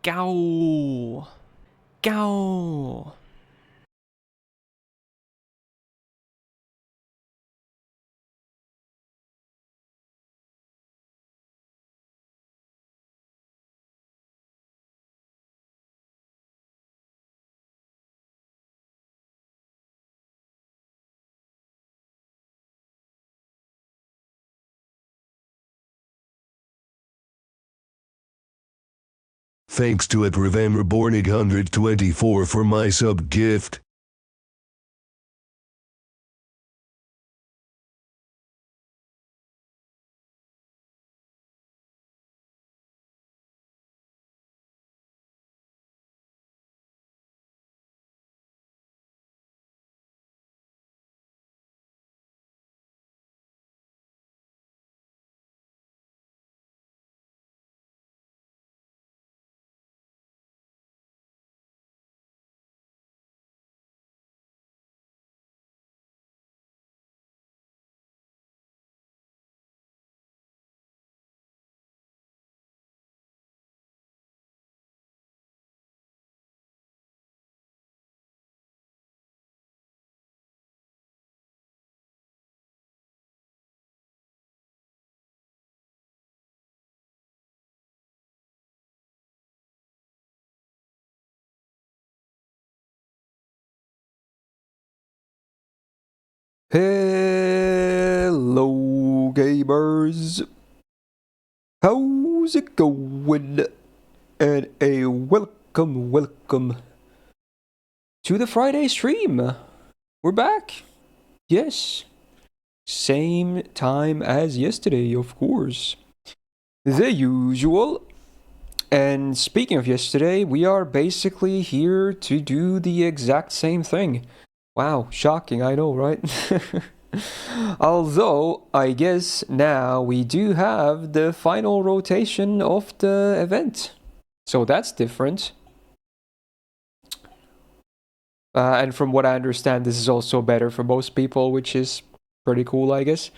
Go! Go! Thanks to Eprevan Rebornig 124 for my sub gift. Hello, gamers. How's it going? And a welcome to the Friday stream. We're back. Yes. Same time as yesterday, of course. The usual. And speaking of yesterday, we are basically here to do the exact same thing. Wow, shocking, I know, right? Although, I guess now we do have the final rotation of the event. So that's different. And from what I understand, this is also better for most people, which is pretty cool, I guess.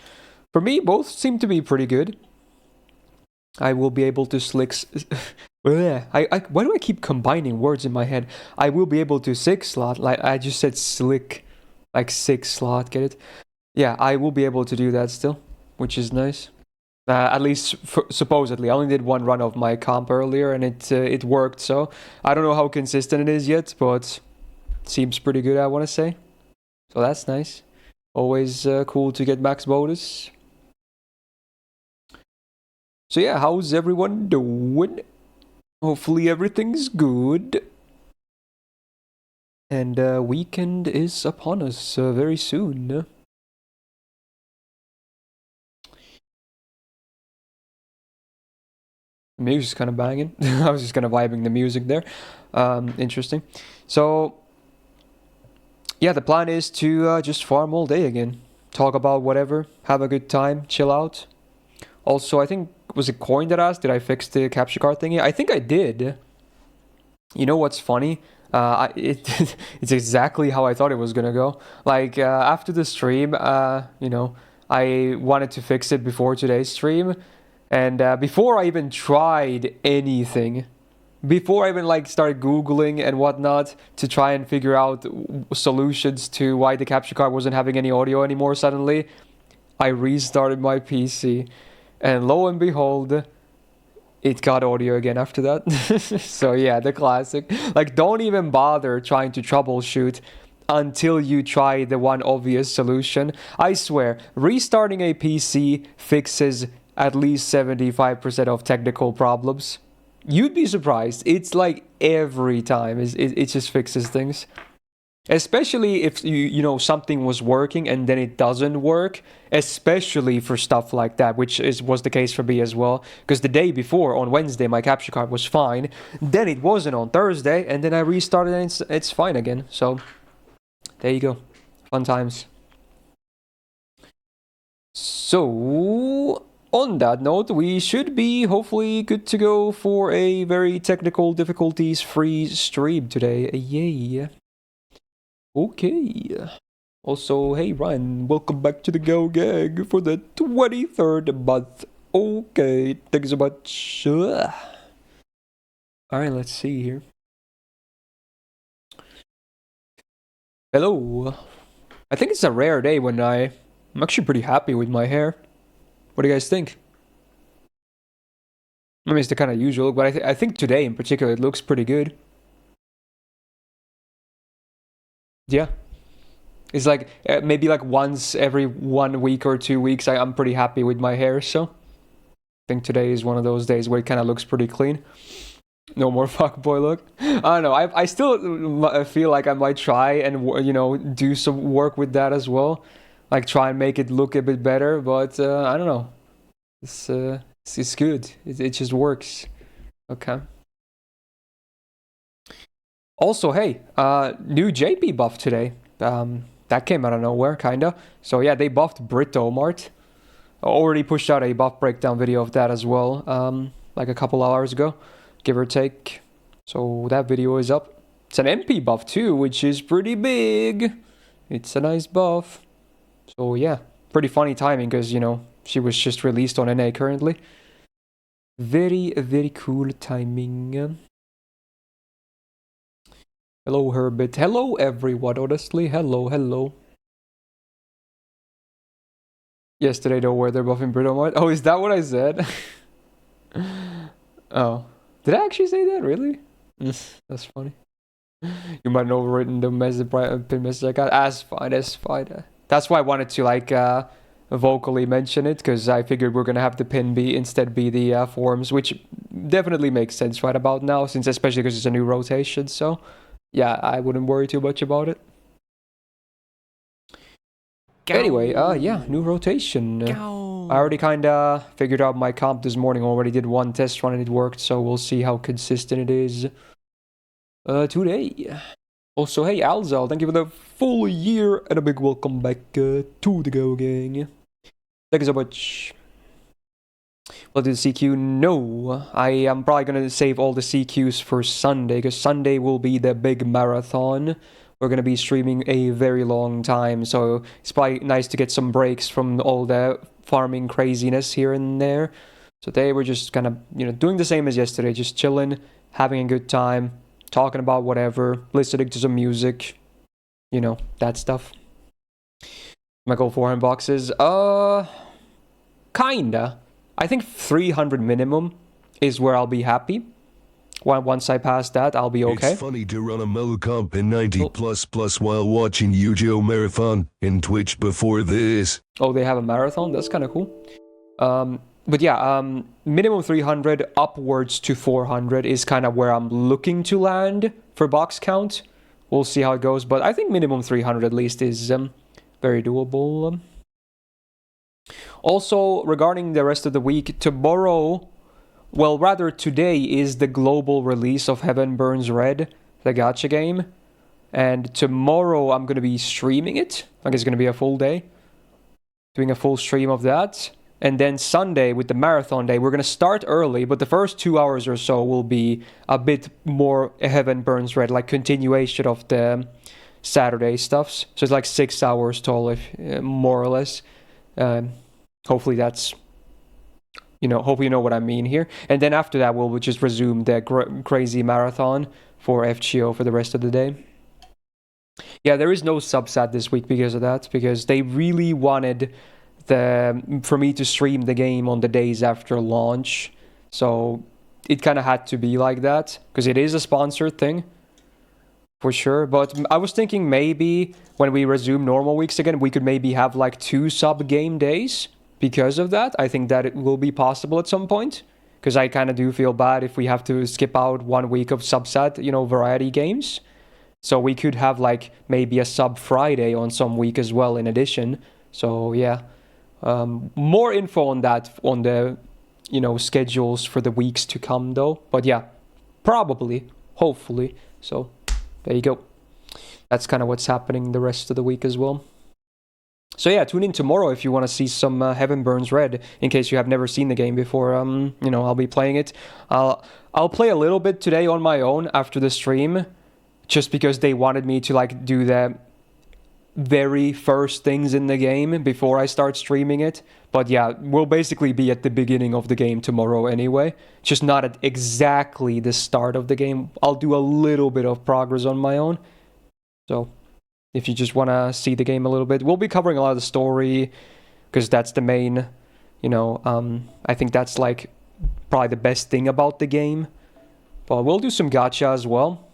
For me, both seem to be pretty good. I will be able to slick... why do I keep combining words in my head? I will be able to 6-slot, like I just said slick, like 6-slot, get it? Yeah, I will be able to do that still, which is nice. At least supposedly. I only did one run of my comp earlier and it worked, so I don't know how consistent it is yet, but it seems pretty good, I want to say. So that's nice. Always cool to get max bonus. So yeah, how's everyone doing? Hopefully everything's good. And weekend is upon us very soon. The music's kind of banging. I was just kind of vibing the music there. Interesting. So, yeah, the plan is to just farm all day again. Talk about whatever, have a good time, chill out. Also, I think, was it Coin that asked, did I fix the capture card thingy? I think I did. You know what's funny? It's exactly how I thought it was gonna go. Like, after the stream, I wanted to fix it before today's stream. And before I even tried anything, before I even like started Googling and whatnot to try and figure out solutions to why the capture card wasn't having any audio anymore suddenly, I restarted my PC. And lo and behold, it got audio again after that. So yeah, the classic. Like, don't even bother trying to troubleshoot until you try the one obvious solution. I swear, restarting a PC fixes at least 75% of technical problems. You'd be surprised. It's like every time it just fixes things. Especially if you know something was working and then it doesn't work, especially for stuff like that, which was the case for me as well. Because the day before, on Wednesday, my capture card was fine. Then it wasn't on Thursday, and then I restarted and it's fine again. So there you go, fun times. So on that note, we should be hopefully good to go for a very technical difficulties free stream today. Yay. Okay. Also, hey Ryan, welcome back to the Go Gag for the 23rd month. Okay, thanks so much. Alright, let's see here. Hello. I think it's a rare day when I'm actually pretty happy with my hair. What do you guys think? I mean, it's the kind of usual, but I think today in particular it looks pretty good. Yeah. It's like maybe like once every 1 week or 2 weeks I'm pretty happy with my hair, so I think today is one of those days where it kind of looks pretty clean. No more fuckboy look. I don't know. I still feel like I might try and do some work with that as well, like try and make it look a bit better. But I don't know. It's good. It just works. Okay. Also, hey, new JP buff today. That came out of nowhere, kinda. So yeah, they buffed Brit Mart. Already pushed out a buff breakdown video of that as well. Like a couple hours ago, give or take. So that video is up. It's an MP buff too, which is pretty big. It's a nice buff. So yeah, pretty funny timing because she was just released on NA currently. Very, very cool timing. Hello, Herbert. Hello, everyone. Honestly, hello. Yesterday, though, where they're buffing Britomart. Oh, is that what I said? Oh. Did I actually say that? Really? That's funny. You might have overwritten the pin message I got. That's fine. That's why I wanted to, vocally mention it, because I figured we're going to have the pin instead be the forums, which definitely makes sense right about now, since especially because it's a new rotation, so yeah, I wouldn't worry too much about it. Anyway, yeah, new rotation. I already kind of figured out my comp this morning. Already did one test run and it worked, so we'll see how consistent it is today. Also, hey, Alzal, thank you for the full year and a big welcome back to the Go Gang. Thank you so much. Will I do the CQ? No. I am probably going to save all the CQs for Sunday, because Sunday will be the big marathon. We're going to be streaming a very long time, so it's probably nice to get some breaks from all the farming craziness here and there. So today we're just kind of, doing the same as yesterday, just chilling, having a good time, talking about whatever, listening to some music, that stuff. My goal 400 boxes? Kinda. I think 300 minimum is where I'll be happy. Once I pass that, I'll be okay. It's funny to run a Mo comp in 90++ while watching Yu-Gi-Oh! Marathon in Twitch before this. Oh, they have a marathon? That's kind of cool. But yeah, minimum 300 upwards to 400 is kind of where I'm looking to land for box count. We'll see how it goes, but I think minimum 300 at least is very doable. Also, regarding the rest of the week, tomorrow, well, rather today, is the global release of Heaven Burns Red, the gacha game. And tomorrow I'm going to be streaming it. Like, it's going to be a full day. Doing a full stream of that. And then Sunday, with the marathon day, we're going to start early, but the first 2 hours or so will be a bit more Heaven Burns Red, like continuation of the Saturday stuffs. So it's like 6 hours tall, more or less. Hopefully that's, hopefully you know what I mean here. And then after that, we'll just resume the crazy marathon for FGO for the rest of the day. Yeah, there is no subsat this week because of that, because they really wanted for me to stream the game on the days after launch. So it kind of had to be like that, because it is a sponsored thing. For sure, but I was thinking maybe when we resume normal weeks again, we could maybe have like 2 sub game days because of that. I think that it will be possible at some point, because I kind of do feel bad if we have to skip out 1 week of subsat, variety games. So we could have like maybe a sub Friday on some week as well in addition. So yeah, more info on that on the, schedules for the weeks to come though. But yeah, probably, hopefully. So there you go. That's kind of what's happening the rest of the week as well. So yeah, tune in tomorrow if you want to see some Heaven Burns Red, in case you have never seen the game before. I'll be playing it. I'll play a little bit today on my own after the stream, just because they wanted me to do the very first things in the game before I start streaming it. But yeah, we'll basically be at the beginning of the game tomorrow anyway. Just not at exactly the start of the game. I'll do a little bit of progress on my own. So if you just want to see the game a little bit, we'll be covering a lot of the story because that's the main, I think that's like probably the best thing about the game. But we'll do some gacha as well.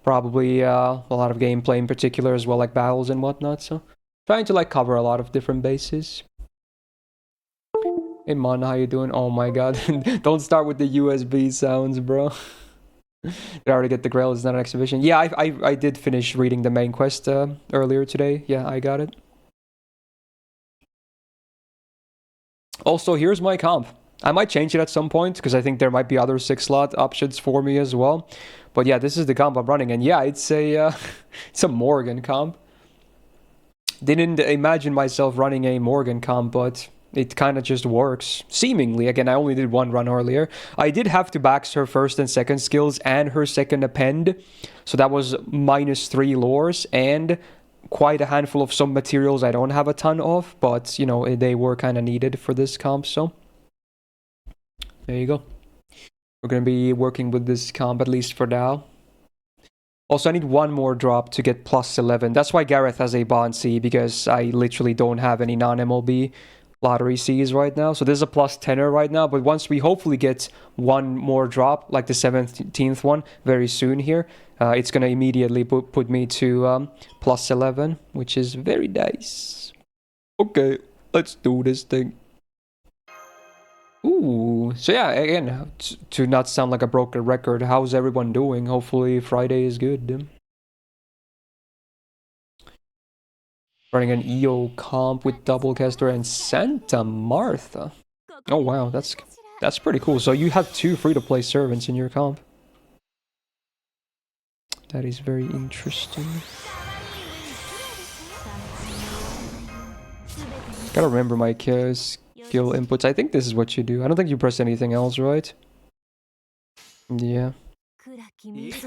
Probably a lot of gameplay in particular as well, like battles and whatnot. So trying to like cover a lot of different bases. Hey man, how you doing? Oh my god, don't start with the USB sounds, bro. Did I already get the Grail? It's not an exhibition. Yeah, I did finish reading the main quest earlier today. Yeah, I got it. Also, here's my comp. I might change it at some point because I think there might be other 6-slot options for me as well. But yeah, this is the comp I'm running, and yeah, it's a it's a Morgan comp. Didn't imagine myself running a Morgan comp, but it kind of just works. Seemingly, again, I only did one run earlier. I did have to max her first and second skills and her second append, so that was -3 lores and quite a handful of some materials I don't have a ton of, but you know, they were kind of needed for this comp, so there you go. We're going to be working with this comp at least for now. Also, I need one more drop to get +11. That's why Gareth has a Bond C, because I literally don't have any non-MLB lottery Cs right now. So there's a +10er right now, but once we hopefully get one more drop, like the 17th one, very soon here, it's going to immediately put me to +11, which is very nice. Okay, let's do this thing. Ooh, so yeah, again, to not sound like a broken record, how's everyone doing? Hopefully Friday is good. Running an EO comp with Doublecaster and Santa Martha. Oh wow, that's pretty cool. So you have 2 free-to-play servants in your comp. That is very interesting. Gotta remember my skill inputs. I think this is what you do. I don't think you press anything else, right? Yeah.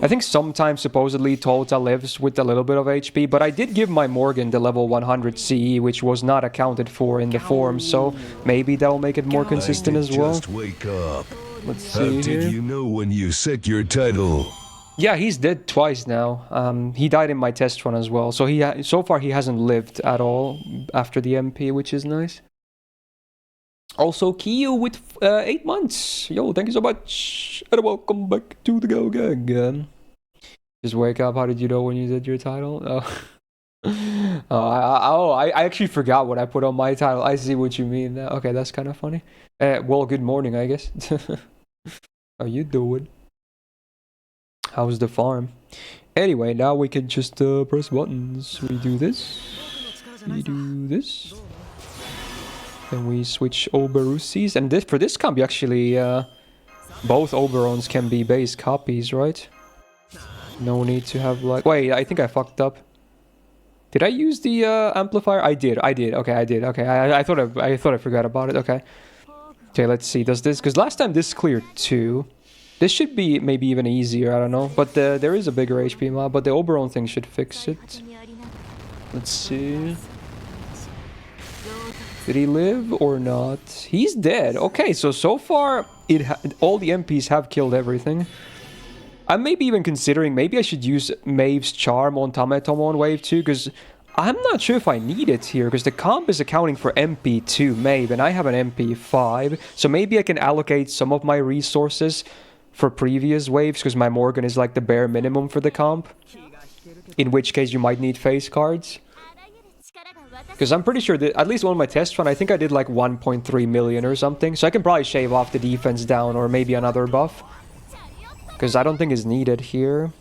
I think sometimes supposedly Tota lives with a little bit of HP, but I did give my Morgan the level 100 CE, which was not accounted for in the form, so maybe that'll make it more consistent as well. Just wake up. Let's see. How did you know when you set your title? Yeah, he's dead twice now. He died in my test run as well, so so far he hasn't lived at all after the MP, which is nice. Also, Kiyu with 8 months. Yo, thank you so much. And welcome back to the Go Gang. Just wake up. How did you know when you did your title? Oh, I actually forgot what I put on my title. I see what you mean now. Okay, that's kind of funny. Well, good morning, I guess. How you doing? How's the farm? Anyway, now we can just press buttons. We do this. We do this. Then we switch Oberusis, and for this comp, you actually both Oberons can be base copies, right? No need to have like. Wait, I think I fucked up. Did I use the amplifier? I did. Okay, I did. Okay, I thought I forgot about it. Okay. Okay, let's see. Does this? Because last time this cleared 2. This should be maybe even easier. I don't know. But there is a bigger HP mob, but the Oberon thing should fix it. Let's see. Did he live or not? He's dead. Okay, so far all the MPs have killed everything. I'm maybe even considering maybe I should use Maeve's Charm on Tametomo on wave 2, because I'm not sure if I need it here, because the comp is accounting for MP2 Maeve, and I have an MP5, so maybe I can allocate some of my resources for previous waves, because my Morgan is like the bare minimum for the comp. In which case you might need face cards. Because I'm pretty sure that at least one of my test run, I think I did like 1.3 million or something. So I can probably shave off the defense down or maybe another buff. Because I don't think it's needed here.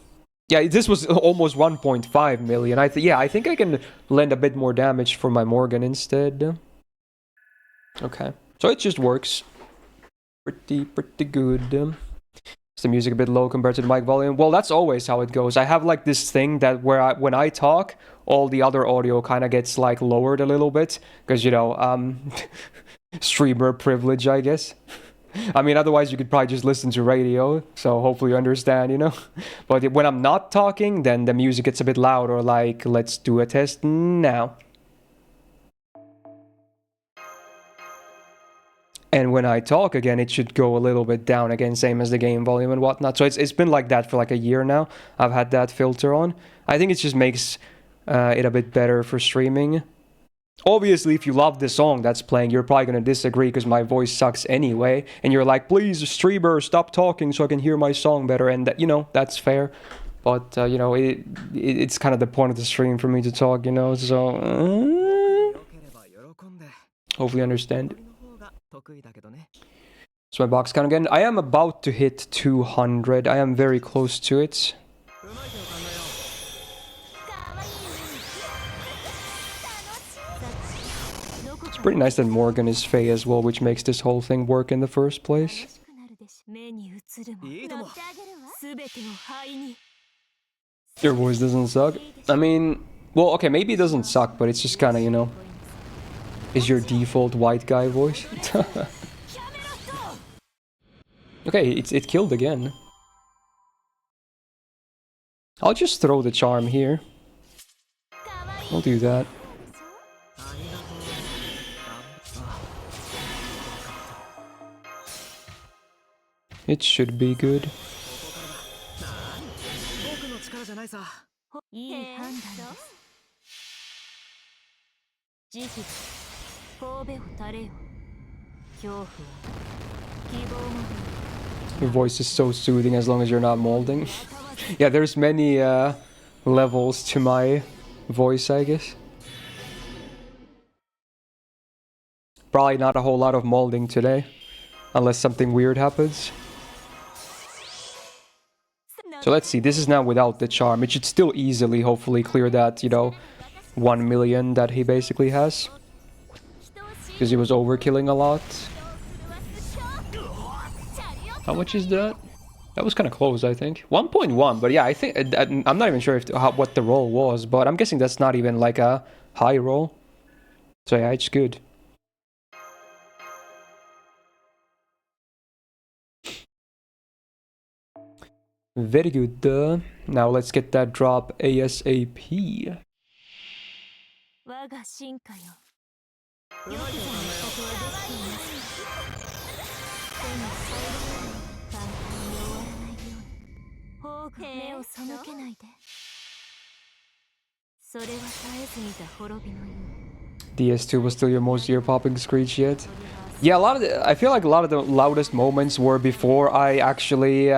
Yeah, this was almost 1.5 million. I think I can lend a bit more damage for my Morgan instead. Okay. So it just works. Pretty good. Is the music a bit low compared to the mic volume? Well, that's always how it goes. I have like this thing that when I talk, all the other audio kind of gets like lowered a little bit. Because, you know, streamer privilege, I guess. I mean, otherwise you could probably just listen to radio, so hopefully you understand, you know? But when I'm not talking, then the music gets a bit louder, like, let's do a test now. And when I talk again, it should go a little bit down again, same as the game volume and whatnot. So it's been like that for like a year now. I've had that filter on. I think it just makes it a bit better for streaming. Obviously, if you love the song that's playing, you're probably going to disagree because my voice sucks anyway. And you're like, please, streamer, stop talking so I can hear my song better. And, that, you know, that's fair. But, you know, it's kind of the point of the stream for me to talk, you know. So, hopefully you understand. So my box count again. I am about to hit 200. I am very close to it. It's pretty nice that Morgan is Fae as well, which makes this whole thing work in the first place. Your voice doesn't suck? I mean, well, okay, maybe it doesn't suck, but it's just kind of, you know, is your default white guy voice. Okay, it killed again. I'll just throw the charm here. I'll do that. It should be good. Your voice is so soothing as long as you're not molding. Yeah, there's many levels to my voice, I guess. Probably not a whole lot of molding today, unless something weird happens. So let's see, this is now without the charm. It should still easily, hopefully, clear that, you know, 1 million that he basically has. Because he was overkilling a lot. How much is that? That was kind of close, I think. 1.1, but yeah, I think... I'm not even sure if what the roll was, but I'm guessing that's not even like a high roll. So yeah, it's good. Very good. Now let's get that drop ASAP. DS2 was still your most ear-popping screech yet? Yeah, I feel like a lot of the loudest moments were before I actually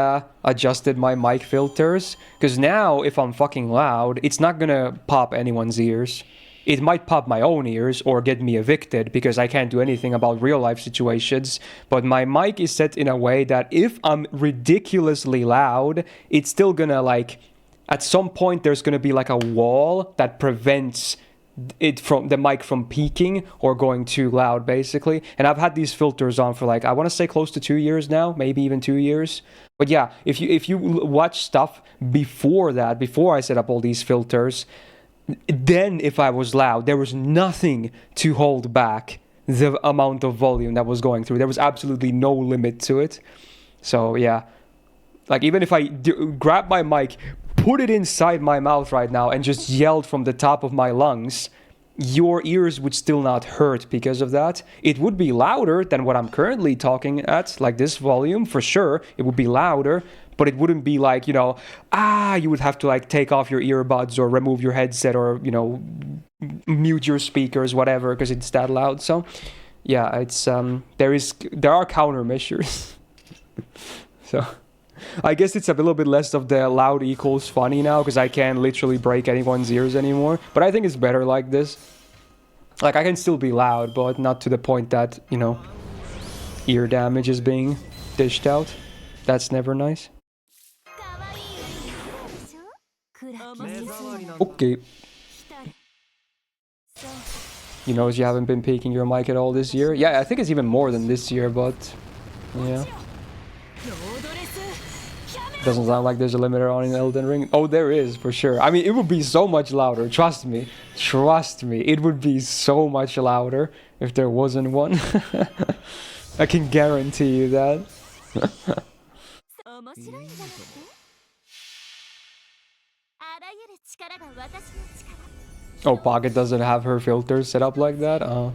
adjusted my mic filters. Because now, if I'm fucking loud, it's not gonna pop anyone's ears. It might pop my own ears or get me evicted because I can't do anything about real-life situations. But my mic is set in a way that if I'm ridiculously loud, it's still gonna, like... At some point, there's gonna be like a wall that prevents the mic from peaking or going too loud, basically. And I've had these filters on for like, I want to say close to 2 years now, maybe even 2 years. But yeah, if you watch stuff before that, before I set up all these filters, then if I was loud, there was nothing to hold back the amount of volume that was going through. There was absolutely no limit to it. So yeah, like even if I grab my mic, put it inside my mouth right now and just yelled from the top of my lungs, your ears would still not hurt because of that. It would be louder than what I'm currently talking at, like this volume, for sure. It would be louder, but it wouldn't be like, you know, you would have to like take off your earbuds or remove your headset or, you know, mute your speakers, whatever, because it's that loud. So yeah, it's there are countermeasures. So I guess it's a little bit less of the loud equals funny now, because I can't literally break anyone's ears anymore. But I think it's better like this. Like, I can still be loud, but not to the point that, you know, ear damage is being dished out. That's never nice. Okay. You notice you haven't been peaking your mic at all this year? Yeah, I think it's even more than this year, but... yeah. Doesn't sound like there's a limiter on in Elden Ring. Oh, there is, for sure. I mean, it would be so much louder. Trust me. Trust me. It would be so much louder if there wasn't one. I can guarantee you that. Oh, Pocket doesn't have her filters set up like that?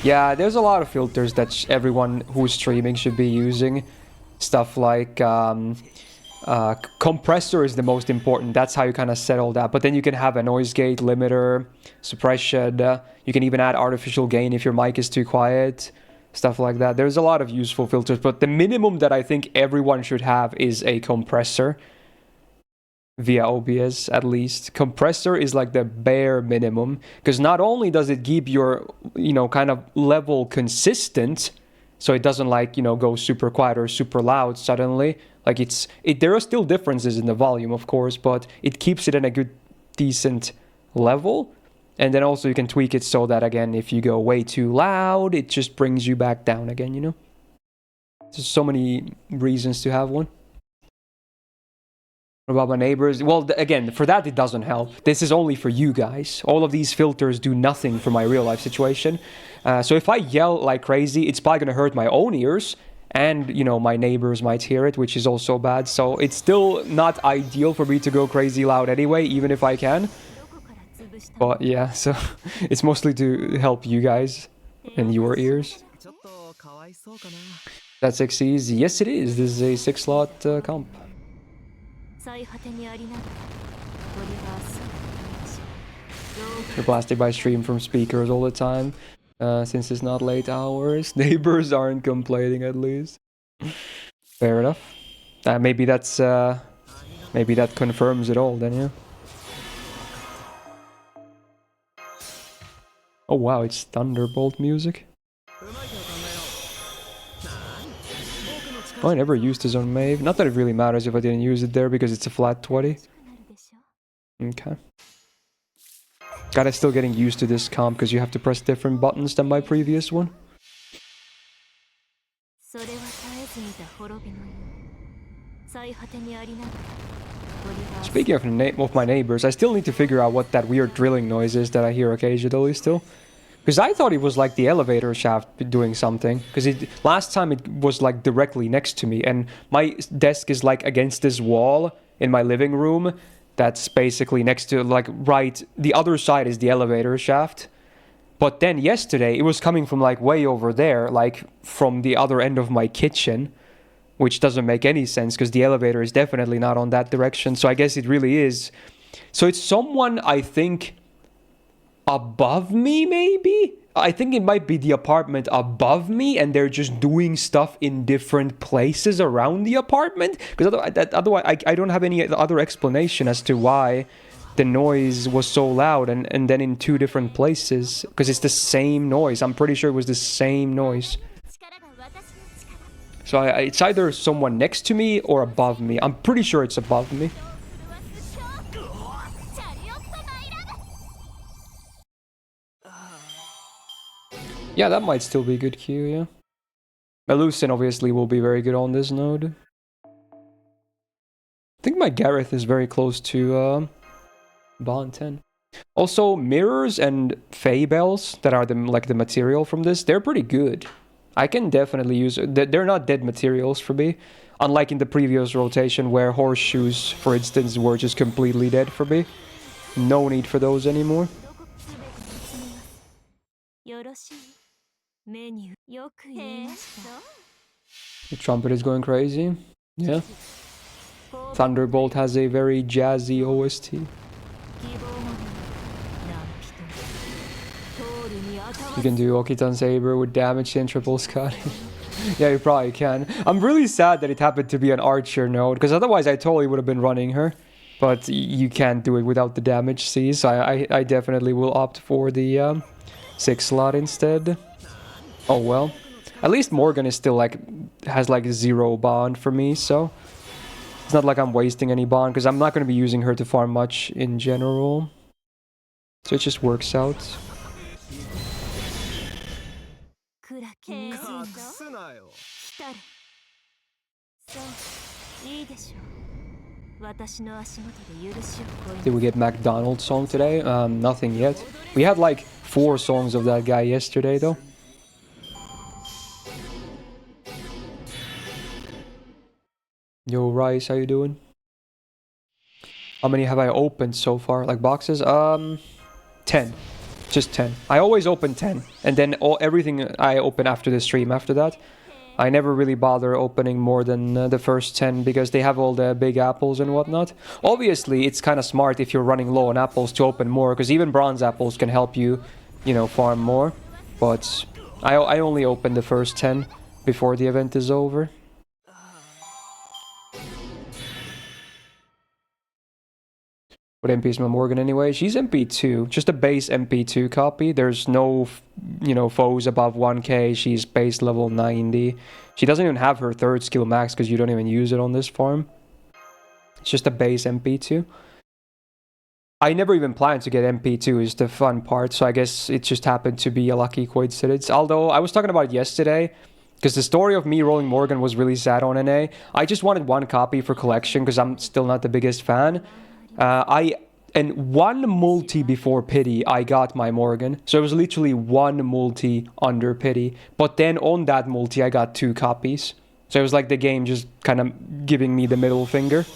Yeah, there's a lot of filters that everyone who's streaming should be using. Stuff like compressor is the most important. That's how you kind of settle that. But then you can have a noise gate, limiter, suppression. You can even add artificial gain if your mic is too quiet. Stuff like that. There's a lot of useful filters. But the minimum that I think everyone should have is a compressor. Via OBS, at least. Compressor is like the bare minimum. Because not only does it keep your, kind of level consistent, so it doesn't like, go super quiet or super loud suddenly. Like there are still differences in the volume, of course, but it keeps it in a good, decent level. And then also you can tweak it so that, again, if you go way too loud, it just brings you back down again, There's so many reasons to have one. What about my neighbors? Well, again, for that, it doesn't help. This is only for you guys. All of these filters do nothing for my real life situation. So if I yell like crazy, it's probably going to hurt my own ears. And, my neighbors might hear it, which is also bad. So it's still not ideal for me to go crazy loud anyway, even if I can. But yeah, so it's mostly to help you guys and your ears. That's XC's. Yes, it is. This is a 6-slot comp. You're blasted by stream from speakers all the time. Since it's not late hours, neighbors aren't complaining at least. Fair enough. Maybe that's maybe that confirms it all then, yeah. Oh wow, it's Thunderbolt music. Oh, I never used this on Maeve. Not that it really matters if I didn't use it there because it's a flat 20. Okay. Gotta still getting used to this comp because you have to press different buttons than my previous one. Speaking of my neighbors, I still need to figure out what that weird drilling noise is that I hear occasionally still. Because I thought it was like the elevator shaft doing something. Because last time it was like directly next to me. And my desk is like against this wall in my living room. That's basically next to like right. The other side is the elevator shaft. But then yesterday it was coming from like way over there. Like from the other end of my kitchen. Which doesn't make any sense because the elevator is definitely not on that direction. So I guess it really is. So it's someone, I think, above me, maybe? I think it might be the apartment above me and they're just doing stuff in different places around the apartment. Because otherwise I don't have any other explanation as to why the noise was so loud and then in two different places. Because it's the same noise. I'm pretty sure it was the same noise. So it's either someone next to me or above me. I'm pretty sure it's above me. Yeah, that might still be a good queue, yeah. Melusin obviously will be very good on this node. I think my Gareth is very close to Bond 10. Also, mirrors and Fey bells that are the material from this, they're pretty good. I can definitely use it. They're not dead materials for me. Unlike in the previous rotation where horseshoes, for instance, were just completely dead for me. No need for those anymore. The trumpet is going crazy. Yeah. Thunderbolt has a very jazzy OST. You can do Okitan Saber with damage and triple Scotty. Yeah, you probably can. I'm really sad that it happened to be an archer node, because otherwise I totally would have been running her. But you can't do it without the damage, see? So I definitely will opt for the 6 slot instead. Oh well. At least Morgan is still has 0 bond for me, so it's not like I'm wasting any bond, because I'm not going to be using her to farm much in general. So it just works out. Did we get McDonald's song today? Nothing yet. We had 4 songs of that guy yesterday though. Yo, Rice, how you doing? How many have I opened so far? Like boxes? 10. Just 10. I always open 10. And then everything I open after the stream after that. I never really bother opening more than the first 10 because they have all the big apples and whatnot. Obviously, it's kind of smart if you're running low on apples to open more, because even bronze apples can help you, you know, farm more. But I only open the first 10 before the event is over. What MP is my Morgan anyway? She's MP2, just a base MP2 copy. There's no, you know, foes above 1k. She's base level 90. She doesn't even have her third skill max because you don't even use it on this farm. It's just a base MP2. I never even planned to get MP2 is the fun part, so I guess it just happened to be a lucky coincidence. Although, I was talking about it yesterday, because the story of me rolling Morgan was really sad on NA. I just wanted one copy for collection because I'm still not the biggest fan. And one multi before pity, I got my Morgan. So it was literally one multi under pity. But then on that multi, I got 2 copies. So it was like the game just kind of giving me the middle finger.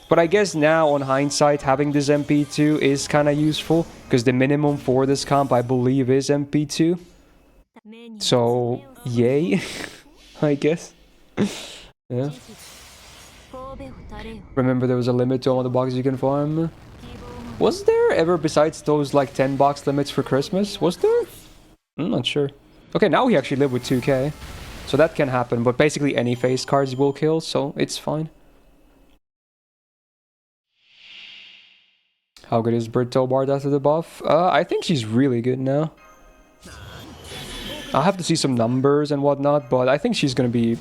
But I guess now, on hindsight, having this MP2 is kind of useful. Because the minimum for this comp, I believe, is MP2. So, yay, I guess. Yeah. Remember there was a limit to all the boxes you can farm? Was there ever, besides those like 10 box limits for Christmas? Was there? I'm not sure. Okay, now we actually live with 2k. So that can happen, but basically any face cards will kill, so it's fine. How good is Brito Bard after the buff? I think she's really good now. I'll have to see some numbers and whatnot, but I think she's gonna be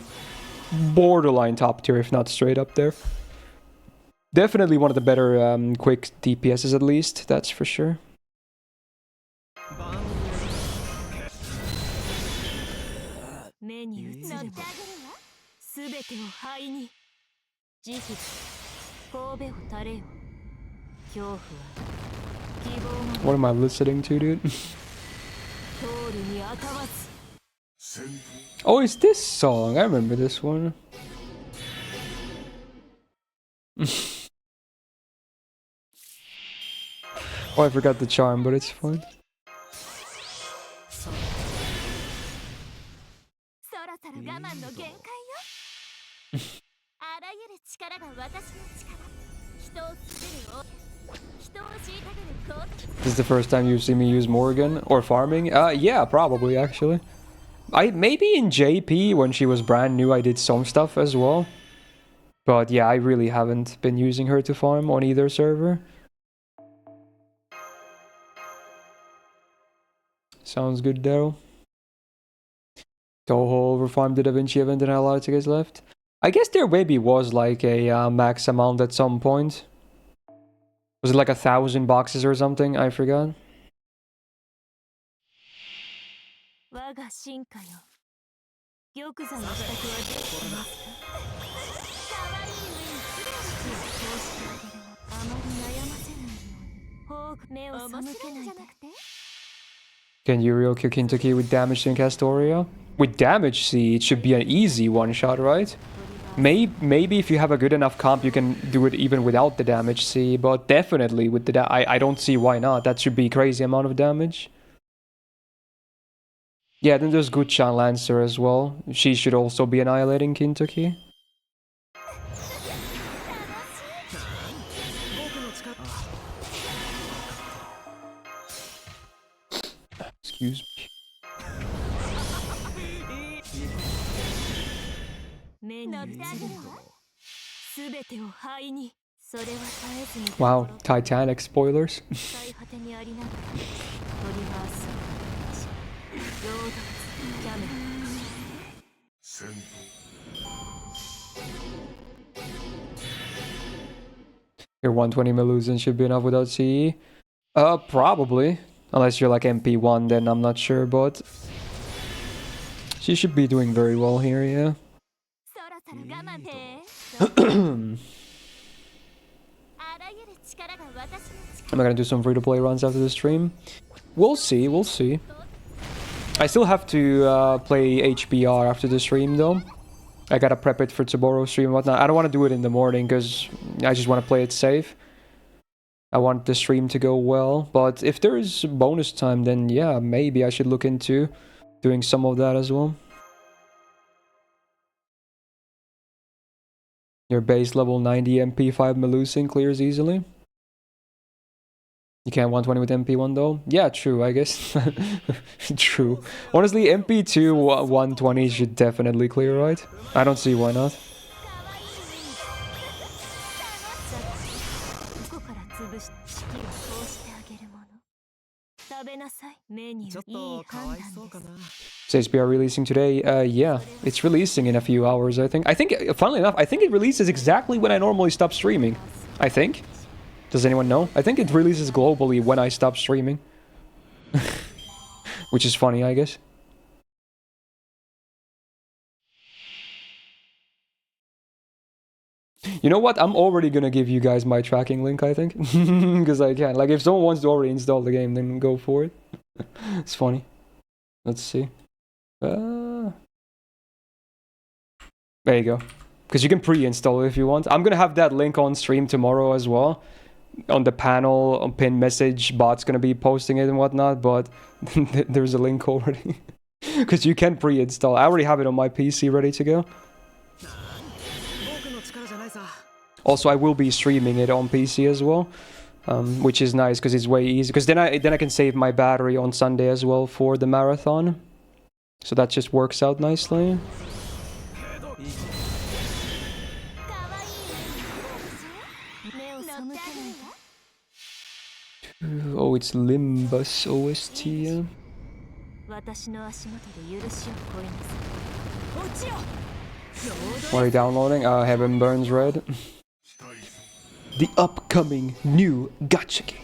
borderline top tier, if not straight up there. Definitely one of the better quick DPSs at least, that's for sure. What am I listening to, dude? Oh, it's this song. I remember this one. Oh, I forgot the charm, but it's fine. This is the first time you've seen me use Morgan or farming? Yeah, probably actually. Maybe in JP when she was brand new I did some stuff as well. But yeah, I really haven't been using her to farm on either server. Sounds good, Daryl. Toho overfarmed the Da Vinci event and had a lot of tickets left. I guess there maybe was like a max amount at some point. Was it like 1,000 boxes or something? I forgot. Can Uriel kill Kentucky with damage to Castoria? With damage, see, it should be an easy one-shot, right? Maybe if you have a good enough comp, you can do it even without the damage, see, but definitely with the I don't see why not. That should be crazy amount of damage. Yeah, then there's good Chan Lancer as well. She should also be annihilating Kentucky. Excuse me. Wow, Titanic spoilers. Your 120 Melusian should be enough without CE. Probably. Unless you're like MP1, then I'm not sure, but she should be doing very well here, yeah. Am I gonna do some free-to-play runs after the stream? We'll see, we'll see. I still have to play HBR after the stream, though. I gotta prep it for tomorrow's stream and whatnot. I don't want to do it in the morning because I just want to play it safe. I want the stream to go well. But if there is bonus time, then yeah, maybe I should look into doing some of that as well. Your base level 90 MP5 Melusine clears easily. You can't 120 with MP1 though? Yeah, true, I guess. True. Honestly, MP2 120 should definitely clear, right? I don't see why not. Says we are releasing today. Yeah, it's releasing in a few hours, I think. Funnily enough, I think it releases exactly when I normally stop streaming. I think. Does anyone know? I think it releases globally when I stop streaming. Which is funny, I guess. You know what? I'm already gonna give you guys my tracking link, I think. Because I can. Like, if someone wants to already install the game, then go for it. It's funny. Let's see. There you go. Because you can pre-install it if you want. I'm gonna have that link on stream tomorrow as well. On the panel, on pin message, bot's gonna be posting it and whatnot, but there's a link already. Because you can pre-install. I already have it on my PC ready to go. Also, I will be streaming it on PC as well, which is nice because it's way easier. Because then I can save my battery on Sunday as well for the marathon. So that just works out nicely. Oh, it's Limbus OST. Yeah. What are you downloading? Heaven Burns Red. The upcoming new gacha game.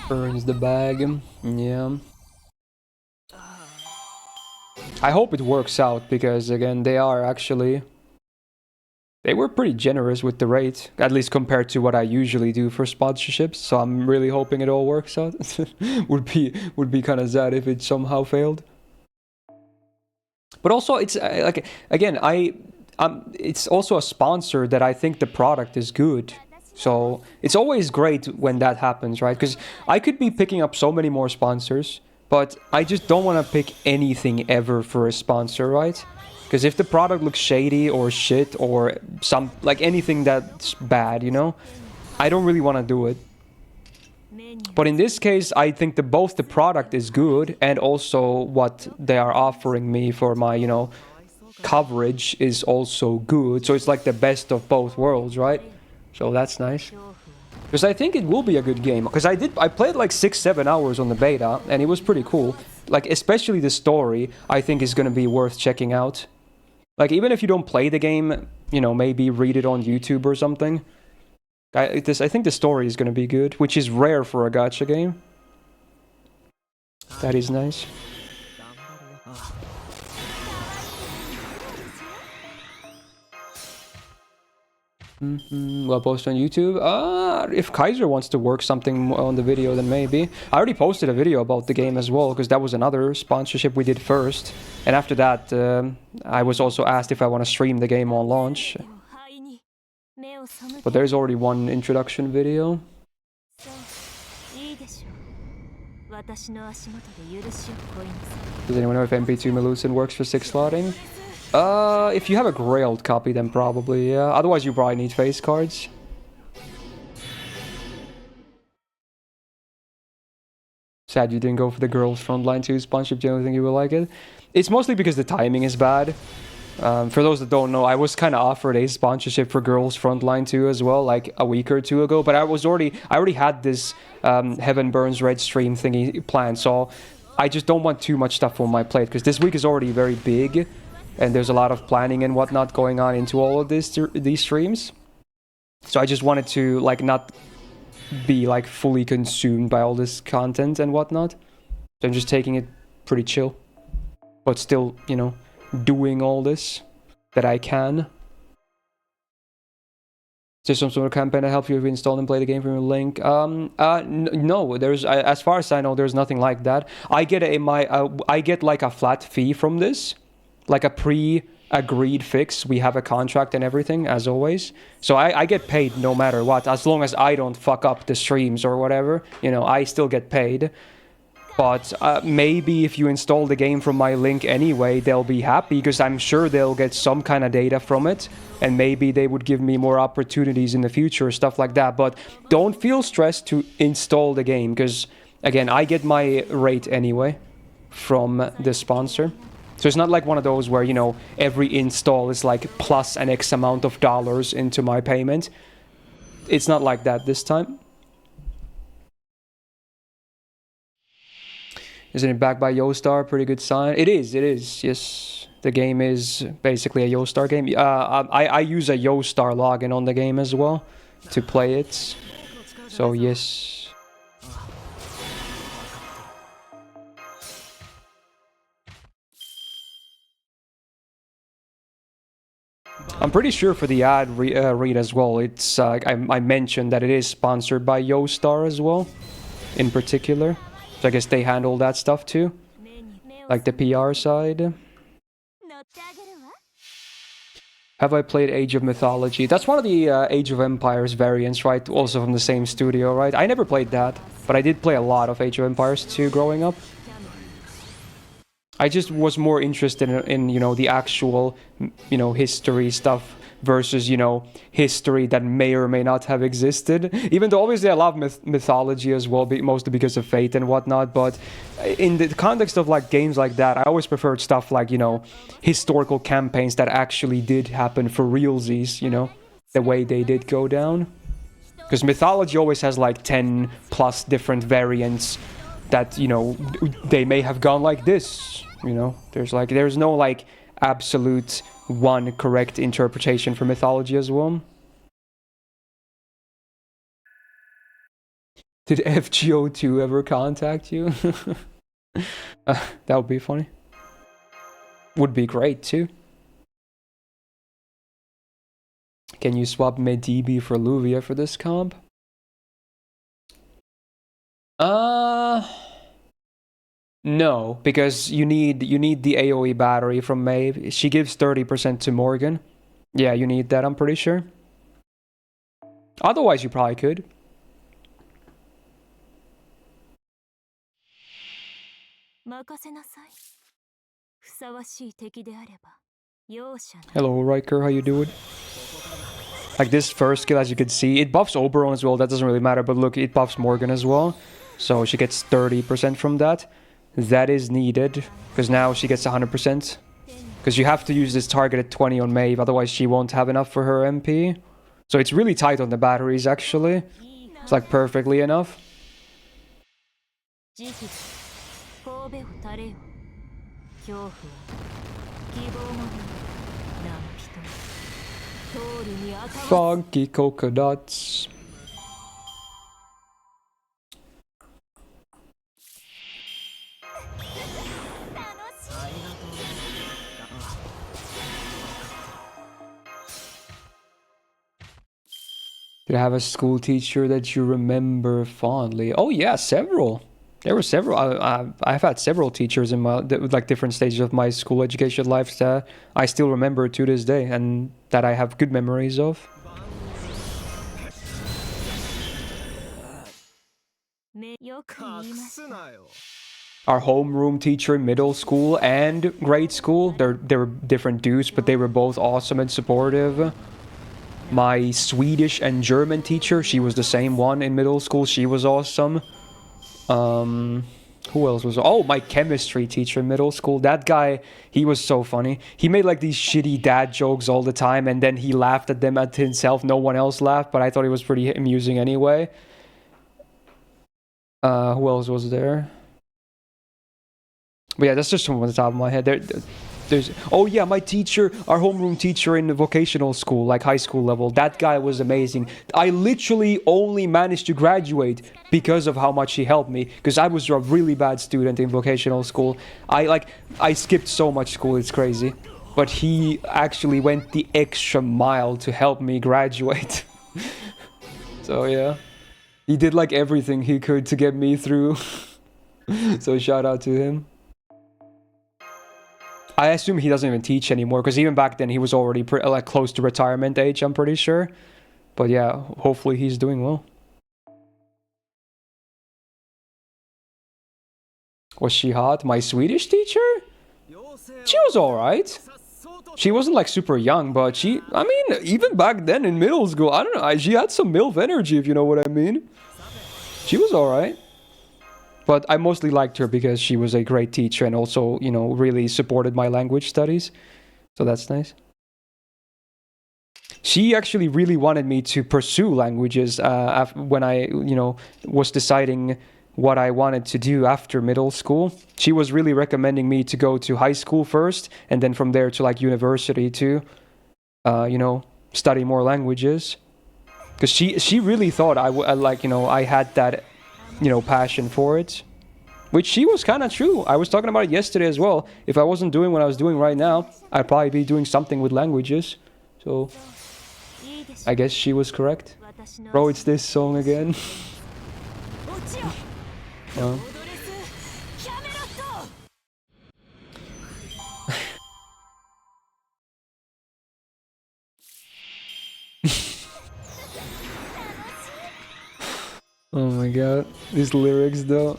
Burns the bag. Yeah. I hope it works out because, again, they were pretty generous with the rate, at least compared to what I usually do for sponsorships. So I'm really hoping it all works out. would be kind of sad if it somehow failed. But also, it's like, again, it's also a sponsor that I think the product is good. So it's always great when that happens, right? Because I could be picking up so many more sponsors, but I just don't want to pick anything ever for a sponsor, right? Because if the product looks shady or shit or like anything that's bad, you know, I don't really want to do it. But in this case, I think both the product is good and also what they are offering me for my, you know, coverage is also good. So it's like the best of both worlds, right? So that's nice. Because I think it will be a good game. Because I played like 6-7 hours on the beta and it was pretty cool. Like, especially the story, I think is going to be worth checking out. Like, even if you don't play the game, you know, maybe read it on YouTube or something. I think the story is going to be good, which is rare for a gacha game. That is nice. Well, post on YouTube. If Kaiser wants to work something on the video, then maybe. I already posted a video about the game as well, because that was another sponsorship we did first. And after that, I was also asked if I want to stream the game on launch. But there's already one introduction video. Does anyone know if MP2 Melusine works for 6 slotting? If you have a grailed copy, then probably, yeah. Otherwise, you probably need face cards. Sad you didn't go for the Girls Frontline 2 sponsorship. Do you think you will like it? It's mostly because the timing is bad. For those that don't know, I was kind of offered a sponsorship for Girls Frontline 2 as well, like a week or two ago. But I already had this Heaven Burns Red stream thingy planned, so I just don't want too much stuff on my plate because this week is already very big, and there's a lot of planning and whatnot going on into all of these streams. So I just wanted to like not be like fully consumed by all this content and whatnot. So I'm just taking it pretty chill, but still, you know, doing all this that I can. Is there some sort of campaign that helps you install and play the game from your link? No, there's as far as I know, there's nothing like that. I get I get like a flat fee from this, like a pre-agreed fix. We have a contract and everything, as always. So I get paid no matter what, as long as I don't fuck up the streams or whatever. You know, I still get paid. But maybe if you install the game from my link anyway, they'll be happy, because I'm sure they'll get some kind of data from it, and maybe they would give me more opportunities in the future, stuff like that. But don't feel stressed to install the game, because, again, I get my rate anyway from the sponsor. So it's not like one of those where, you know, every install is like plus an X amount of dollars into my payment. It's not like that this time. Isn't it backed by Yostar? Pretty good sign. It is, yes. The game is basically a Yostar game. I use a Yostar login on the game as well to play it. So yes. I'm pretty sure for the ad read as well, it's I mentioned that it is sponsored by Yostar as well, in particular. So I guess they handle that stuff too, like the PR side. Have I played Age of Mythology? That's one of the Age of Empires variants, right? Also from the same studio, right? I never played that, but I did play a lot of Age of Empires 2 growing up. I just was more interested in you know, the actual, you know, history stuff versus, you know, history that may or may not have existed. Even though obviously I love mythology as well, mostly because of Fate and whatnot, but in the context of like games like that, I always preferred stuff like, you know, historical campaigns that actually did happen for realsies, you know, the way they did go down. Because mythology always has like 10 plus different variants that, you know, they may have gone like this, you know. There's no like absolute one correct interpretation for mythology as well. Did FGO 2 ever contact you? That would be funny. Would be great too. Can you swap Medb for Luvia for this comp? No, because you need the AoE battery from Maeve. She gives 30% to Morgan. Yeah, you need that, I'm pretty sure. Otherwise, you probably could. Hello, Riker, how you doing? Like this first skill, as you can see, it buffs Oberon as well. That doesn't really matter, but look, it buffs Morgan as well. So she gets 30% from that. That is needed, because now she gets 100%. Because you have to use this target at 20 on Maeve, otherwise she won't have enough for her MP. So it's really tight on the batteries, actually. It's like perfectly enough. Funky coconuts. Did I have a school teacher that you remember fondly? Oh yeah, several. There were several. I've had several teachers in my like different stages of my school education life that I still remember to this day, and that I have good memories of. Our homeroom teacher in middle school and grade school, they were different dudes, but they were both awesome and supportive. My Swedish and German teacher, she was the same one in middle school. She was awesome. Who else was... Oh, my chemistry teacher in middle school. That guy, he was so funny. He made like these shitty dad jokes all the time, and then he laughed at them at himself. No one else laughed, but I thought it was pretty amusing anyway. Who else was there? But yeah, that's just from the top of my head. There's oh yeah, my teacher, our homeroom teacher in the vocational school, like high school level. That guy was amazing. I literally only managed to graduate because of how much he helped me. Because I was a really bad student in vocational school. I skipped so much school. It's crazy. But he actually went the extra mile to help me graduate. So yeah, he did like everything he could to get me through. So shout out to him. I assume he doesn't even teach anymore, because even back then he was already like close to retirement age, I'm pretty sure. But yeah, hopefully he's doing well. Was she hot? My Swedish teacher? She was alright. She wasn't like super young, but I mean, even back then in middle school, I don't know, she had some MILF energy, if you know what I mean. She was alright. But I mostly liked her because she was a great teacher and also, you know, really supported my language studies. So that's nice. She actually really wanted me to pursue languages when I, you know, was deciding what I wanted to do after middle school. She was really recommending me to go to high school first and then from there to like university to, you know, study more languages. Because she really thought like, you know, I had that, you know, passion for it. Which she was kind of true. I was talking about it yesterday as well. If I wasn't doing what I was doing right now, I'd probably be doing something with languages. So I guess she was correct. Bro, it's this song again. Oh. Oh my god, these lyrics though.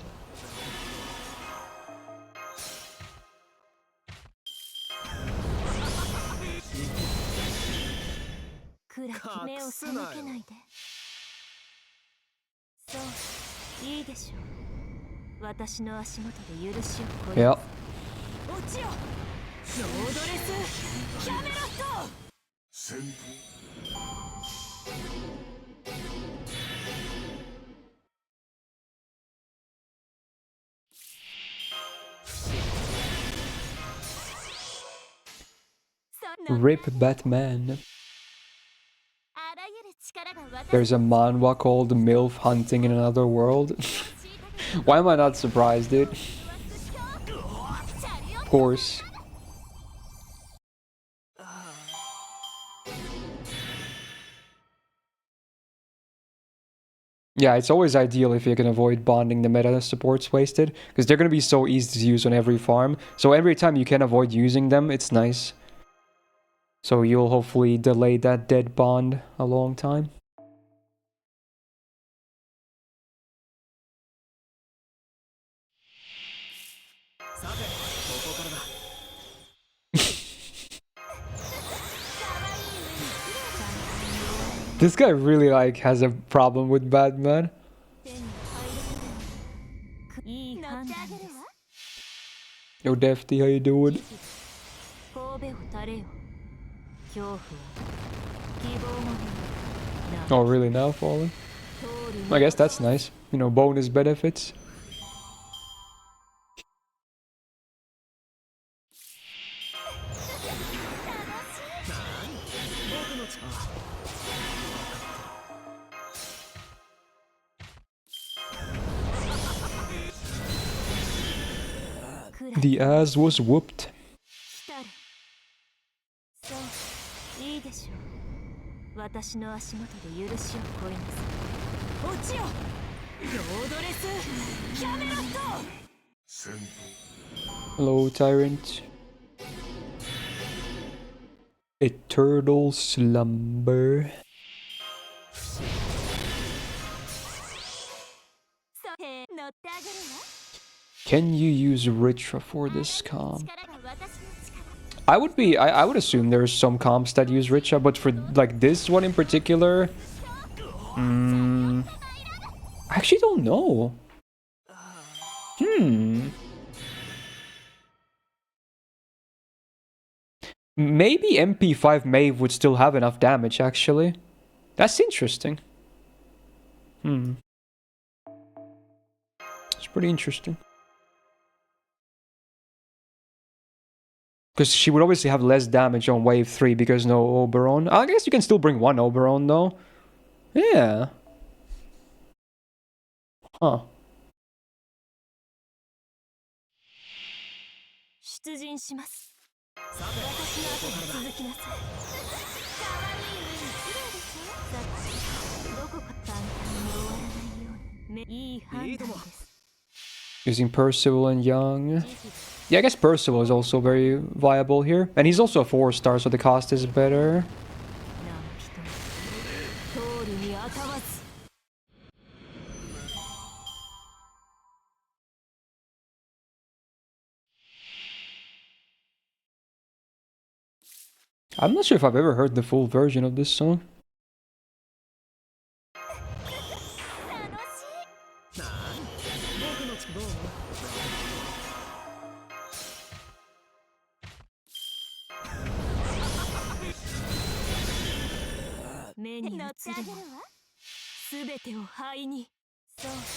Yeah. Rip Batman. There's a manhwa called MILF Hunting in Another World. Why am I not surprised, dude? Of course. Yeah, it's always ideal if you can avoid bonding the meta supports wasted, because they're going to be so easy to use on every farm. So every time you can avoid using them, it's nice. So you'll hopefully delay that dead bond a long time. This guy really like has a problem with Batman. Yo, Defty, how you doing? Oh, really now falling? I guess that's nice. You know, bonus benefits. The ass was whooped. Hello, Tyrant. Eternal slumber. Can you use Ritra for this comp? I would assume there's some comps that use Ritra, but for like this one in particular, I actually don't know. Maybe MP5 Mave would still have enough damage, actually. That's interesting. It's pretty interesting. Because she would obviously have less damage on wave 3 because no Oberon. I guess you can still bring one Oberon though. Yeah. Huh. 出陣します。私の後に続きなさい。可愛い上に綺麗でしょ。さて、どこか簡単に終わらないように。いい判断です。 Using Percival and Young. Yeah, I guess Percival is also very viable here. And he's also a 4-star, so the cost is better. I'm not sure if I've ever heard the full version of this song.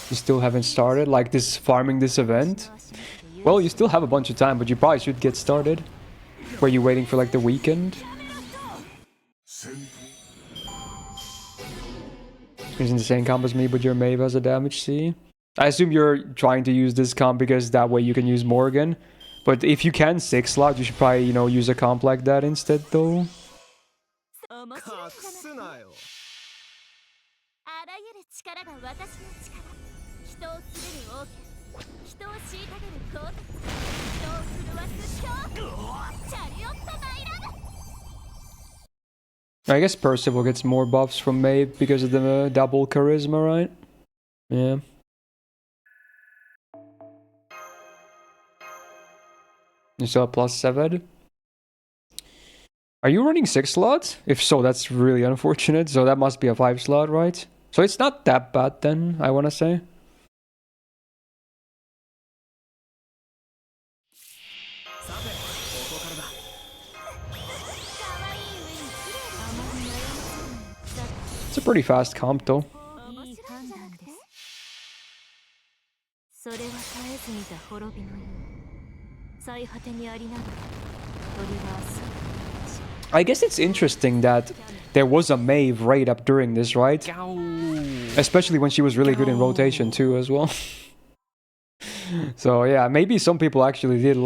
You still haven't started, like this farming this event? Well, you still have a bunch of time, but you probably should get started. Were you waiting for like the weekend? Using the same comp as me, but your Maeve has a damage C. I assume you're trying to use this comp because that way you can use Morgan. But if you can 6-slot, you should probably, you know, use a comp like that instead though. I guess Percival gets more buffs from Maeve because of the double charisma, right? Yeah. You still have +7. Are you running 6-slot? If so, that's really unfortunate. So that must be a 5-slot, right? So it's not that bad then, I want to say. It's a pretty fast comp though. I guess it's interesting that there was a Maeve raid up during this, right? Especially when she was really good in rotation too as well. So yeah, maybe some people actually did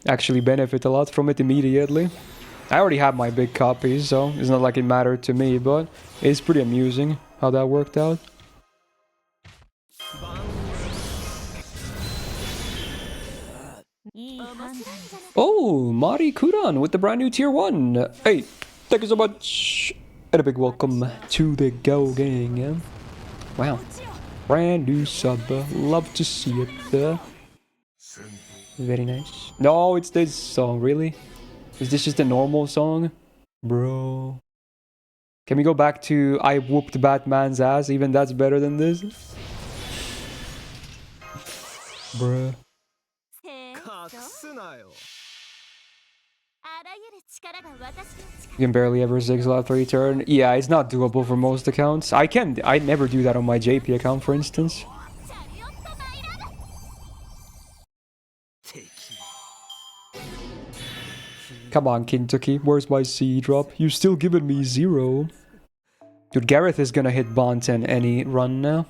actually benefit a lot from it immediately. I already have my big copies, so it's not like it mattered to me, but it's pretty amusing how that worked out. Oh, Mari Kuran with the brand new tier 1. Hey, thank you so much. And a big welcome to the Go Gang. Yeah? Wow. Brand new sub. Love to see it. Very nice. No, it's this song, really? Is this just a normal song? Bro. Can we go back to I whooped Batman's ass? Even that's better than this? Bruh. You can barely ever 6-slot 3 turn. Yeah, it's not doable for most accounts. I never do that on my JP account, for instance. Come on, Kentucky, where's my C drop? You still giving me 0. Dude, Gareth is gonna hit Bond 10 any run now.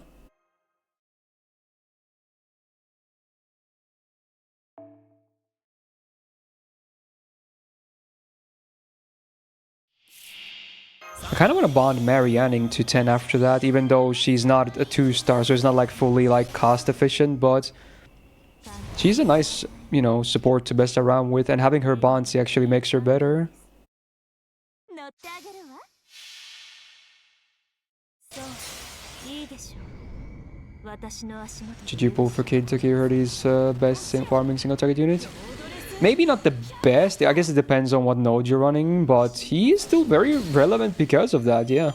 I kind of want to bond Mary Anning to 10 after that, even though she's not a 2-star, so it's not like fully like cost efficient, but she's a nice, you know, support to mess around with, and having her Bonsi actually makes her better. GG pull for Kentucky, heard he's best farming single target unit. Maybe not the best, I guess it depends on what node you're running, but he is still very relevant because of that, yeah.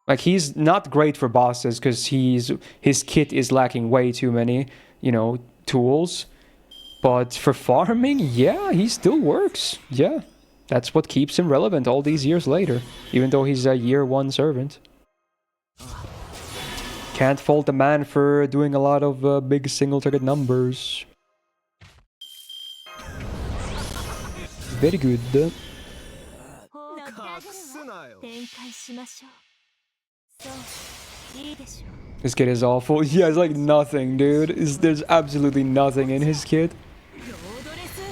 Like, he's not great for bosses because his kit is lacking way too many, you know, tools. But for farming, yeah, he still works, yeah. That's what keeps him relevant all these years later, even though he's a year 1 servant. Can't fault the man for doing a lot of big single target numbers. Very good. 放ってあげるわ展開しましょうそういいでしょう This kid is awful. He has like nothing, dude. There's absolutely nothing in his kid.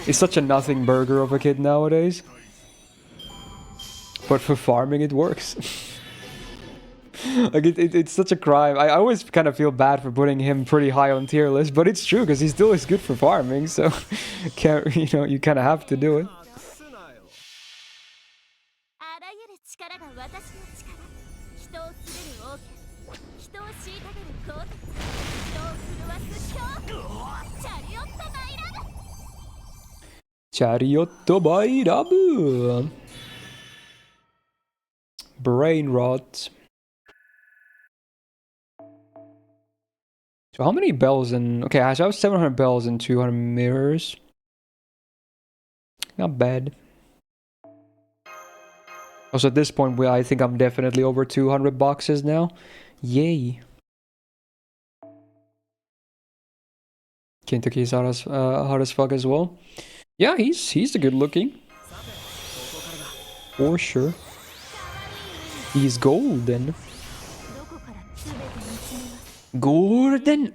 He's such a nothing burger of a kid nowadays. But for farming, it works. Like it's such a crime. I always kind of feel bad for putting him pretty high on tier list, but it's true because he still is good for farming. So, you kind of have to do it. あらゆる力が私の力人をすべる王家人を虐げる鋼鉄人を震わす恐怖チャリオットマイラブ Chariotto by Rabu. Brain rot. So how many bells and... Okay, I have 700 bells and 200 mirrors. Not bad. Also, at this point, I think I'm definitely over 200 boxes now. Yay. Kentucky's hot as fuck as well. Yeah, he's a good looking. For sure. He's golden. Golden.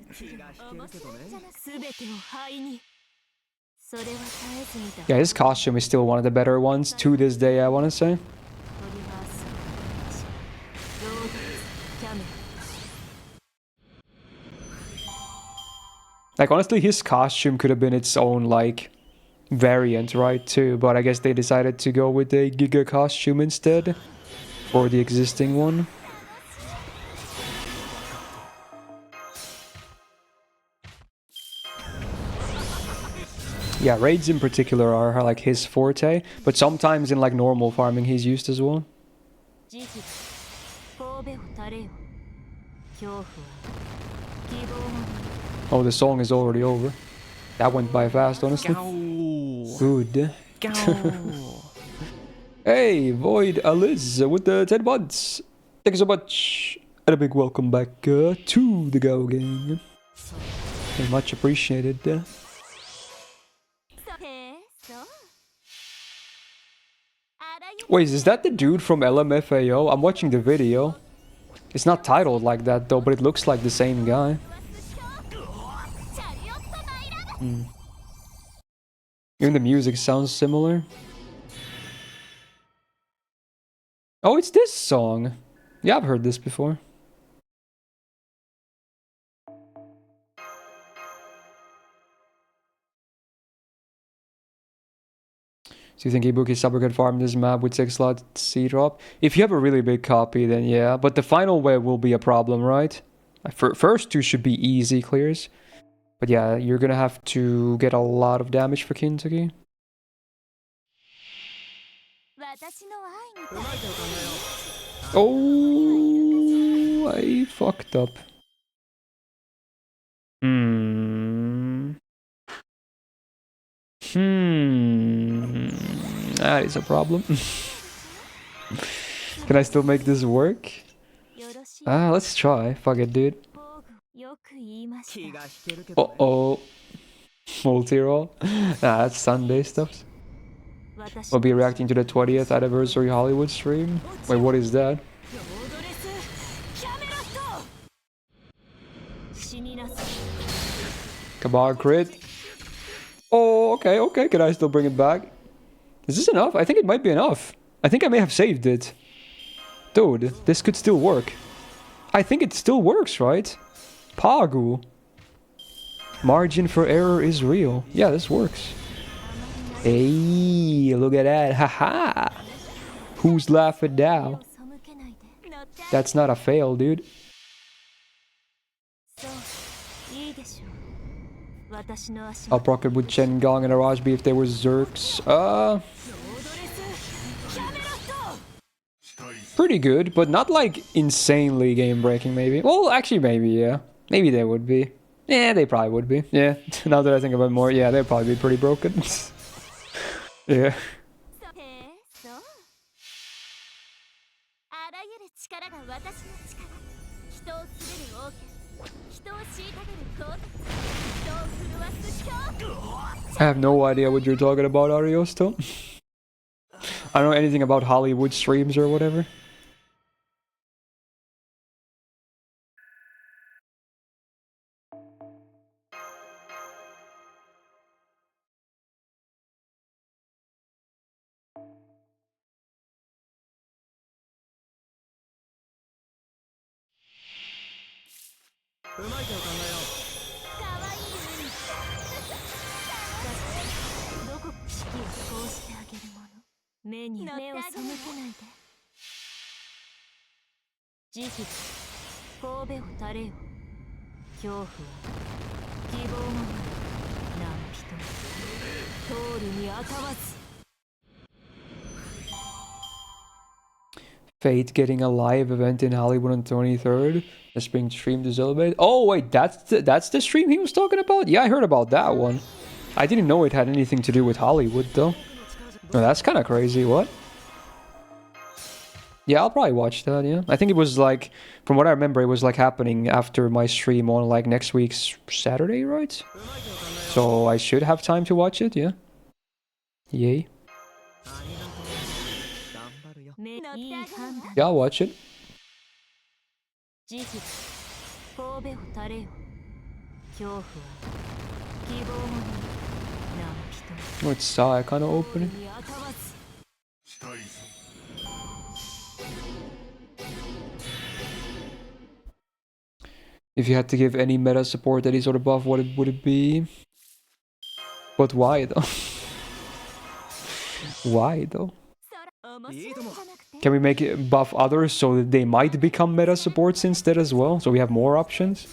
Yeah, his costume is still one of the better ones to this day, I want to say. Like, honestly, his costume could have been its own, like, variant, right, too. But I guess they decided to go with the Giga costume instead. For the existing one. Yeah, raids in particular are like his forte. But sometimes in, like, normal farming he's used as well. Oh, the song is already over. That went by fast, honestly. Good. Hey, Void Aliz with the 10 months. Thank you so much. And a big welcome back to the Go Gang. Very much appreciated. Wait, is that the dude from LMFAO? I'm watching the video. It's not titled like that though, but it looks like the same guy. Even the music sounds similar. Oh, it's this song. Yeah, I've heard this before. Do you think Ibuki Saber can farm this map with 6 slot C-drop? If you have a really big copy, then yeah. But the final wave will be a problem, right? First 2 should be easy clears. But yeah, you're gonna have to get a lot of damage for Kentucky. Oh, I fucked up. That is a problem. Can I still make this work? Let's try. Fuck it, dude. Uh-oh. Multi-roll. Nah, that's Sunday stuff. We'll be reacting to the 20th anniversary Hollywood stream. Wait, what is that? Kabar crit. Oh, okay. Can I still bring it back? Is this enough? I think it might be enough. I think I may have saved it. Dude, this could still work. I think it still works, right? Pagu. Margin for error is real. Yeah, this works. Hey, look at that. Haha. Who's laughing now? That's not a fail, dude. I'll proc it with Chen Gong and Arajbi if they were Zerks. Pretty good, but not like insanely game breaking, maybe. Well, actually, maybe, yeah. Maybe they would be. Yeah, they probably would be. Yeah, now that I think about it more, yeah, they'd probably be pretty broken. Yeah. I have no idea what you're talking about, Ariosto. I don't know anything about Hollywood streams or whatever. Fate getting a live event in Hollywood on 23rd. That's being streamed to celebrate. Oh wait, that's the stream he was talking about? Yeah, I heard about that one. I didn't know it had anything to do with Hollywood though. No, that's kind of crazy. What? Yeah, I'll probably watch that, yeah. I think it was like, from what I remember, it was like happening after my stream on like next week's Saturday, right? So I should have time to watch it, yeah. Yay. Yeah, I'll watch it. Oh, it's Saw, I kind of open it. If you had to give any meta support that is sort of buff, what would it be? But why though? Why though? Can we make it buff others so that they might become meta supports instead as well? So we have more options?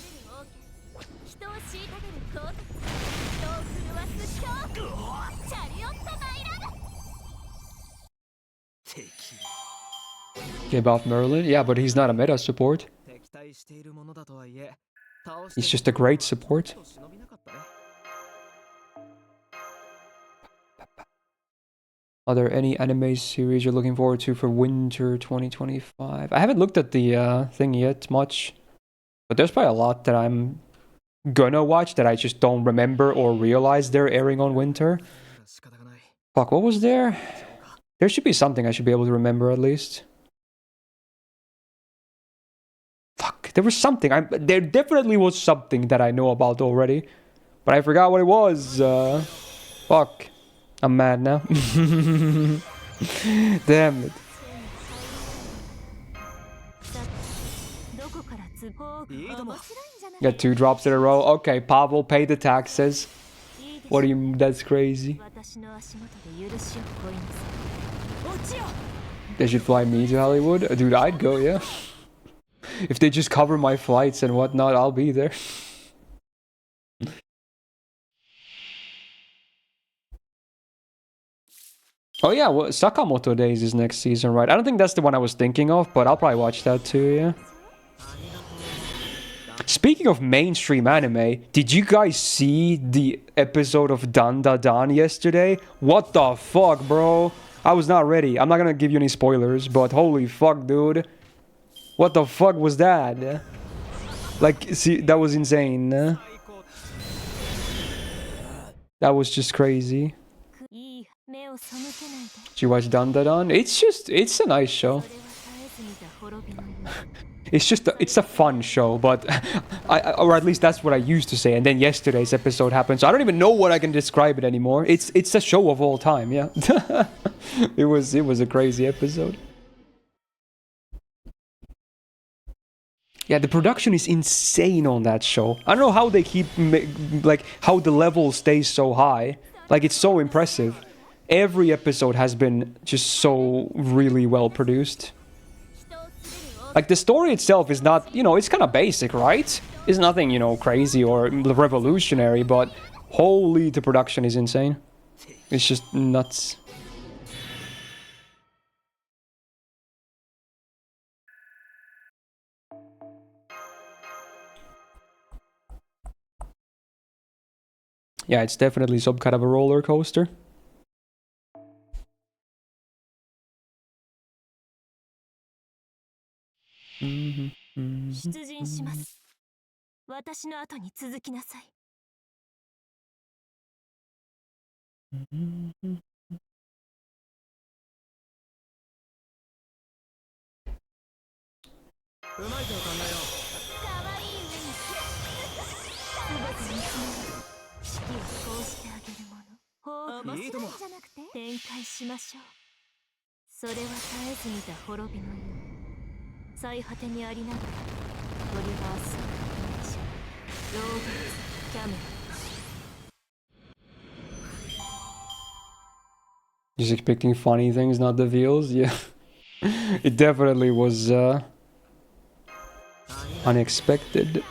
Okay, buff Merlin? Yeah, but he's not a meta support. He's just a great support. Are there any anime series you're looking forward to for winter 2025? I haven't looked at the thing yet much, but there's probably a lot that I'm gonna watch that I just don't remember or realize they're airing on winter. Fuck, what was there? There should be something I should be able to remember at least. Fuck, there was something. There definitely was something that I know about already, but I forgot what it was. Fuck. I'm mad now. Damn it. Got 2 drops in a row. Okay, Pavel, pay the taxes. What do you... That's crazy. They should fly me to Hollywood? Dude, I'd go, yeah. If they just cover my flights and whatnot, I'll be there. Oh yeah, well, Sakamoto Days is next season, right? I don't think that's the one I was thinking of, but I'll probably watch that too, yeah. Speaking of mainstream anime, did you guys see the episode of Dan Da Dan yesterday? What the fuck, bro? I was not ready. I'm not gonna give you any spoilers, but holy fuck, dude. What the fuck was that? Like, see, that was insane. That was just crazy. Did you watch Dan Da Dan? It's a nice show. It's a fun show, but or at least that's what I used to say. And then yesterday's episode happened, so I don't even know what I can describe it anymore. It's a show of all time, yeah. It was a crazy episode. Yeah, the production is insane on that show. I don't know how they keep like how the level stays so high. Like, it's so impressive. Every episode has been just so really well produced. Like, the story itself is not, you know, it's kind of basic, right? It's nothing, you know, crazy or revolutionary, but holy, the production is insane. It's just nuts. Yeah, it's definitely some kind of a roller coaster. Just expecting funny things, not the VOs. Yeah, it definitely was unexpected.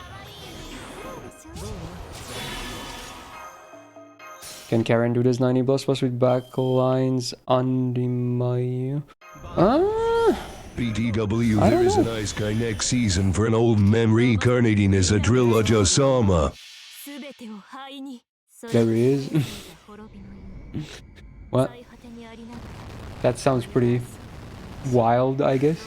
Can Karen do this 90 plus with backlines Andimayu? BTW, there is a nice guy next season for an old memory incarnating as a drill Ajasama. There he is. What? That sounds pretty wild, I guess.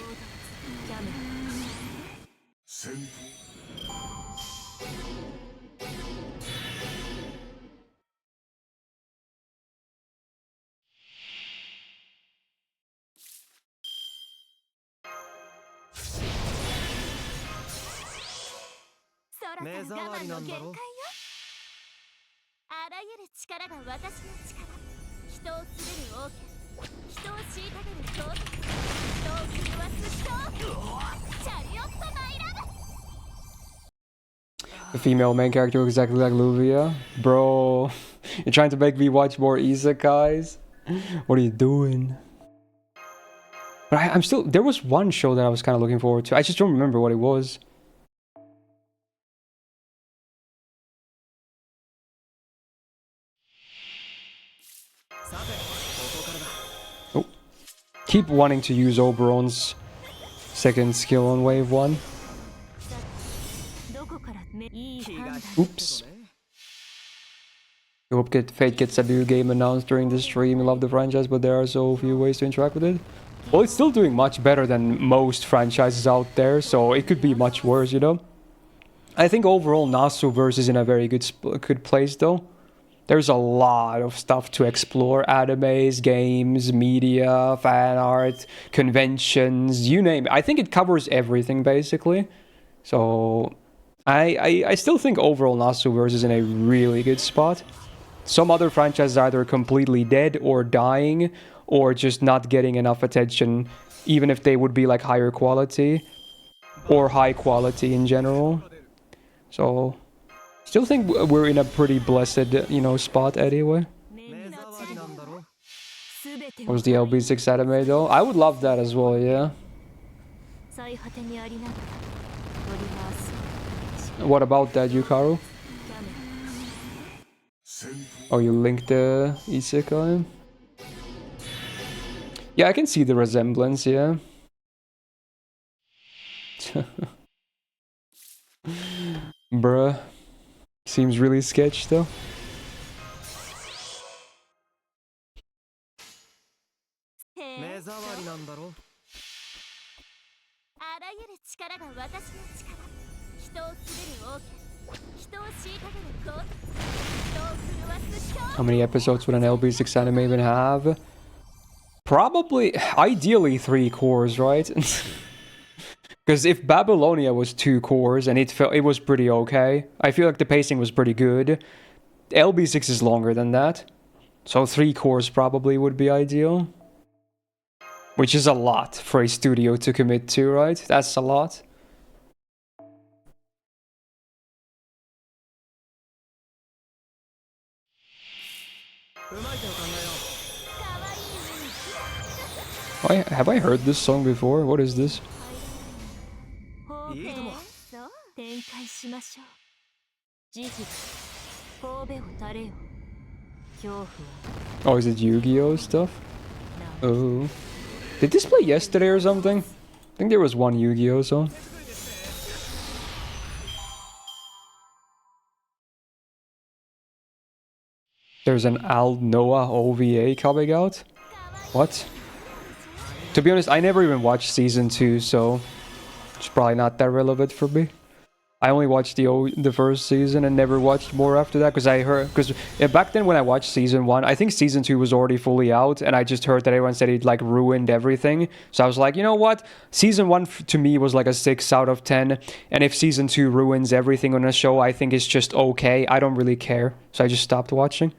The female main character looks exactly like Luvia. Bro, you're trying to make me watch more isekais? What are you doing? But I'm still... There was one show that I was kind of looking forward to. I just don't remember what it was. Oh. Keep wanting to use Oberon's second skill on wave 1. Oops. I hope Fate gets a new game announced during the stream. I love the franchise, but there are so few ways to interact with it. Well, it's still doing much better than most franchises out there, so it could be much worse, you know? I think overall Nasuverse is in a very good place, though. There's a lot of stuff to explore. Animes, games, media, fan art, conventions, you name it. I think it covers everything, basically. So... I still think overall Nasuverse is in a really good spot. Some other franchises are either completely dead or dying or just not getting enough attention, even if they would be like higher quality or high quality in general. So still think we're in a pretty blessed, you know, spot anyway. What was the LB6 anime though? I would love that as well, yeah. What about that, Yukaru? Oh, you linked the isekai? Yeah, I can see the resemblance, yeah. Bruh. Seems really sketch though. How many episodes would an LB6 anime even have? Probably, ideally 3 cores, right? Because if Babylonia was 2 cores and it was pretty okay, I feel like the pacing was pretty good. LB6 is longer than that, so 3 cores probably would be ideal. Which is a lot for a studio to commit to, right? That's a lot. Have I heard this song before? What is this? Oh, is it Yu-Gi-Oh stuff? Oh. Did this play yesterday or something? I think there was one Yu-Gi-Oh song. There's an Al Noah OVA coming out? What? To be honest, I never even watched season 2, so it's probably not that relevant for me. I only watched the first season and never watched more after that because I heard back then when I watched season 1, I think season 2 was already fully out, and I just heard that everyone said it like ruined everything. So I was like, you know what? Season 1 to me was like a 6 out of 10, and if season 2 ruins everything on a show, I think it's just okay. I don't really care, so I just stopped watching.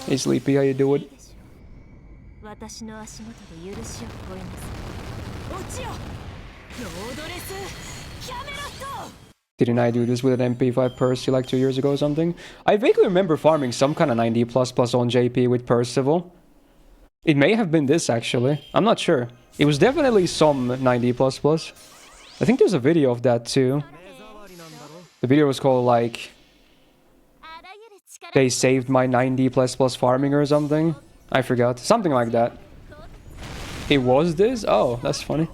Hey Sleepy, how you doing? Didn't I do this with an MP5 Percy like 2 years ago or something? I vaguely remember farming some kind of 90++ on JP with Percival. It may have been this actually. I'm not sure. It was definitely some 90++. I think there's a video of that too. The video was called like... They saved my 90++ farming or something. I forgot. Something like that. It was this? Oh, that's funny.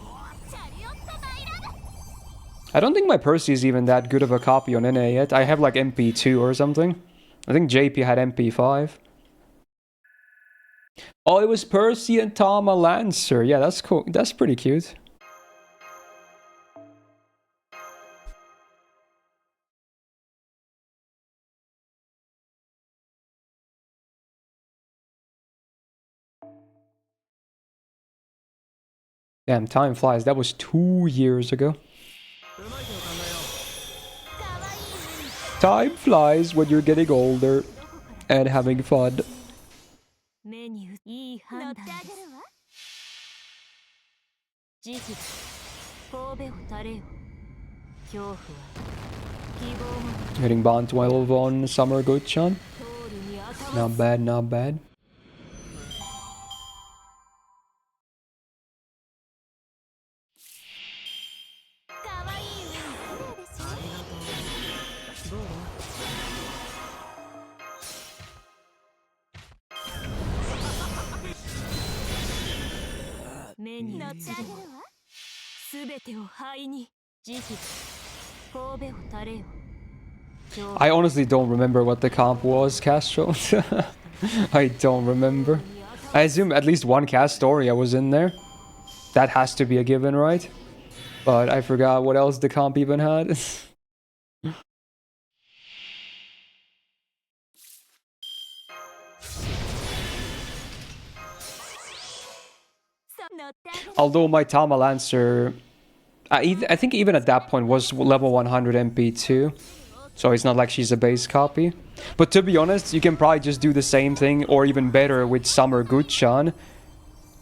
I don't think my Percy is even that good of a copy on NA yet. I have like MP2 or something. I think JP had MP5. Oh, it was Percy and Tama Lancer. Yeah, that's cool. That's pretty cute. Damn, time flies. That was 2 years ago. Time flies when you're getting older and having fun. Hitting bond 12 on Summer Good-chan. Not bad, not bad. I honestly don't remember what the comp was, Castro. I don't remember. I assume at least one cast story I was in there. That has to be a given, right? But I forgot what else the comp even had. Although my Tama Lancer, I think even at that point was level 100 MP2. So it's not like she's a base copy. But to be honest, you can probably just do the same thing or even better with Summer Good-chan,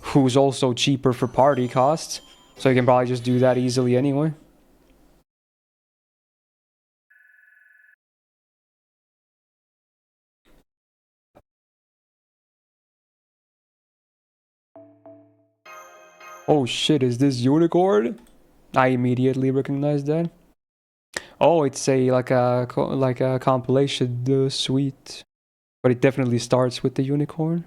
who's also cheaper for party costs. So you can probably just do that easily anyway. Oh shit, is this Unicorn? I immediately recognized that. Oh, it's a like a compilation suite, but it definitely starts with the unicorn.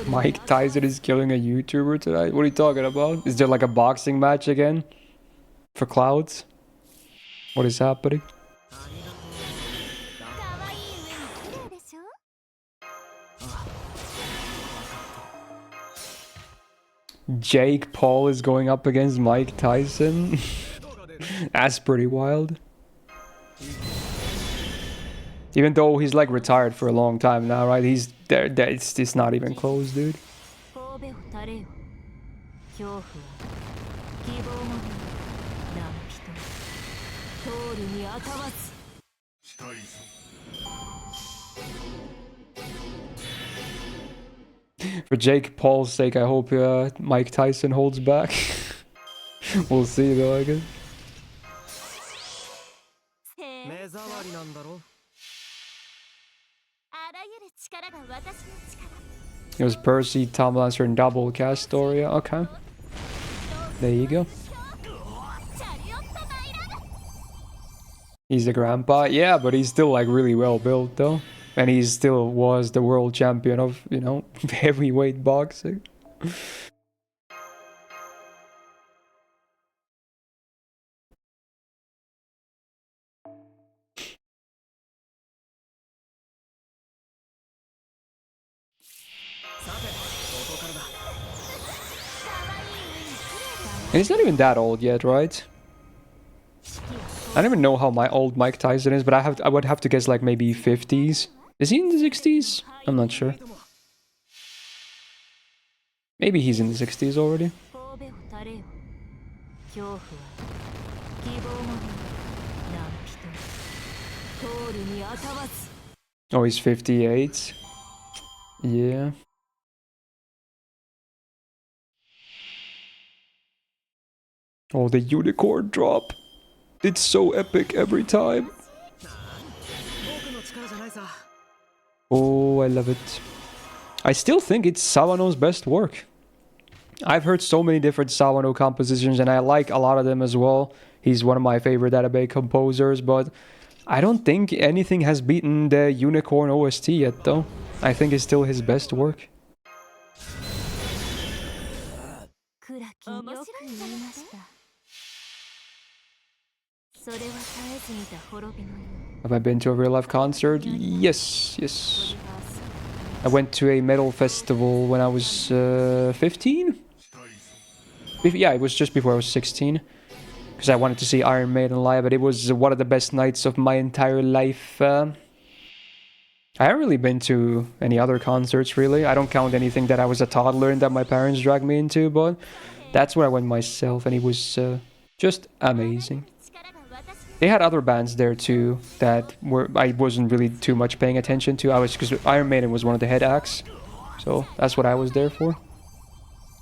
Mike Tyson is killing a YouTuber tonight? What are you talking about? Is there like a boxing match again? For clouds? What is happening? Jake Paul is going up against Mike Tyson? That's pretty wild. Even though he's like retired for a long time now, right? He's there. It's not even close, dude. For Jake Paul's sake, I hope Mike Tyson holds back. We'll see though, I guess. It was Percy, Tom Lancer, and double cast story. Okay. There you go. He's a grandpa, yeah, but he's still like really well built though. And he still was the world champion of, you know, heavyweight boxing. And he's not even that old yet, right? I don't even know how my old Mike Tyson is, but I would have to guess like maybe 50s. Is he in the 60s? I'm not sure. Maybe he's in the 60s already. Oh, he's 58. Yeah. Oh, the unicorn drop. It's so epic every time. Oh, I love it. I still think it's Sawano's best work. I've heard so many different Sawano compositions and I like a lot of them as well. He's one of my favorite database composers, but I don't think anything has beaten the Unicorn OST yet though. I think it's still his best work. Have I been to a real life concert? Yes, yes. I went to a metal festival when I was 15? Yeah, it was just before I was 16. Because I wanted to see Iron Maiden live, but it was one of the best nights of my entire life. I haven't really been to any other concerts, really. I don't count anything that I was a toddler and that my parents dragged me into, but that's where I went myself, and it was just amazing. They had other bands there too that I wasn't really too much paying attention to. Because Iron Maiden was one of the head acts, so that's what I was there for.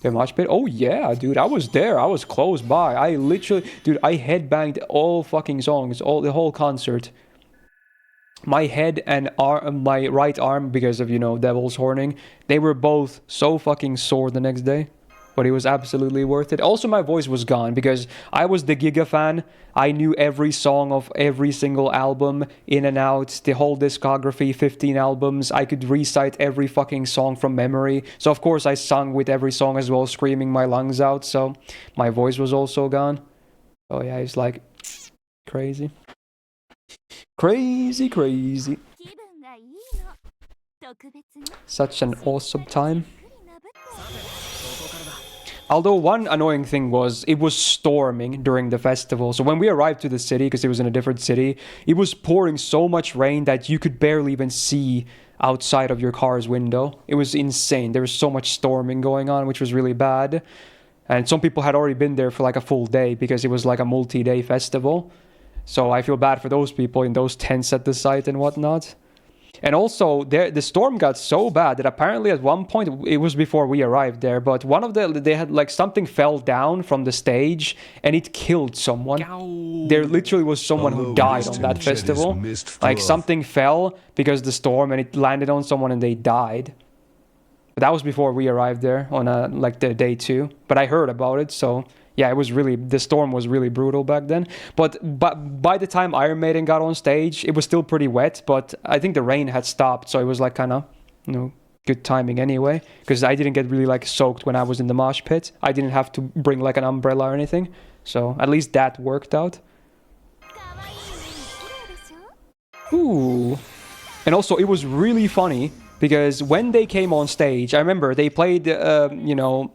The mosh pit? Oh yeah, dude, I was there. I was close by. I literally, dude, I headbanged all fucking songs, the whole concert. My head and my right arm, because of, you know, Devil's Horning, they were both so fucking sore the next day. But it was absolutely worth it. Also, my voice was gone because I was the Giga fan. I knew every song of every single album in and out, the whole discography, 15 albums. I could recite every fucking song from memory. So, of course, I sung with every song as well, screaming my lungs out. So, my voice was also gone. Oh, yeah, it's like crazy. Crazy, crazy. Such an awesome time. Although one annoying thing was, it was storming during the festival. So when we arrived to the city, because it was in a different city, it was pouring so much rain that you could barely even see outside of your car's window. It was insane. There was so much storming going on, which was really bad. And some people had already been there for like a full day because it was like a multi-day festival. So I feel bad for those people in those tents at the site and whatnot. And also, the storm got so bad that apparently at one point, it was before we arrived there, but they had like something fell down from the stage and it killed someone. There literally was someone who died on that festival. Like something fell because the storm and it landed on someone and they died. But that was before we arrived there on like the day 2. But I heard about it, so yeah, the storm was really brutal back then. But by the time Iron Maiden got on stage, it was still pretty wet, but I think the rain had stopped, so it was like kind of, you know, good timing anyway, because I didn't get really like soaked when I was in the mosh pit. I didn't have to bring like an umbrella or anything, so at least that worked out. Ooh. And also, it was really funny, because when they came on stage, I remember they played, you know,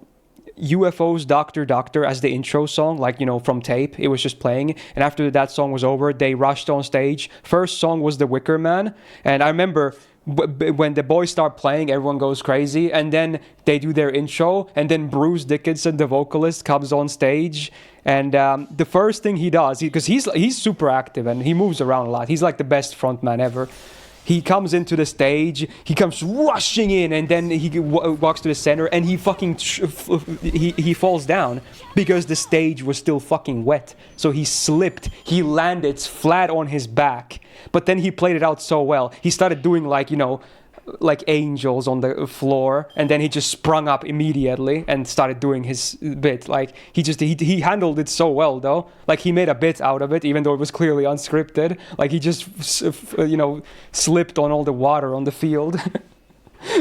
UFO's Doctor Doctor as the intro song, like, you know, from tape. It was just playing, and after that song was over, they rushed on stage. First song was The Wicker Man, and I remember when the boys start playing, everyone goes crazy, and then they do their intro, and then Bruce Dickinson, the vocalist, comes on stage, and the first thing he does, because he's super active and he moves around a lot. He's like the best frontman ever. He comes into the stage, he comes rushing in, and then he walks to the center, and he fucking he falls down because the stage was still fucking wet. So he slipped, he landed flat on his back, but then he played it out so well. He started doing like, you know, like angels on the floor, and then he just sprung up immediately and started doing his bit. Like he handled it so well though. Like he made a bit out of it, even though it was clearly unscripted. Like he just slipped on all the water on the field.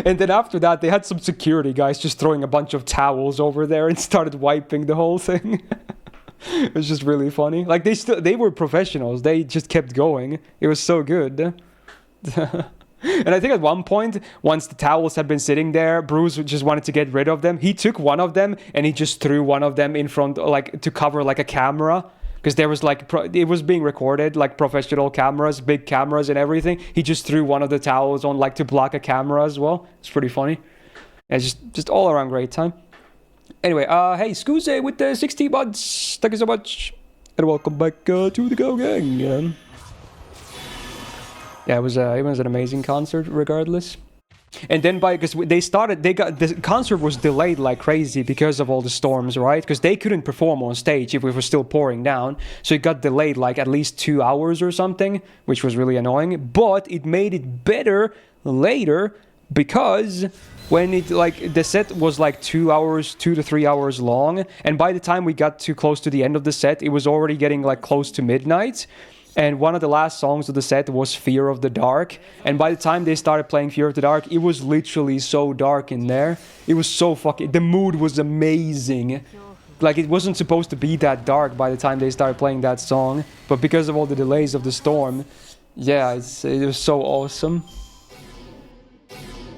And then after that, they had some security guys just throwing a bunch of towels over there and started wiping the whole thing. It was just really funny. Like they were professionals. They just kept going. It was so good. And I think at one point, once the towels had been sitting there, Bruce just wanted to get rid of them. He took one of them and he just threw one of them in front, like to cover like a camera. Because there was like, it was being recorded, like professional cameras, big cameras and everything. He just threw one of the towels on like to block a camera as well. It's pretty funny. And just all around great time. Anyway, hey, Scuze with the 60 buds. Thank you so much. And welcome back to the Go Gang. Yeah, it was an amazing concert regardless. And then because the concert was delayed like crazy because of all the storms, right? Because they couldn't perform on stage if it was still pouring down. So it got delayed like at least 2 hours or something, which was really annoying. But it made it better later because when it like the set was like 2 to 3 hours long, and by the time we got too close to the end of the set, it was already getting like close to midnight. And one of the last songs of the set was Fear of the Dark. And by the time they started playing Fear of the Dark, it was literally so dark in there. It was so the mood was amazing. Like, it wasn't supposed to be that dark by the time they started playing that song. But because of all the delays of the storm, yeah, it was so awesome.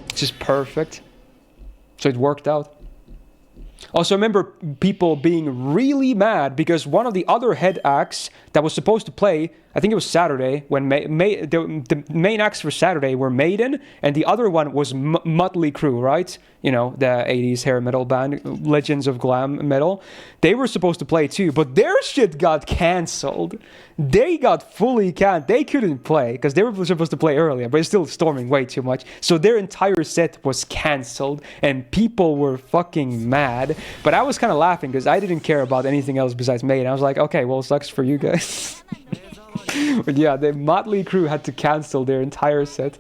It's just perfect. So it worked out. Also, remember people being really mad because one of the other head acts that was supposed to play, I think it was Saturday, when the main acts for Saturday were Maiden, and the other one was Motley Crue, right? You know, the 80s hair metal band, legends of glam metal. They were supposed to play too, but their shit got cancelled. They got fully canned. They couldn't play because they were supposed to play earlier, but it's still storming way too much. So their entire set was cancelled, and people were fucking mad. But I was kind of laughing because I didn't care about anything else besides Maiden. I was like, okay, well, sucks for you guys. But yeah, the Motley Crue had to cancel their entire set.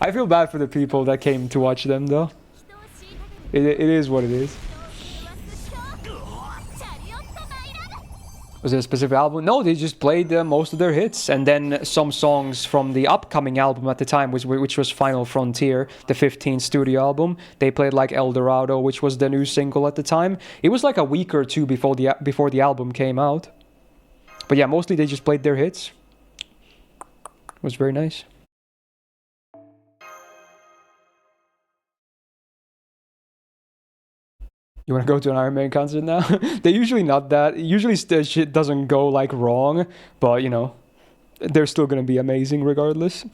I feel bad for the people that came to watch them, though. It is what it is. Was it a specific album? No, they just played most of their hits, and then some songs from the upcoming album at the time, which was Final Frontier, the 15th studio album. They played like El Dorado, which was the new single at the time. It was like a week or two before the album came out. But yeah, mostly they just played their hits. It was very nice. You want to go to an Iron Maiden concert now? They're usually not that. Usually shit doesn't go like wrong, but you know, they're still gonna be amazing regardless.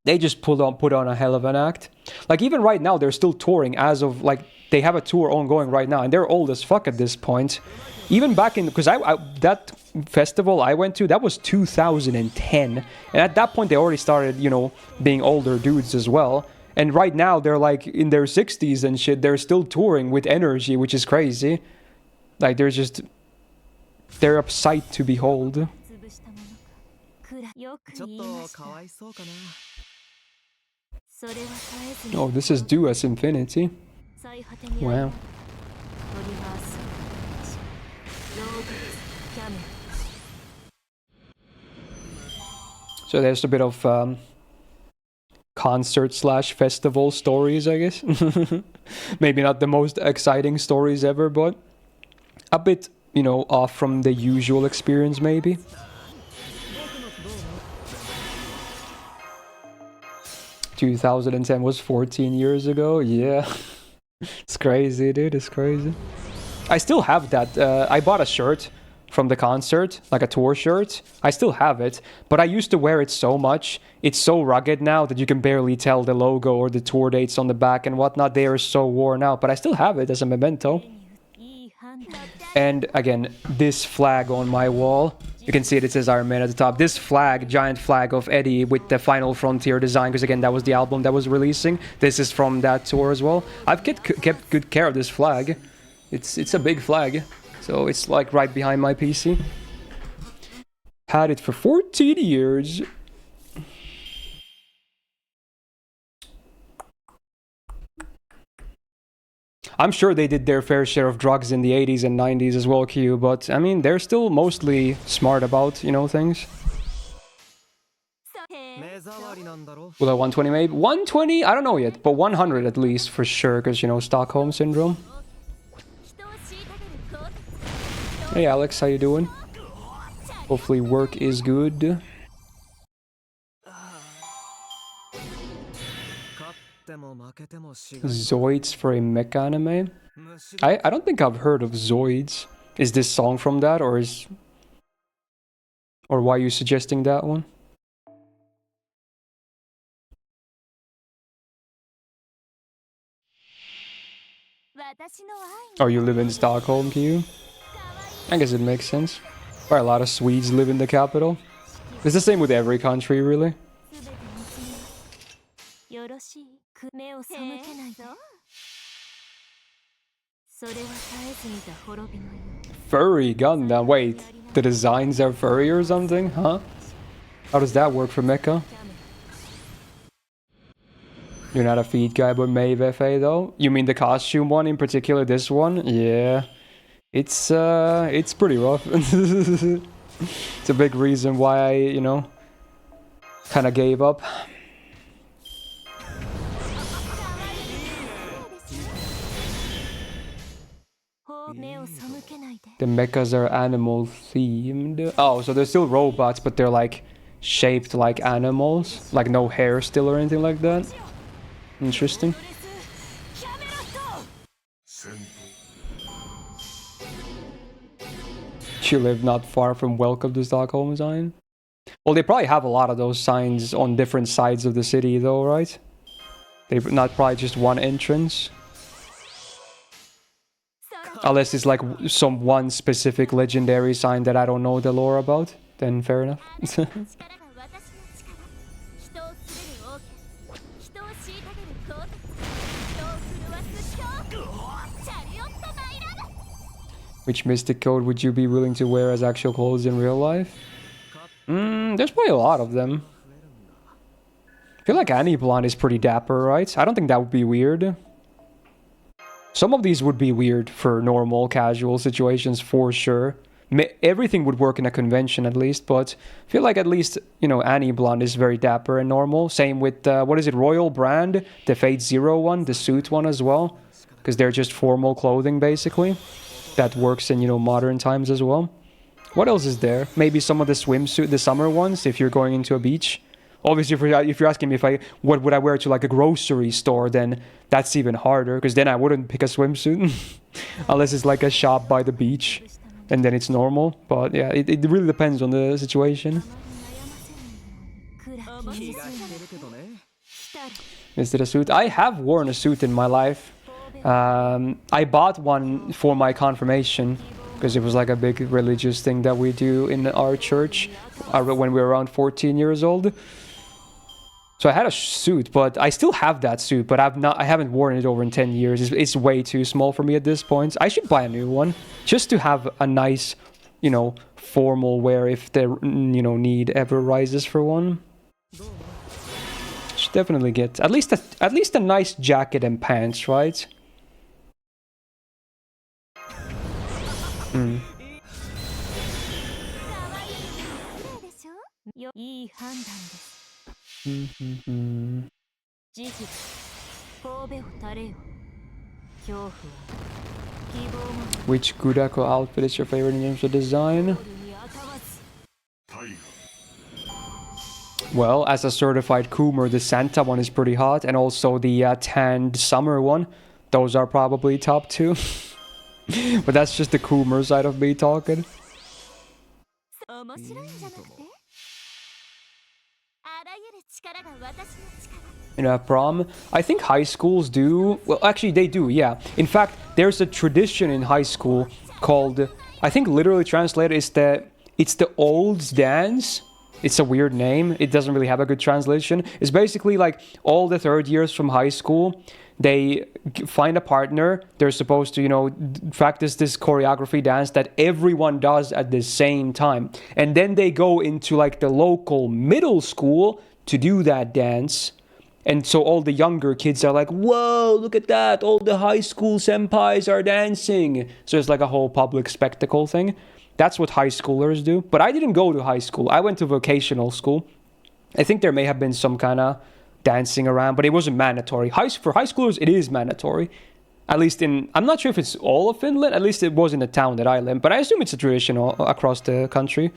They just put on a hell of an act. Like even right now, they're still touring as of like they have a tour ongoing right now, and they're old as fuck at this point. Even back in because I that festival I went to, that was 2010, and at that point they already started, you know, being older dudes as well. And right now, they're like in their 60s and shit. They're still touring with energy, which is crazy. Like, they're a sight to behold. Oh, this is Do As Infinity. Wow. So there's a bit of concert/festival stories, I guess. Maybe not the most exciting stories ever, but a bit, you know, off from the usual experience, maybe. ...2010 was 14 years ago, yeah. It's crazy, dude, it's crazy. I still have that, I bought a shirt from the concert, like a tour shirt. I still have it, but I used to wear it so much. It's so rugged now that you can barely tell the logo or the tour dates on the back and whatnot. They are so worn out, but I still have it as a memento. And again, this flag on my wall, you can see it says Iron Man at the top. This flag, giant flag of Eddie with the Final Frontier design, because again, that was the album that was releasing. This is from that tour as well. I've kept good care of this flag. It's a big flag. So it's like right behind my PC. Had it for 14 years. I'm sure they did their fair share of drugs in the 80s and 90s as well, Q, but I mean, they're still mostly smart about, you know, things. Will I 120 maybe? 120? I don't know yet, but 100 at least for sure, because, you know, Stockholm Syndrome. Hey Alex, how you doing? Hopefully work is good. Zoids for a mecha anime? I don't think I've heard of Zoids. Is this song from that, or why are you suggesting that one? Oh, you live in Stockholm, Q? I guess it makes sense. Where a lot of Swedes live in the capital. It's the same with every country, really. Furry Gundam. Wait, the designs are furry or something? Huh? How does that work for mecha? You're not a feet guy, but Maeve FA though? You mean the costume one in particular, this one? Yeah. It's pretty rough. It's a big reason why I, you know, kind of gave up. The mechas are animal themed. Oh, so they're still robots, but they're like shaped like animals, like no hair still or anything like that. Interesting. You live not far from Welcome to Stockholm sign. Well, they probably have a lot of those signs on different sides of the city though, right? They've not probably just one entrance. Unless it's like some one specific legendary sign that I don't know the lore about, then fair enough. Which mystic code would you be willing to wear as actual clothes in real life? There's probably a lot of them. I feel like any blonde is pretty dapper, right? I don't think that would be weird. Some of these would be weird for normal, casual situations, for sure. Everything would work in a convention, at least, but I feel like at least, you know, Annie Blonde is very dapper and normal. Same with, what is it, Royal Brand? The Fate Zero one, the suit one as well. Because they're just formal clothing, basically. That works in, you know, modern times as well. What else is there? Maybe some of the swimsuit, the summer ones, if you're going into a beach. Obviously, if you're asking me what would I wear to like a grocery store, then that's even harder, because then I wouldn't pick a swimsuit unless it's like a shop by the beach, and then it's normal. But yeah, it really depends on the situation. Is it a suit? I have worn a suit in my life. I bought one for my confirmation, because it was like a big religious thing that we do in our church when we were around 14 years old. So I had a suit, but I still have that suit, but I haven't worn it over in 10 years. It's way too small for me at this point. I should buy a new one, just to have a nice, you know, formal wear if the, you know, need ever rises for one. Should definitely get at least a nice jacket and pants, right? Which Gudako outfit is your favorite in terms of design? Well, as a certified Coomer, the Santa one is pretty hot, and also the tanned summer one. Those are probably top two. But that's just the Coomer side of me talking. You know, prom? I think high schools do. Well, actually, they do, yeah. In fact, there's a tradition in high school called, I think literally translated, it's the Olds Dance. It's a weird name. It doesn't really have a good translation. It's basically like all the third years from high school, they find a partner. They're supposed to, you know, practice this choreography dance that everyone does at the same time. And then they go into like the local middle school to do that dance. And so all the younger kids are like, whoa, look at that, all the high school senpais are dancing. So it's like a whole public spectacle thing. That's what high schoolers do. But I didn't go to high school. I went to vocational school. I think there may have been some kind of dancing around, but it wasn't mandatory. For high schoolers, it is mandatory. At least I'm not sure if it's all of Finland. At least it was in the town that I live. But I assume it's a tradition across the country.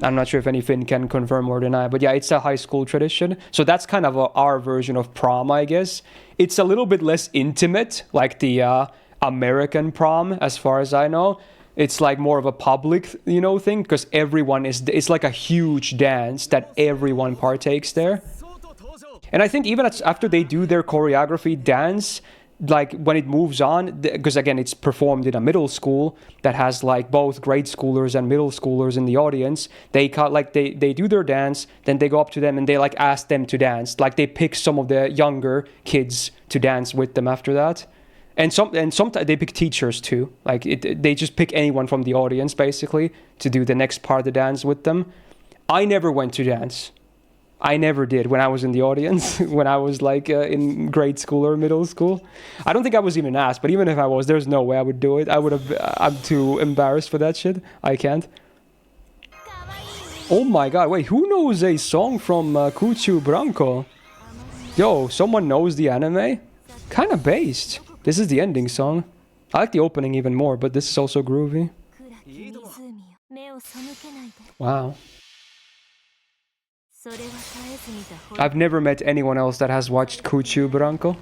I'm not sure if any Finn can confirm or deny, but yeah, it's a high school tradition. So that's kind of our version of prom, I guess. It's a little bit less intimate, like the American prom, as far as I know. It's like more of a public, thing, because it's like a huge dance that everyone partakes there. And I think even after they do their choreography dance, like when it moves on, because again it's performed in a middle school that has like both grade schoolers and middle schoolers in the audience, they do their dance, then they go up to them and they like ask them to dance, like they pick some of the younger kids to dance with them after that. And sometimes they pick teachers too, like they just pick anyone from the audience basically to do the next part of the dance with them. I never went to dance. I never did when I was in the audience, when I was like in grade school or middle school. I don't think I was even asked, but even if I was, there's no way I would do it. I'm too embarrassed for that shit. I can't. Oh my god, wait, who knows a song from Cucu Branco? Yo, someone knows the anime? Kinda based. This is the ending song. I like the opening even more, but this is also groovy. Wow. I've never met anyone else that has watched Cucu Branco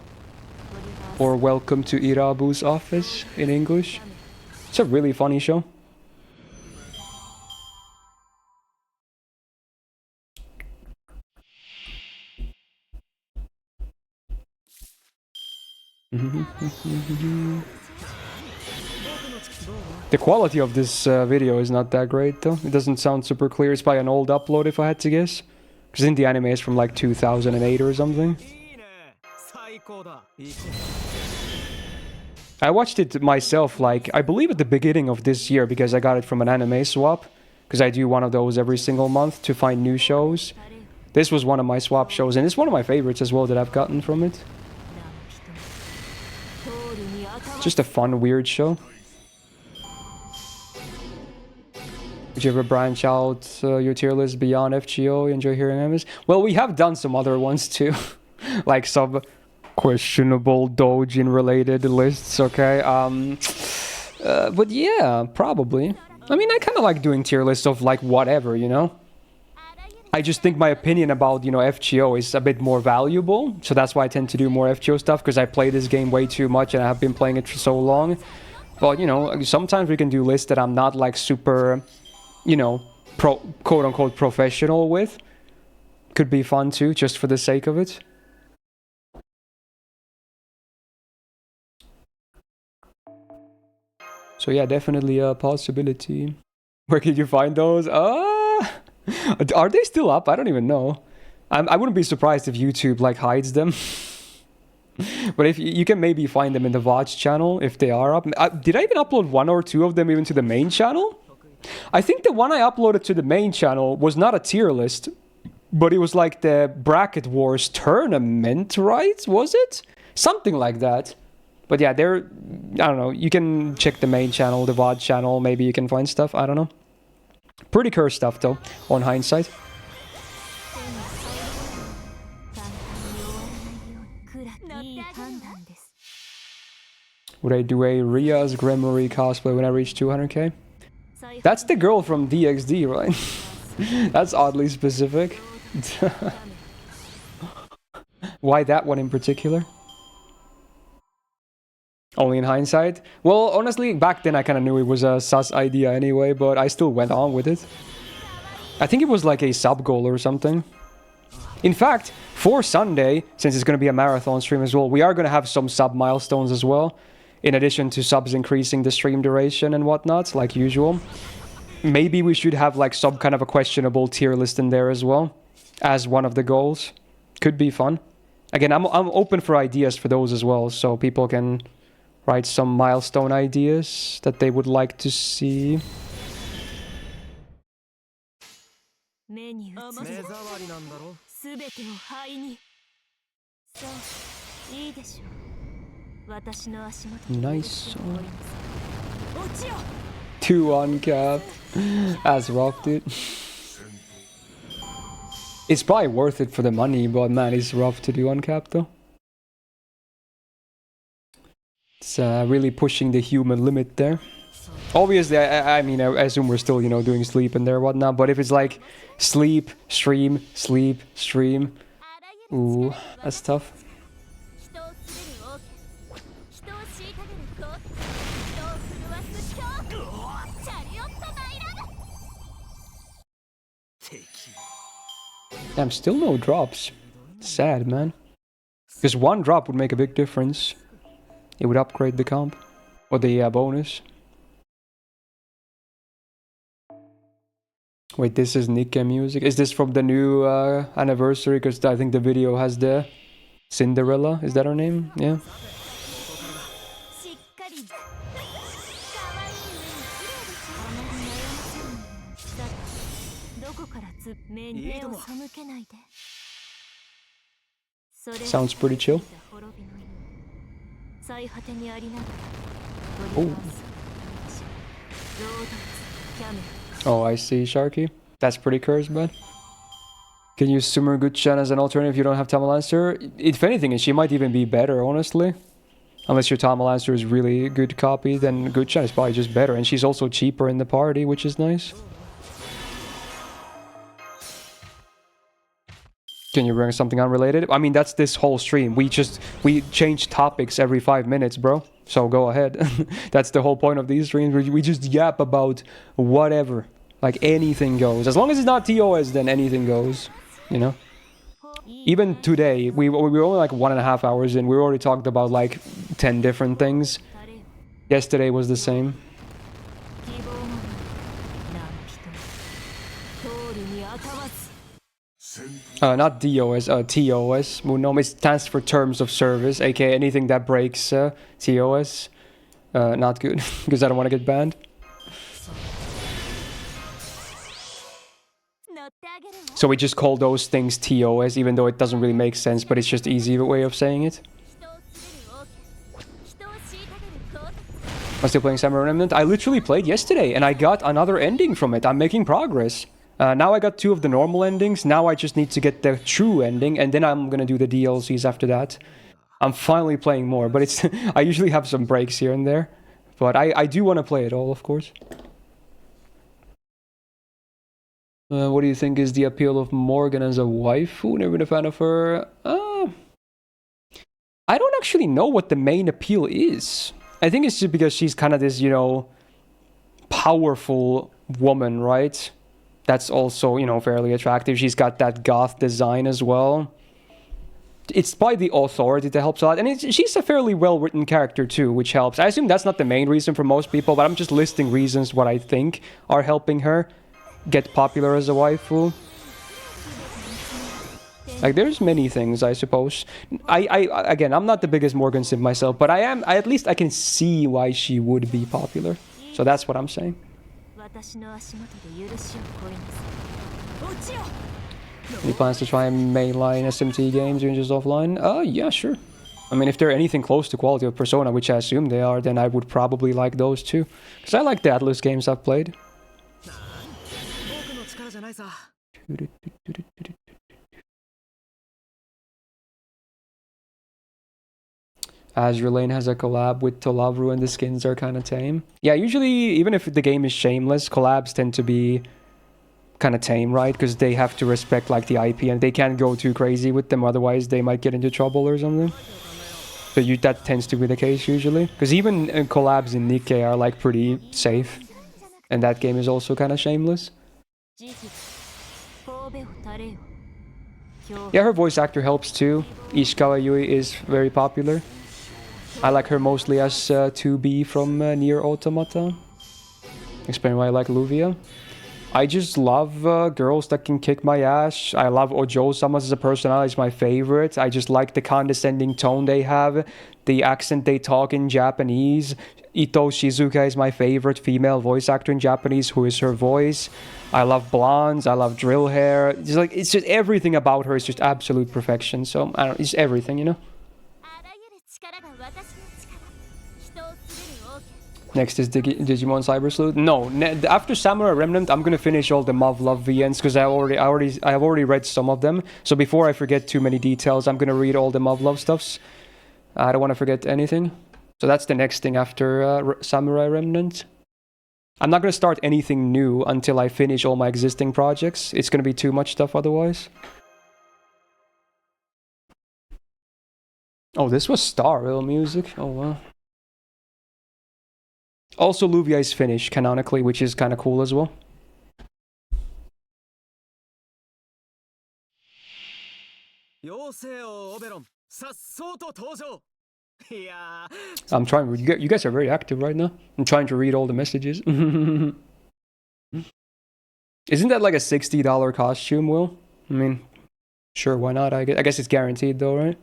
or Welcome to Irabu's Office in English. It's a really funny show. The quality of this video is not that great though. It doesn't sound super clear. It's by an old upload if I had to guess. Because I think the anime is from like 2008 or something. I watched it myself, like, I believe at the beginning of this year, because I got it from an anime swap. Because I do one of those every single month to find new shows. This was one of my swap shows, and it's one of my favorites as well that I've gotten from it. Just a fun, weird show. Would you ever branch out your tier list beyond FGO? You enjoy hearing them? Well, we have done some other ones too. Like some questionable Dojin related lists, okay? But yeah, probably. I mean, I kind of like doing tier lists of like whatever, I just think my opinion about, FGO is a bit more valuable. So that's why I tend to do more FGO stuff, because I play this game way too much and I have been playing it for so long. But, sometimes we can do lists that I'm not like super, quote-unquote professional with. Could be fun too, just for the sake of it. So yeah, definitely a possibility. Where could you find those? Are they still up? I don't even know. I wouldn't be surprised if YouTube like hides them. But if you can maybe find them in the VODs channel if they are up. Did I even upload one or two of them even to the main channel? I think the one I uploaded to the main channel was not a tier list, but it was like the Bracket Wars tournament, right? Was it? Something like that. But yeah, I don't know, you can check the main channel, the VOD channel, maybe you can find stuff, I don't know. Pretty cursed stuff though, on hindsight. Would I do a Ria's Gremory cosplay when I reach 200k? That's the girl from DXD, right? That's oddly specific. Why that one in particular? Only in hindsight? Well, honestly, back then I kind of knew it was a sus idea anyway, but I still went on with it. I think it was like a sub goal or something. In fact, for Sunday, since it's going to be a marathon stream as well, we are going to have some sub milestones as well. In addition to subs increasing the stream duration and whatnot, like usual. Maybe we should have like some kind of a questionable tier list in there as well, as one of the goals. Could be fun. Again, I'm open for ideas for those as well, so people can write some milestone ideas that they would like to see. いいでしょう。私の足元 Nice. 落ちよ。 2 uncapped. That's rough, dude. It's probably worth it for the money, but man, it's rough to do uncapped though. It's really pushing the human limit there. Obviously, I mean, I assume we're still, you know, doing sleep in there and whatnot, but if it's like sleep, stream, ooh, that's tough. 人をするに多く、人を虐げるこう、人を震わす恐怖。チャリオットナイラン。 Damn, still no drops. Sad, man. Because 1 drop would make a big difference. It would upgrade the comp. Or the bonus. Wait, this is Nikke music. Is this from the new anniversary? Because I think the video has the Cinderella. Is that her name? Yeah. しっかり。可愛い上に綺麗でしょ。あまり悩ませない。さて、どこから目を背けないで。それ Sounds pretty chill. 滅びの意味。最果てにありながら。 Oh. ロードツ、キャメル。 Oh, I see, Sharky. That's pretty cursed, man. Can you Sumer Guchan as an alternative if you don't have Tamalancer? If anything, she might even be better, honestly. Unless your Tamalancer is really good copy, then Guchan is probably just better. And she's also cheaper in the party, which is nice. Can you bring something unrelated? I mean, that's this whole stream. We change topics every 5 minutes, bro. So go ahead. That's the whole point of these streams. We just yap about whatever. Like anything goes. As long as it's not TOS, then anything goes. You know? Even today, we were only like 1.5 hours in. We already talked about like 10 different things. Yesterday was the same. Not DOS, TOS. Munom, it stands for Terms of Service, aka anything that breaks TOS. Not good, because I don't want to get banned. So we just call those things TOS, even though it doesn't really make sense, but it's just easy way of saying it. I'm still playing Samurai Remnant. I literally played yesterday, and I got another ending from it. I'm making progress. Now I got 2 of the normal endings. Now I just need to get the true ending, and then I'm gonna do the DLCs after that. I'm finally playing more, but it's I usually have some breaks here and there. But I do want to play it all, of course. What do you think is the appeal of Morgan as a waifu? Never been a fan of her. I don't actually know what the main appeal is. I think it's just because she's kind of this, you know, powerful woman, right? That's also, you know, fairly attractive. She's got that goth design as well. It's by the authority that helps a lot. And she's a fairly well-written character too, which helps. I assume that's not the main reason for most people, but I'm just listing reasons what I think are helping her get popular as a waifu. Like, there's many things, I suppose. Again, I'm not the biggest Morgan simp myself, but at least I can see why she would be popular. So that's what I'm saying. Any plans to try and mainline SMT games or just offline? Yeah, sure. I mean, if they're anything close to quality of Persona, which I assume they are, then I would probably like those too. Because I like the Atlus games I've played. Azure Lane has a collab with Tolavru and the skins are kind of tame. Yeah, usually, even if the game is shameless, collabs tend to be kind of tame, right? Because they have to respect like the IP and they can't go too crazy with them, otherwise they might get into trouble or something. So that tends to be the case usually. Because even collabs in Nikke are like pretty safe. And that game is also kind of shameless. Yeah, her voice actor helps too. Ishikawa Yui is very popular. I like her mostly as 2B from Nier Automata. Explain why I like Luvia. I just love girls that can kick my ass. I love Ojo-sama as a personality, is my favorite. I just like the condescending tone they have, the accent they talk in Japanese. Ito Shizuka is my favorite female voice actor in Japanese, who is her voice. I love blondes, I love drill hair. It's just everything about her is just absolute perfection. So I don't, it's everything, you know. Next is Digimon Cyber Sleuth. No, after Samurai Remnant, I'm gonna finish all the Muv-Luv VNs because I've already read some of them. So before I forget too many details, I'm gonna read all the Muv-Luv stuffs. I don't want to forget anything. So that's the next thing after Samurai Remnant. I'm not gonna start anything new until I finish all my existing projects. It's gonna be too much stuff otherwise. Oh, this was Starville music. Oh wow. Also, Luvia is finished canonically, which is kind of cool as well. I'm trying. You guys are very active right now. I'm trying to read all the messages. Isn't that like a $60 costume, Will? I mean, sure, why not? I guess it's guaranteed though, right?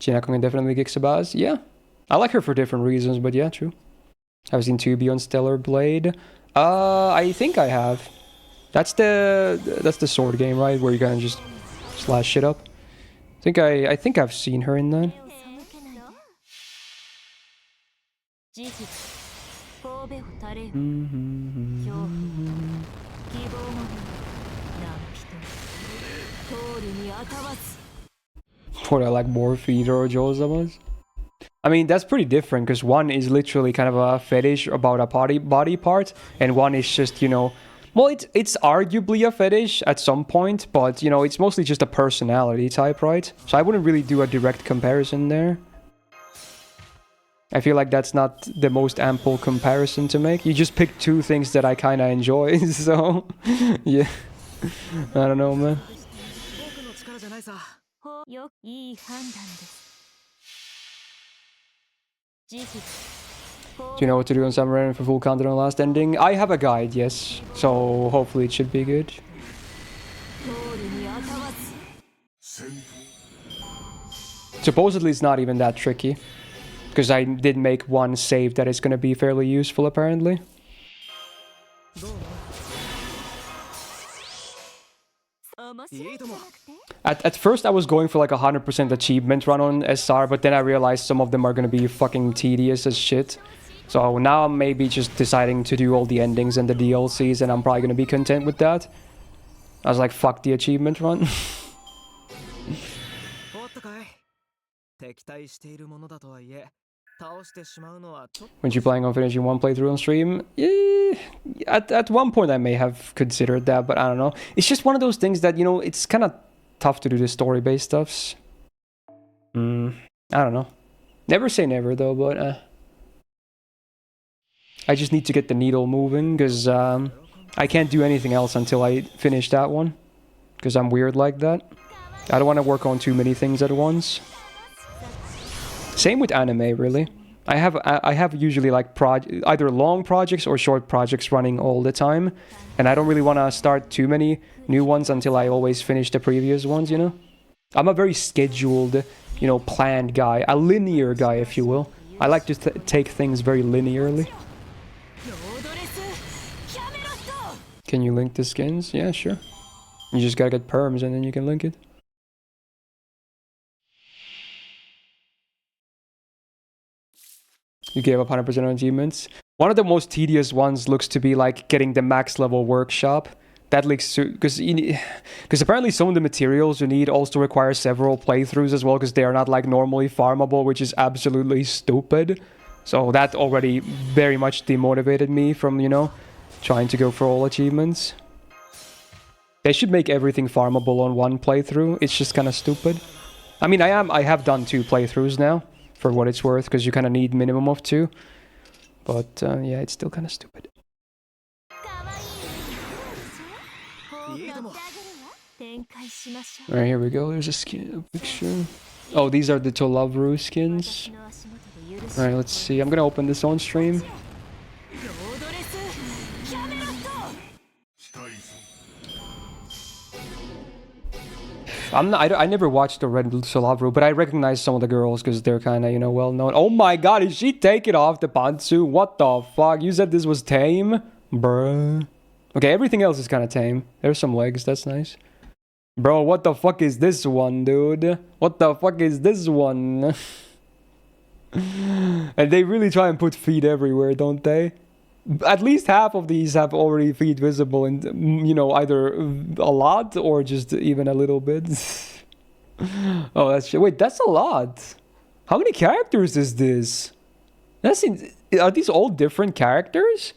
Chinako can definitely kick Sabaz. Yeah. I like her for different reasons, but yeah, true. I've seen Tubi on Stellar Blade. I think I have. That's the sword game, right? Where you kind of just slash shit up. I think I've seen her in that. What, I like more feet or Jozamas? I mean, that's pretty different, because one is literally kind of a fetish about a body part, and one is just, you know... Well, it's arguably a fetish at some point, but, you know, it's mostly just a personality type, right? So I wouldn't really do a direct comparison there. I feel like that's not the most ample comparison to make. You just pick two things that I kind of enjoy, so... yeah. I don't know, man. Do you know what to do on Samurai for full content on last ending? I have a guide, yes. So hopefully it should be good. Supposedly it's not even that tricky. Because I did make one save that is going to be fairly useful apparently. At first I was going for like 100% achievement run on SR, but then I realized some of them are going to be fucking tedious as shit. So now I'm maybe just deciding to do all the endings and the DLCs, and I'm probably going to be content with that. I was like, fuck the achievement run. When you planning on finishing one playthrough on stream? Yeah, at one point I may have considered that, but I don't know. It's just one of those things that, you know, it's kind of tough to do the story-based stuffs. I don't know. Never say never though, but I just need to get the needle moving, because I can't do anything else until I finish that one. Because I'm weird like that. I don't want to work on too many things at once. Same with anime, really. I have usually like either long projects or short projects running all the time, and I don't really want to start too many new ones until I always finish the previous ones, you know? I'm a very scheduled, you know, planned guy, a linear guy, if you will. I like to take things very linearly. Can you link the skins? Yeah, sure. You just gotta get perms and then you can link it. You gave up 100% on achievements. One of the most tedious ones looks to be like getting the max level workshop. That looks because apparently some of the materials you need also require several playthroughs as well, because they are not like normally farmable, which is absolutely stupid. So that already very much demotivated me from, you know, trying to go for all achievements. They should make everything farmable on one playthrough. It's just kind of stupid. I mean, I have done 2 playthroughs now, for what it's worth, because you kind of need minimum of 2. But yeah, it's still kind of stupid. Alright, here we go. There's a skin, a picture. Oh, these are the Tolavru skins. Alright, let's see. I'm gonna open this on stream. I never watched the Red Solabru, but I recognize some of the girls because they're kind of, you know, well known. Oh my god, is she taking off the pantsuit? What the fuck? You said this was tame? Bruh. Okay, everything else is kind of tame. There's some legs, that's nice. Bro, what the fuck is this one, dude? What the fuck is this one? And they really try and put feet everywhere, don't they? At least half of these have already feet visible, and you know, either a lot or just even a little bit. Oh, that's shit. Wait, that's a lot. How many characters is this? Are these all different characters?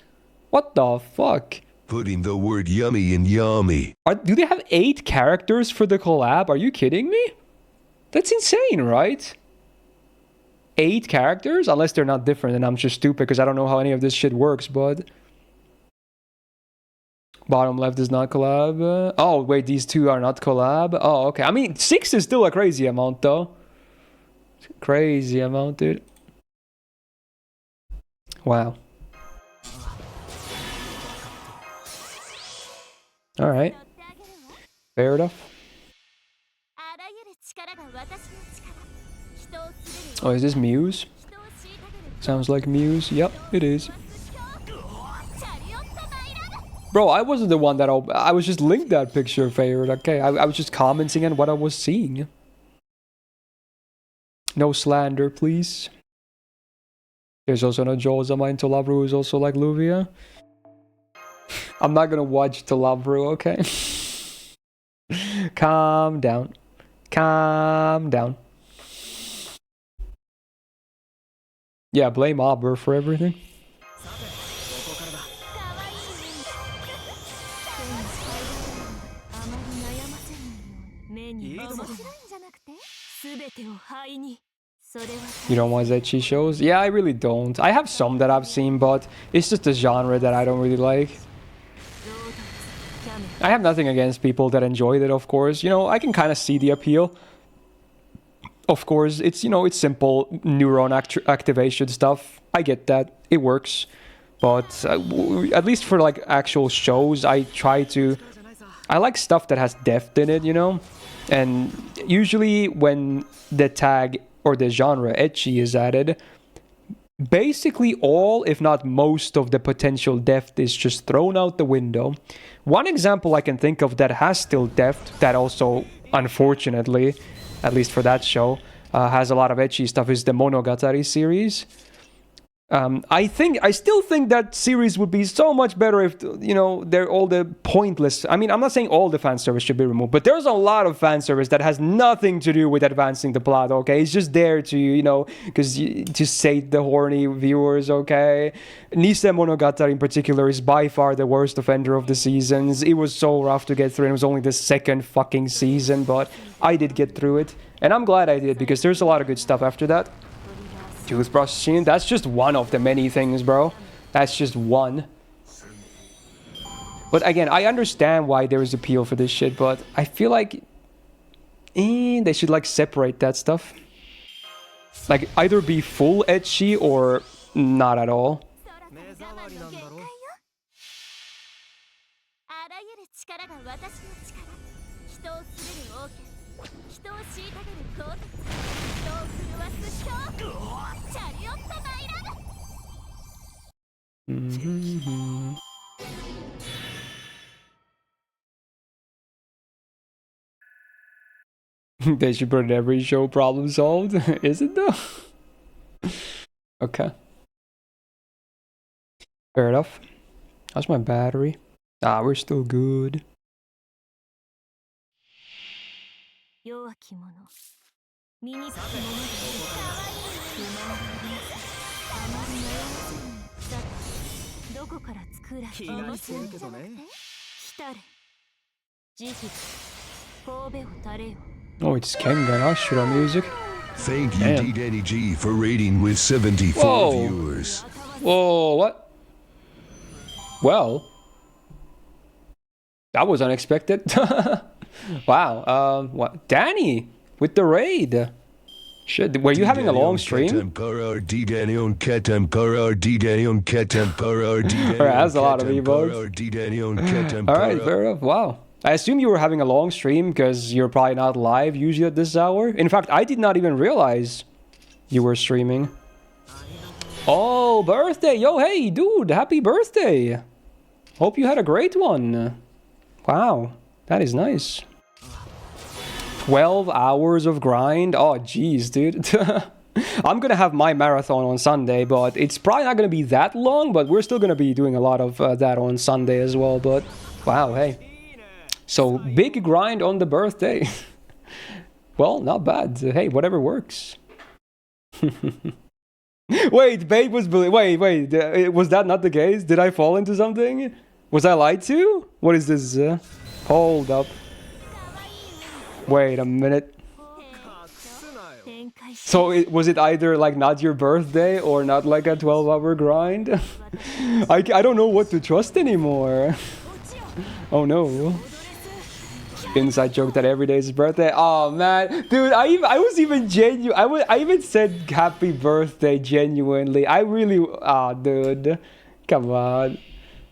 What the fuck? Putting the word yummy in yummy. Do they have 8 characters for the collab? Are you kidding me? That's insane, right? 8 characters? Unless they're not different and I'm just stupid because I don't know how any of this shit works, but... Bottom left is not collab. Oh, wait, these 2 are not collab? Oh, okay. I mean, 6 is still a crazy amount, though. Crazy amount, dude. Wow. Alright. Fair enough. Oh, is this Muse? Sounds like Muse. Yep, it is. Bro, I wasn't the one that... I was just linked that picture, favorite. Okay, I was just commenting on what I was seeing. No slander, please. There's also no Jozama in Tolabru who's also like Luvia. I'm not gonna watch Tolabru, okay? Calm down. Calm down. Yeah, blame Auber for everything. You don't want ecchi shows? Yeah, I really don't. I have some that I've seen, but it's just a genre that I don't really like. I have nothing against people that enjoy it, of course. You know, I can kind of see the appeal. Of course, it's, you know, it's simple neuron activation stuff. I get that. It works. But at least for, like, actual shows, I like stuff that has depth in it, you know? And usually when the tag or the genre ecchi is added, basically all, if not most of the potential depth is just thrown out the window. One example I can think of that has still depth, that also, unfortunately, at least for that show, has a lot of ecchi stuff, is the Monogatari series. I still think that series would be so much better if, you know, they're all the pointless... I mean, I'm not saying all the fan service should be removed, but there's a lot of fan service that has nothing to do with advancing the plot, okay? It's just there to, you know, to sate the horny viewers, okay? Nisei Monogatari in particular is by far the worst offender of the seasons. It was so rough to get through, and it was only the 2nd fucking season, but I did get through it. And I'm glad I did, because there's a lot of good stuff after that. Toothbrush scene, that's just one of the many things, bro. That's just one. But again, I understand why there is appeal for this shit, but I feel like they should like separate that stuff. Like either be full ecchi or not at all. They should put in every show problem solved. Is it though? Okay. Fair enough. How's my battery? Ah, we're still good. Oh, it's Kengan Ashura music. Thank you, DDNG, for rating with 74 viewers. Whoa, what? Well, that was unexpected. Wow. What? Danny with the raid. Shit, were you having a long stream? Alright, that's a lot of emotes. Alright, fair enough. Wow. I assume you were having a long stream because you're probably not live usually at this hour. In fact, I did not even realize you were streaming. Oh, birthday! Yo, hey, dude, happy birthday! Hope you had a great one. Wow, that is nice. 12 hours of grind? Oh, jeez, dude. I'm gonna have my marathon on Sunday, but it's probably not gonna be that long, but we're still gonna be doing a lot of that on Sunday as well, but wow, hey. So, big grind on the birthday. Well, not bad. Hey, whatever works. Wait, Babe was... Wait, was that not the case? Did I fall into something? Was I lied to? What is this? Hold up. Wait a minute. So was it either like not your birthday or not like a 12-hour grind? I don't know what to trust anymore. Oh no. Inside joke that every day is his birthday. Oh man, dude, I was even genuine. I even said happy birthday genuinely. I really, dude, come on.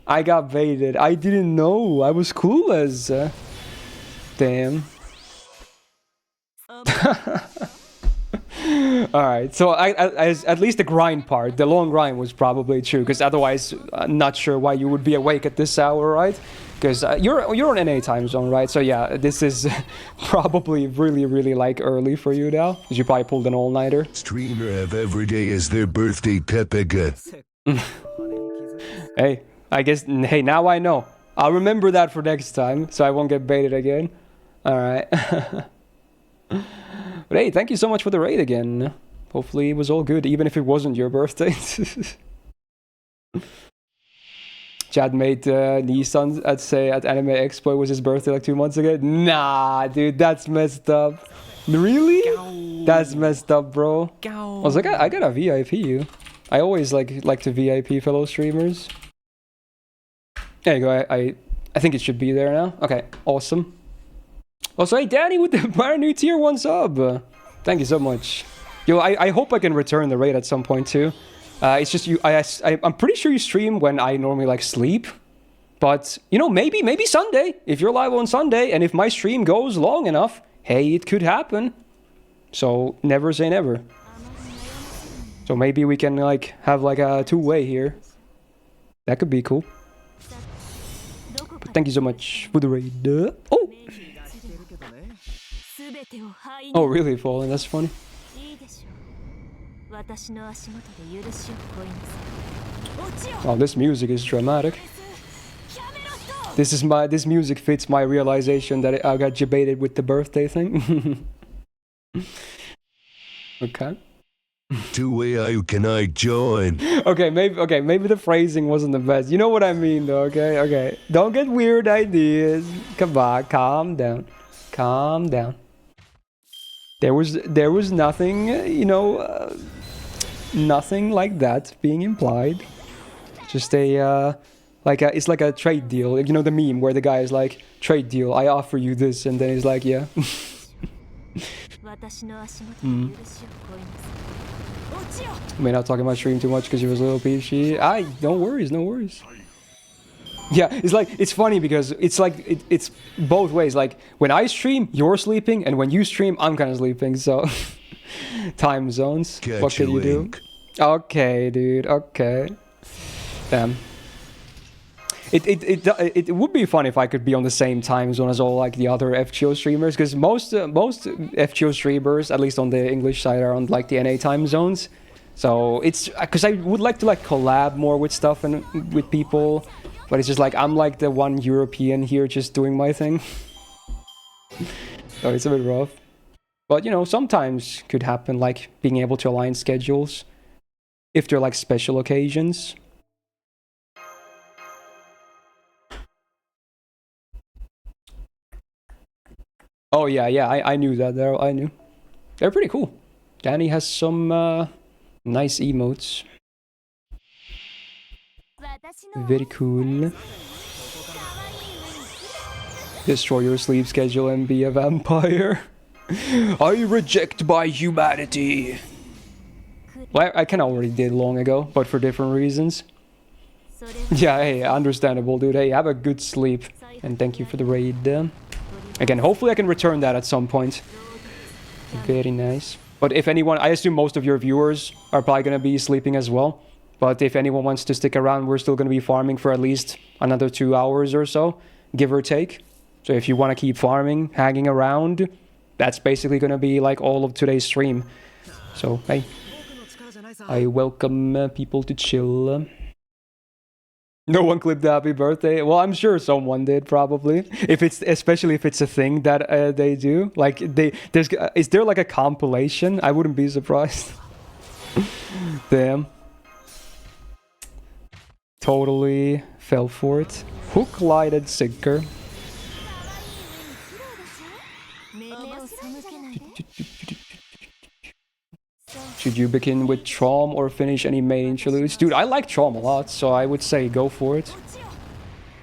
I got baited. I didn't know. I was clueless. Damn. Alright, so at least the grind part, the long grind was probably true, because otherwise, I'm not sure why you would be awake at this hour, right? Because you're on NA time zone, right? So yeah, this is probably really like early for you now, because you probably pulled an all-nighter. Streamer have every day as their birthday Pepega. Hey, I guess, hey, now I know. I'll remember that for next time, so I won't get baited again. Alright. But hey, thank you so much for the raid again. Hopefully it was all good, even if it wasn't your birthday. Chad made Nissan at Anime Expo was his birthday like 2 months ago. Nah, dude, that's messed up. Really? That's messed up, bro. I was like, I gotta VIP you. I always like to VIP fellow streamers. There you go. I think it should be there now. Okay, awesome. Also, hey, Danny with the brand new tier 1 sub. Thank you so much. Yo, I hope I can return the raid at some point too. It's just I'm pretty sure you stream when I normally like sleep. But, you know, maybe Sunday. If you're live on Sunday and if my stream goes long enough, hey, it could happen. So, never say never. So maybe we can like have like a two-way here. That could be cool. But thank you so much for the raid. Oh! Oh, really, Fallen? That's funny. Oh, this music is dramatic. This music fits my realization that I got debated with the birthday thing. Okay. Two-way, how can I join? Okay, maybe the phrasing wasn't the best. You know what I mean, though. Okay. Don't get weird ideas. Come on, calm down. Calm down. There was nothing, you know, nothing like that being implied. Just it's like a trade deal. You know the meme where the guy is like, trade deal, I offer you this, and then he's like, yeah. I mean, not talking about stream too much because he was a little peachy. No worries. Yeah, it's funny because it's like it's both ways. Like when I stream, you're sleeping, and when you stream, I'm kind of sleeping. So time zones. Catch what can you do? Okay, dude. Okay. Damn. It would be fun if I could be on the same time zone as all like the other FGO streamers, because most FGO streamers, at least on the English side, are on like the NA time zones. So it's because I would like to like collab more with stuff and with people. But it's just like, I'm like the one European here just doing my thing. So it's a bit rough. But, you know, sometimes could happen, like being able to align schedules. If they're like special occasions. Oh, yeah, I knew that. I knew. They're pretty cool. Danny has some nice emotes. Very cool. Destroy your sleep schedule and be a vampire. I reject by humanity. Well, I kind of already did long ago, but for different reasons. Yeah, hey, understandable, dude. Hey, have a good sleep. And thank you for the raid. Again, hopefully I can return that at some point. Very nice. But if anyone, I assume most of your viewers are probably going to be sleeping as well. But if anyone wants to stick around, we're still going to be farming for at least another 2 hours or so, give or take. So if you want to keep farming, hanging around, that's basically going to be like all of today's stream. So, hey, I welcome people to chill. No one clipped the happy birthday. Well, I'm sure someone did, probably. If it's, especially if it's a thing that they do. Like, is there like a compilation? I wouldn't be surprised. Damn. Totally fell for it. Hook, lighted, sinker. Should you begin with Trom or finish any main interludes? Dude, I like Trom a lot, so I would say go for it.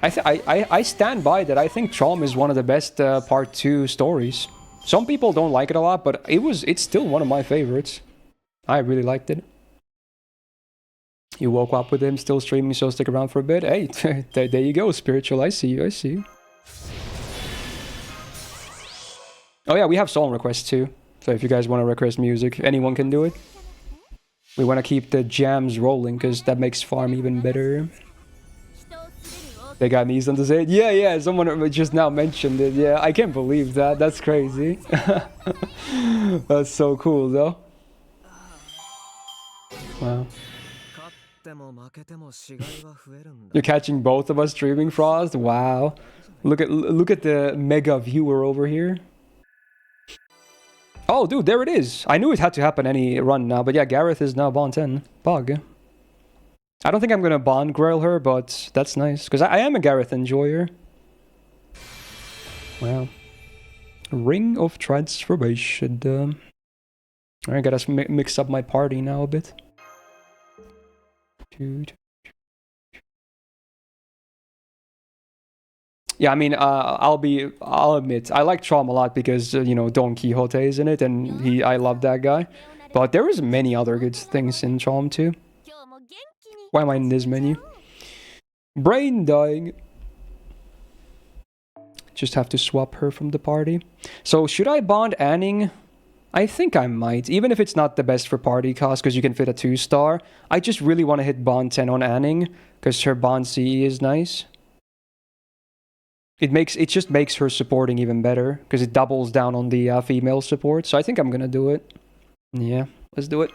I stand by that. I think Trom is one of the best part 2 stories. Some people don't like it a lot, but it's still one of my favorites. I really liked it. You woke up with him still streaming, so stick around for a bit. Hey, there you go, Spiritual. I see you, I see you. Oh yeah, we have song requests too. So if you guys want to request music, anyone can do it. We want to keep the jams rolling, because that makes farm even better. They got Nissan to say it? Yeah, someone just now mentioned it. Yeah, I can't believe that. That's crazy. That's so cool, though. Wow. You're catching both of us streaming, Frost? Wow. Look at the mega viewer over here. Oh, dude, there it is. I knew it had to happen any run now, but yeah, Gareth is now Bond 10. Bug. I don't think I'm gonna Bond Grail her, but that's nice, because I am a Gareth enjoyer. Wow. Ring of Transformation. Alright, gotta mix up my party now a bit. Dude. Yeah, I mean, I'll admit, I like Trom a lot because, you know, Don Quixote is in it, and I love that guy. But there is many other good things in Trom too. Why am I in this menu? Brain dying. Just have to swap her from the party. So, should I bond Anning? I think I might, even if it's not the best for party cost, because you can fit a 2-star. I just really want to hit bond 10 on Anning, because her bond CE is nice. It just makes her supporting even better, because it doubles down on the female support. So I think I'm gonna do it. Yeah, let's do it.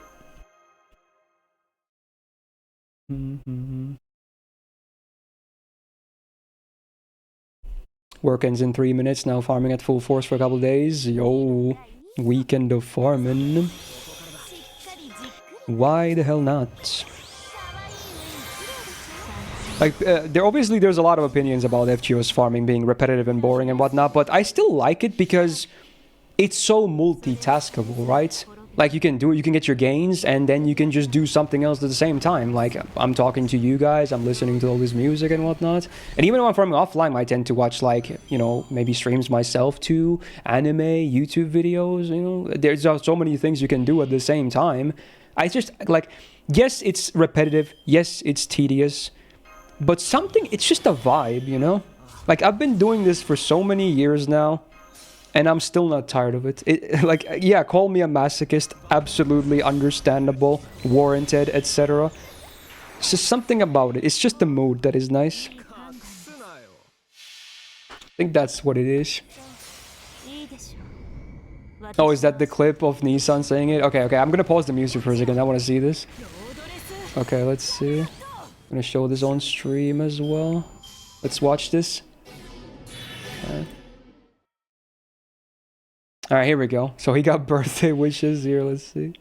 Work ends in 3 minutes, now farming at full force for a couple days. Yo, weekend of farming. Why the hell not? Like, there's a lot of opinions about FGO's farming being repetitive and boring and whatnot, but I still like it because it's so multitaskable, right? Like, you can get your gains, and then you can just do something else at the same time. Like, I'm talking to you guys, I'm listening to all this music and whatnot. And even when I'm farming offline, I tend to watch, like, you know, maybe streams myself too, anime, YouTube videos, you know. There's so many things you can do at the same time. I just, like, yes, it's repetitive, yes, it's tedious, but it's just a vibe, you know? Like, I've been doing this for so many years now, and I'm still not tired of it. Like, yeah, call me a masochist, absolutely understandable, warranted, etc. It's just something about it. It's just the mood that is nice. I think that's what it is. Oh, is that the clip of Nissan saying it? Okay, I'm gonna pause the music for a second. I want to see this. Okay, let's see. I'm gonna show this on stream as well. Let's watch this. Alright, here we go. So he got birthday wishes here, let's see.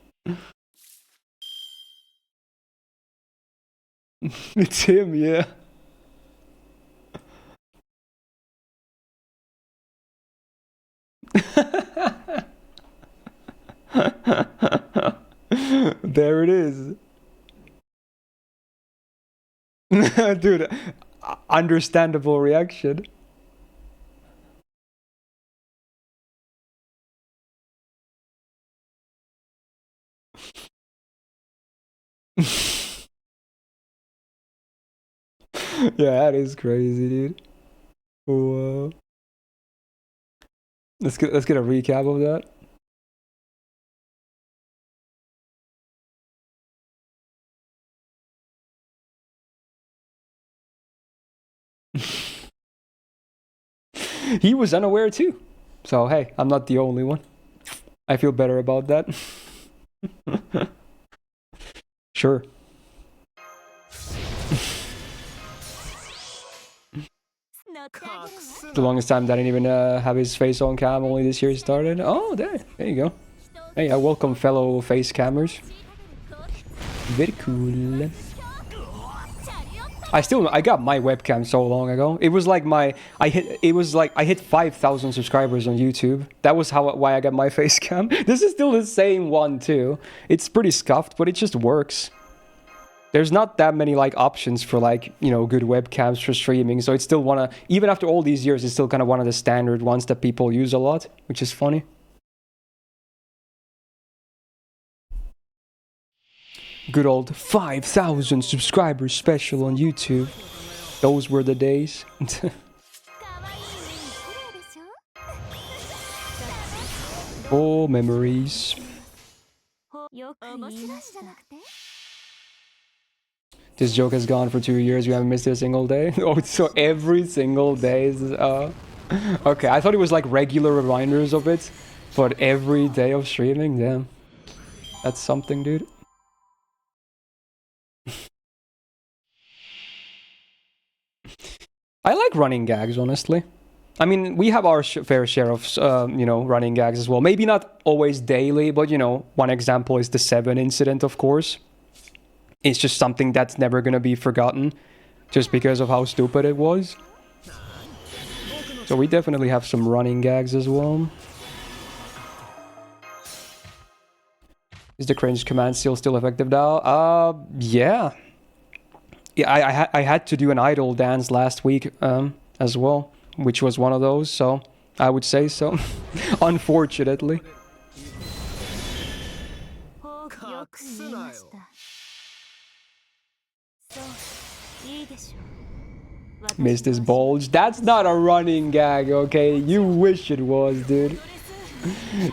It's him, yeah. There it is. Dude, understandable reaction. Yeah, that is crazy, dude. Oh, let's get a recap of that. He was unaware too. So hey, I'm not the only one. I feel better about that. Sure. The longest time that I didn't even have his face on cam, only this year started. Oh, there you go. Hey, I welcome fellow face cammers. Very cool. I got my webcam so long ago. It was like I hit 5,000 subscribers on YouTube. That was why I got my face cam. This is still the same one too. It's pretty scuffed, but it just works. There's not that many like options for like, you know, good webcams for streaming, so it's still even after all these years, it's still kind of one of the standard ones that people use a lot, which is funny. Good old 5,000 subscribers special on YouTube. Those were the days. Oh, memories. This joke has gone for 2 years. We haven't missed it a single day. Oh, so every single day is... okay, I thought it was like regular reminders of it. But every day of streaming? Damn. That's something, dude. I like running gags, honestly. I mean, we have our fair share of, you know, running gags as well. Maybe not always daily, but, you know, one example is the 7 incident, of course. It's just something that's never gonna be forgotten, just because of how stupid it was. So we definitely have some running gags as well. Is the cringe command still effective now? Yeah. Yeah, I had to do an idol dance last week as well, which was one of those, so I would say so. Unfortunately. Missed his bulge. That's not a running gag, okay? You wish it was, dude.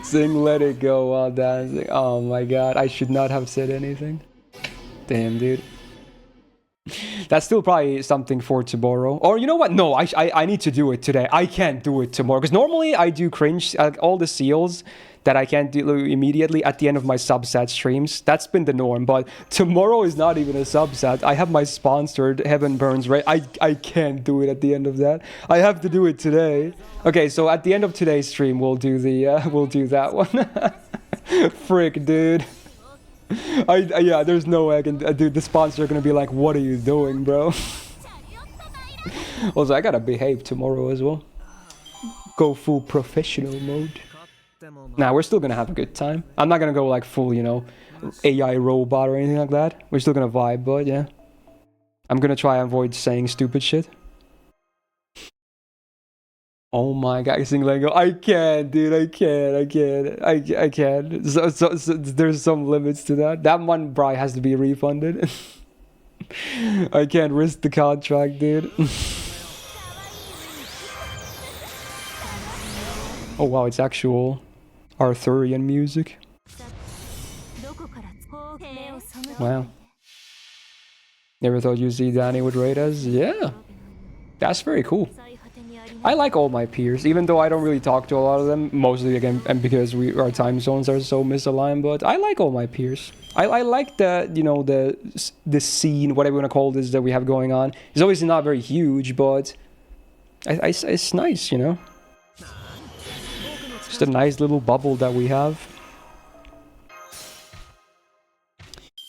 Sing Let It Go while dancing. Oh my god, I should not have said anything. Damn, dude. That's still probably something for tomorrow. Or you know what? No, I need to do it today. I can't do it tomorrow. Because normally I do cringe, all the seals that I can't do immediately at the end of my subset streams. That's been the norm. But tomorrow is not even a subset. I have my sponsored Heaven Burns, right? I can't do it at the end of that. I have to do it today. Okay, so at the end of today's stream, we'll do we'll do that one. Frick, dude. Yeah, there's no way I can... dude, the sponsors are gonna be like, what are you doing, bro? Also, I gotta behave tomorrow as well. Go full professional mode. Nah, we're still gonna have a good time. I'm not gonna go like full, you know, AI robot or anything like that. We're still gonna vibe, but yeah. I'm gonna try and avoid saying stupid shit. Oh my god, sing Lego. I can't, dude. I can't. So there's some limits to that. That one, Bri, has to be refunded. I can't risk the contract, dude. Oh wow, it's actual Arthurian music. Wow. Never thought you'd see Danny would rate us? Yeah. That's very cool. I like all my peers, even though I don't really talk to a lot of them, mostly again and because our time zones are so misaligned, but I like all my peers. I like the, you know, the scene, whatever you want to call this, that we have going on. It's obviously not very huge, but it's nice, you know? Just a nice little bubble that we have.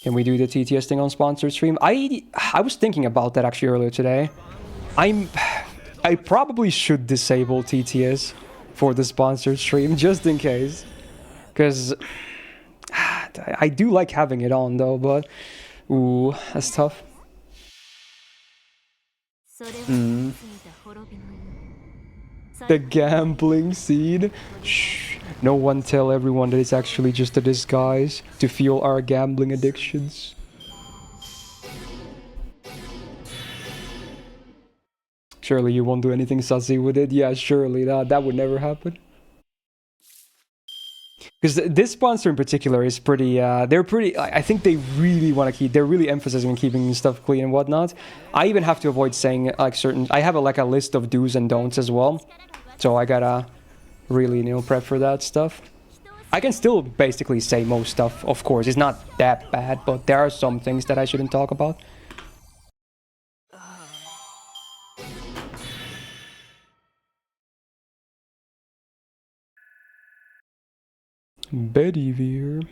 Can we do the TTS thing on sponsored stream? I was thinking about that actually earlier today. I probably should disable TTS for the sponsored stream, just in case. Because I do like having it on, though, but... ooh, that's tough. The gambling scene? Shh. No one tell everyone that it's actually just a disguise to fuel our gambling addictions. Surely you won't do anything sussy with it. Yeah, surely that would never happen. Because this sponsor in particular is pretty, they're pretty, I think they really want to keep, they're really emphasizing on keeping stuff clean and whatnot. I even have to avoid saying like certain, I have like a list of do's and don'ts as well. So I gotta really, prep for that stuff. I can still basically say most stuff, of course. It's not that bad, but there are some things that I shouldn't talk about. Bedivere.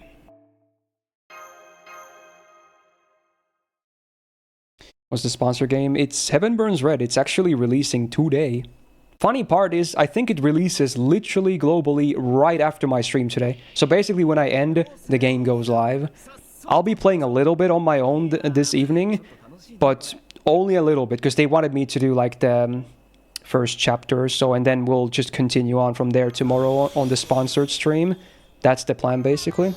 What's the sponsor game? It's Heaven Burns Red. It's actually releasing today. Funny part is, I think it releases literally globally right after my stream today. So basically when I end, the game goes live. I'll be playing a little bit on my own this evening, but only a little bit, because they wanted me to do like the first chapter or so, and then we'll just continue on from there tomorrow on the sponsored stream. That's the plan, basically.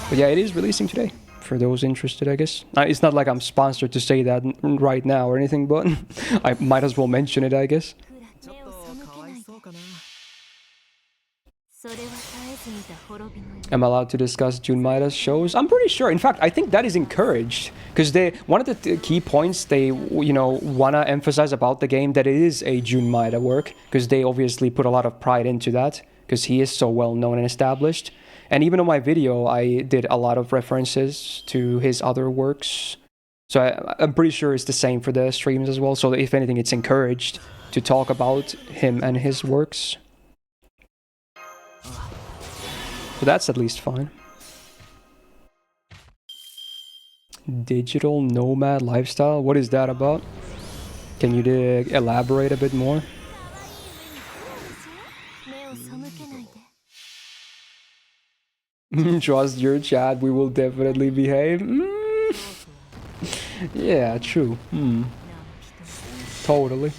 But yeah, it is releasing today, for those interested, I guess. It's not like I'm sponsored to say that right now or anything, but I might as well mention it, I guess. Am I allowed to discuss Jun Maida's shows? I'm pretty sure. In fact, I think that is encouraged, because one of the key points they want to emphasize about the game, that it is a Jun Maida work, because they obviously put a lot of pride into that, because he is so well known and established. And even on my video, I did a lot of references to his other works. So I'm pretty sure it's the same for the streams as well. So if anything, it's encouraged to talk about him and his works. So that's at least fine. Digital nomad lifestyle? What is that about? Can you elaborate a bit more? Trust your chat, we will definitely behave. Yeah, true. Totally.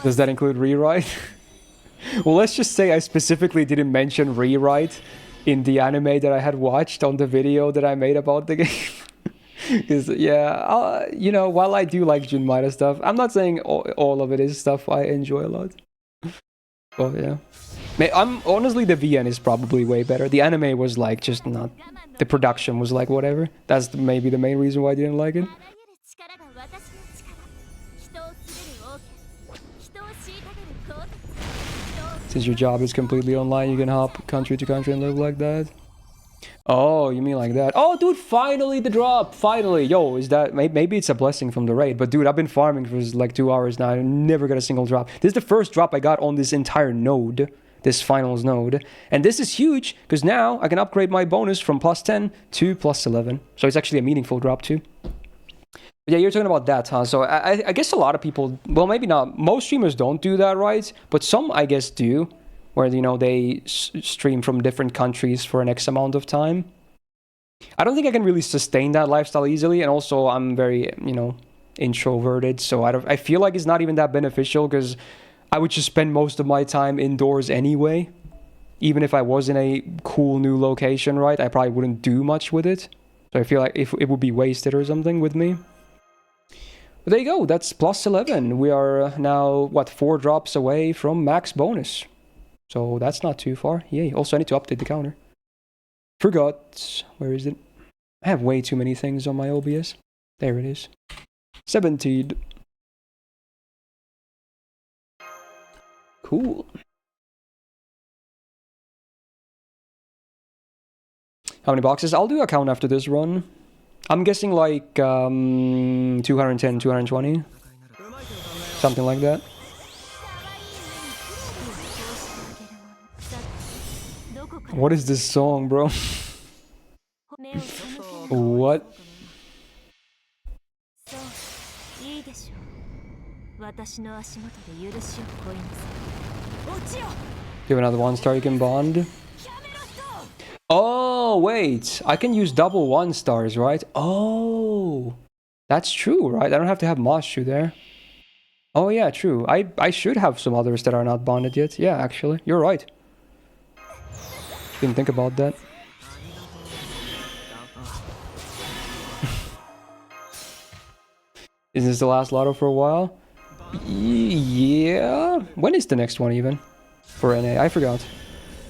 Does that include rewrite? Well, let's just say I specifically didn't mention rewrite in the anime that I had watched on the video that I made about the game. Because, yeah, while I do like Jun Maida stuff, I'm not saying all of it is stuff I enjoy a lot. Well, yeah. Honestly, the VN is probably way better. The anime was like just not... The production was like whatever. That's maybe the main reason why I didn't like it. Since your job is completely online, you can hop country to country and live like that. Oh, you mean like that? Oh, dude, finally the drop! Finally! Yo, is that... Maybe it's a blessing from the raid, but dude, I've been farming for like 2 hours now. I never got a single drop. This is the first drop I got on this entire node. This finals node. And this is huge, because now I can upgrade my bonus from +10 to +11. So it's actually a meaningful drop too. But yeah, you're talking about that, huh? So I guess a lot of people... Well, maybe not. Most streamers don't do that, right? But some, I guess, do. Where, they stream from different countries for an X amount of time. I don't think I can really sustain that lifestyle easily. And also, I'm very, introverted. So I feel like it's not even that beneficial, because I would just spend most of my time indoors anyway. Even if I was in a cool new location, right? I probably wouldn't do much with it. So I feel like it would be wasted or something with me. But there you go. That's +11. We are now, 4 drops away from max bonus. So that's not too far. Yay. Also, I need to update the counter. Forgot. Where is it? I have way too many things on my OBS. There it is. 17. Cool. How many boxes? I'll do a count after this run. I'm guessing like 210, 220. Something like that. What is this song, bro? What? You have another 1-star you can bond? Oh, wait. I can use double 1-stars, right? Oh. That's true, right? I don't have to have Moshu there. Oh, yeah, true. I should have some others that are not bonded yet. Yeah, actually. You're right. Didn't think about that. Is this the last Lotto for a while? Yeah. When is the next one even? For NA? I forgot.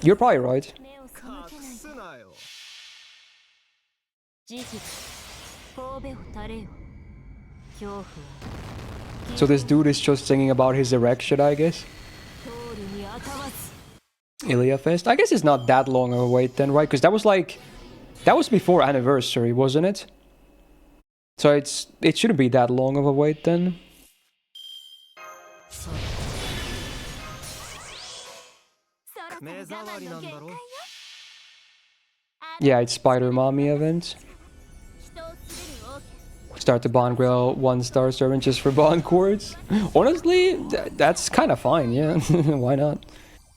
You're probably right. 目を背けないで慈悲神戸を垂れよ恐怖は So this dude is just singing about his erection, I guess. 通るにあたわず Ilya Fest. I guess it's not that long of a wait then, right? Because that was before anniversary, wasn't it? So it shouldn't be that long of a wait then. Yeah, it's Spider Mommy event. Start the Bond Grill 1-star servant just for Bond chords. Honestly, that's kind of fine, yeah. Why not?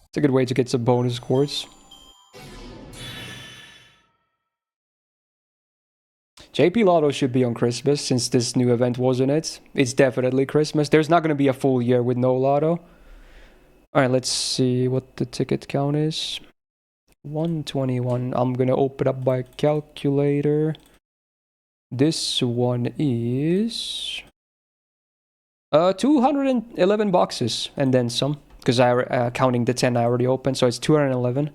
It's a good way to get some bonus chords. JP Lotto should be on Christmas since this new event was in it. It's definitely Christmas. There's not going to be a full year with no Lotto. Alright, let's see what the ticket count is. 121. I'm going to open up my calculator. This one is 211 boxes and then some, because I counting the 10 I already opened, so it's 211.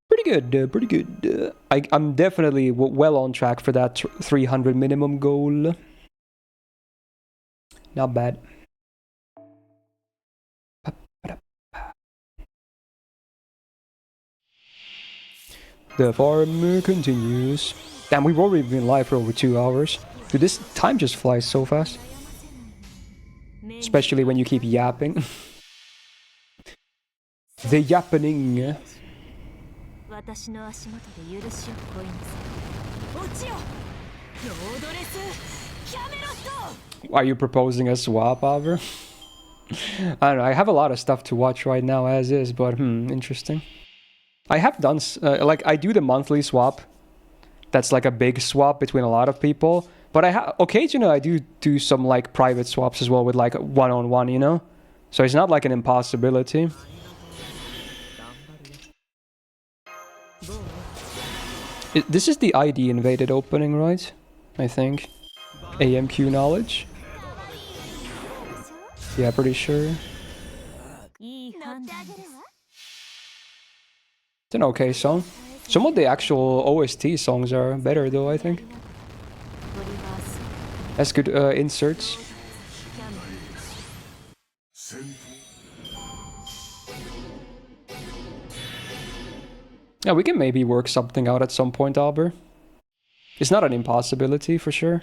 Pretty good, pretty good. I'm definitely well on track for that 300 minimum goal. Not bad. The farm continues. Damn, we've already been live for over 2 hours. Dude, this time just flies so fast. Especially when you keep yapping. The yappening. 私の足元で許しを乞いなさい落ちよロードレスキャメロット Are you proposing a swap, Albert? I don't know, I have a lot of stuff to watch right now as is, but interesting. I have done, like, I do the monthly swap. That's like a big swap between a lot of people. But occasionally I do some, like, private swaps as well with, like, one-on-one, you know? So it's not like an impossibility. This is the ID invaded opening, right? I think. AMQ knowledge? Yeah, pretty sure. It's an okay song. Some of the actual OST songs are better though, I think. That's good inserts. Yeah, we can maybe work something out at some point, Albert. It's not an impossibility for sure.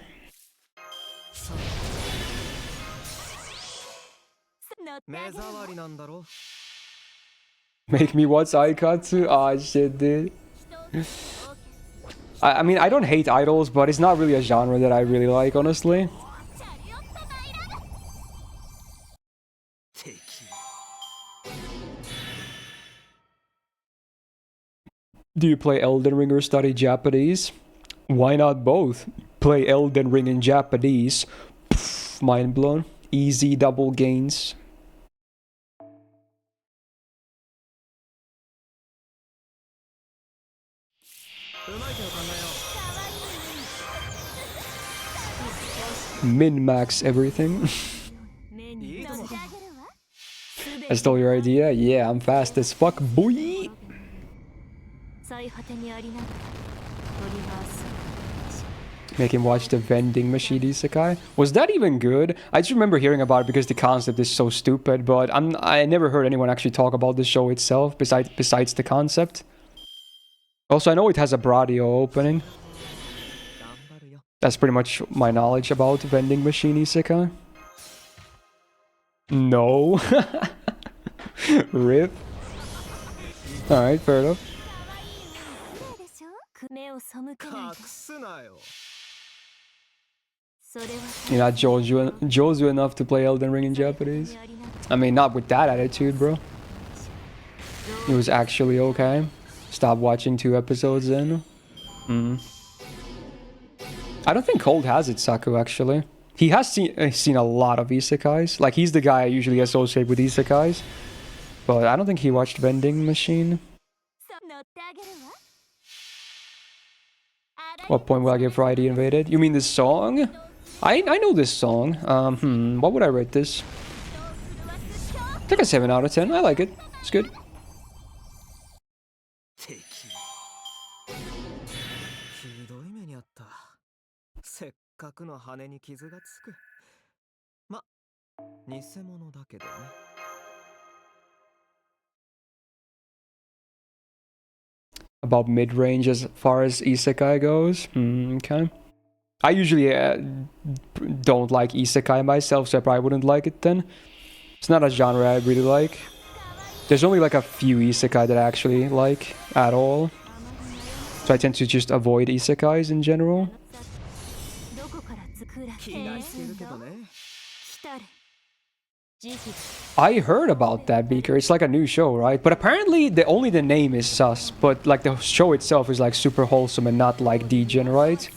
Make me watch Aikatsu? Ah, shit, dude. I mean, I don't hate idols, but it's not really a genre that I really like, honestly. Do you play Elden Ring or study Japanese? Why not both? Play Elden Ring in Japanese. Pff, mind blown. Easy double gains. Min-max everything. I stole your idea? Yeah, I'm fast as fuck, boy! Make him watch the vending machine isekai. Was that even good? I just remember hearing about it because the concept is so stupid, but I never heard anyone actually talk about the show itself besides the concept. Also, I know it has a Bradio opening. That's pretty much my knowledge about vending machine isekai. No. RIP. Alright, fair enough. You're not Joju enough to play Elden Ring in Japanese? I mean, not with that attitude, bro. It was actually okay. Stop watching 2 episodes in. I don't think Cold has it, Saku, actually. He has seen a lot of isekais. Like, he's the guy I usually associate with isekais. But I don't think he watched Vending Machine. What point will I get Friday invaded? You mean the song? I know this song. What would I rate this? I think a 7 out of 10. I like it. It's good. 敵ひどい目にあった。せっかくの羽に傷がつく。ま、偽物だけどね。About mid-range as far as isekai goes. Okay. I usually don't like isekai myself, so I probably wouldn't like it then. It's not a genre I really like. There's only like a few isekai that I actually like at all. So I tend to just avoid isekais in general. どこから作ら気がしてるけどね。来たる時期 I heard about that, Beaker. It's like a new show, right? But apparently only the name is sus, but like the show itself is like super wholesome and not like degen, right?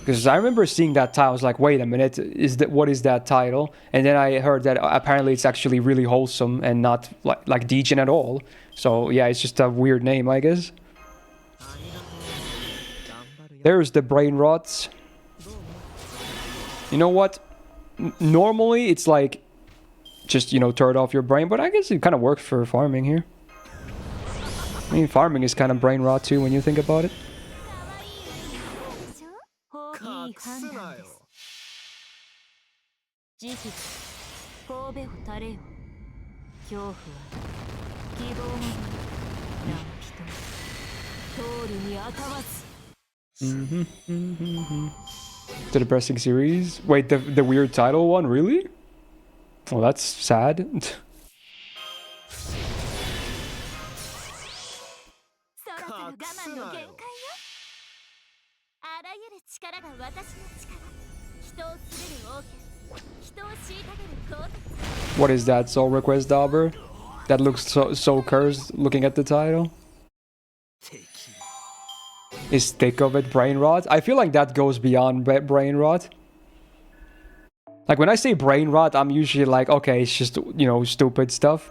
Because I remember seeing that title, I was like, wait a minute, what is that title? And then I heard that apparently it's actually really wholesome and not like degen at all. So yeah, it's just a weird name, I guess. There's the brain rot. You know what? Normally it's like just, you know, turn off your brain, but I guess it kind of works for farming here. I mean, farming is kind of brain rot too when you think about it. いい判断です時期神戸を垂れよ恐怖は希望も何人通るにあたわず The depressing series? Wait, the weird title one? Really? Well, that's sad. そろそろ我慢の限界よあらゆる力が私の力人を滑る王権人を虐げる鋼鉄 What is that, Soul Request Dauber? That looks so cursed looking at the title. 敵 Is thick of it brain rot? I feel like that goes beyond brain rot. Like when I say brain rot, I'm usually like, okay, it's just, you know, stupid stuff.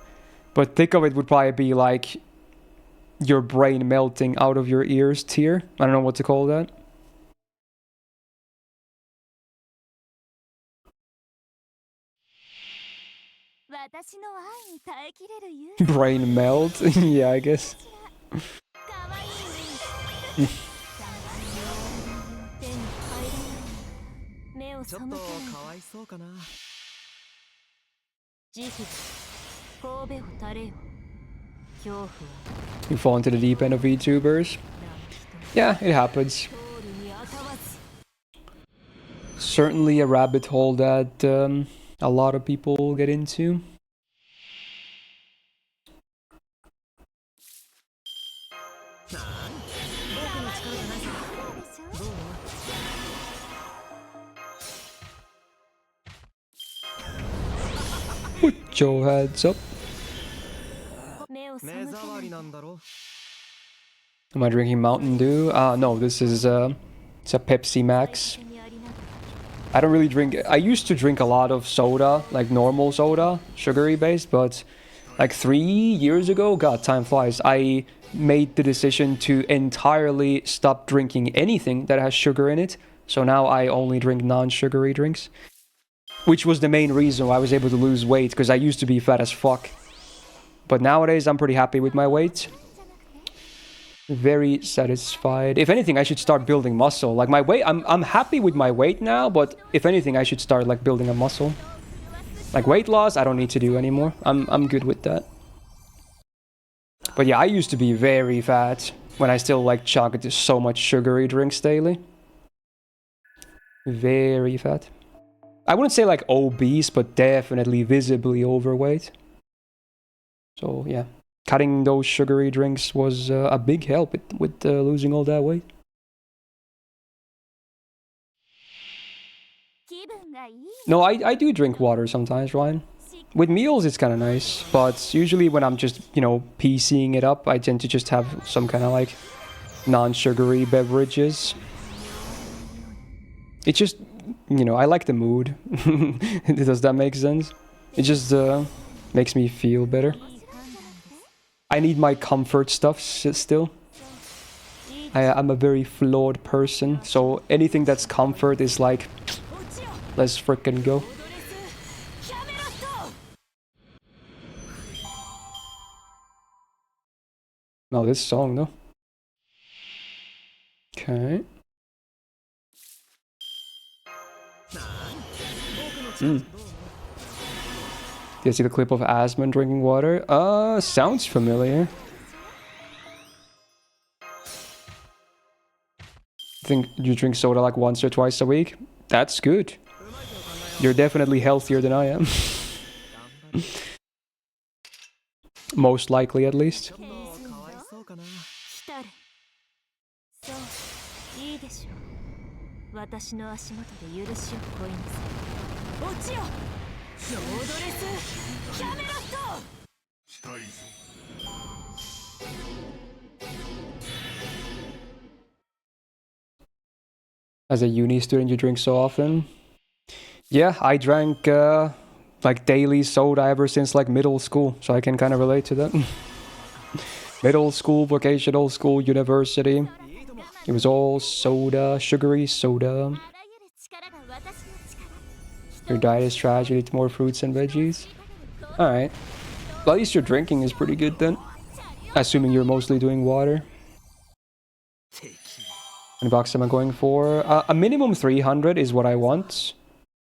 But thick of it would probably be like your brain melting out of your ears tier. I don't know what to call that. 私の愛に耐えきれる勇 Brain melt? Yeah, I guess. 気かわいい手に入らない目を背ちょっとけないかわいそうかな。時期神戸を垂れよ恐怖は You fall into the deep end of VTubers. 何 Yeah, 人 it happens. 通るにあたわず Certainly a rabbit hole that a lot of people get into. 僕の力じゃないぞ。どう Put your heads up. 目を背け目障ないりなんだろ。 Am I drinking Mountain Dew? No, this is it's a Pepsi Max. にありながら I don't really drink. I used to drink a lot of soda, like normal soda, sugary based, but like 3 years ago, God, time flies, I made the decision to entirely stop drinking anything that has sugar in it. So now I only drink non-sugary drinks, which was the main reason why I was able to lose weight, because I used to be fat as fuck. But nowadays, I'm pretty happy with my weight. Very satisfied. If anything, I should start building muscle. Like my weight, I'm happy with my weight now, but if anything, I should start like building a muscle. Like weight loss, I don't need to do anymore. I'm good with that. But yeah, I used to be very fat when I still like chugged so much sugary drinks daily. Very fat. I wouldn't say like obese, but definitely visibly overweight. So yeah, cutting those sugary drinks was a big help with losing all that weight. 気分がいい No, I do drink water sometimes, Ryan. With meals, it's kind of nice, but usually when I'm just, you know, PCing it up, I tend to just have some kind of like non-sugary beverages. It's just, you know, I like the mood. Does that make sense? It just makes me feel better. I need my comfort stuff still. いい I'm a very flawed person, so anything that's comfort is like, let's frickin' go. No, this song, no. Okay. Do you see the clip of Asmon drinking water? Sounds familiar. I think you drink soda like once or twice a week. That's good. You're definitely healthier than I am. Most likely, at least. 私の足元で許しを乞いなさい。落ちよ。ロードレスキャメロット。したいぞ。As a uni student, you drink so often? Yeah, I drank like daily soda ever since like middle school, so I can kind of relate to that. Middle school, vocational school, university. It was all soda, sugary soda. Your diet is trash, you eat more fruits and veggies. Alright. Well, at least your drinking is pretty good then. Assuming you're mostly doing water. And box am I going for? A minimum 300 is what I want.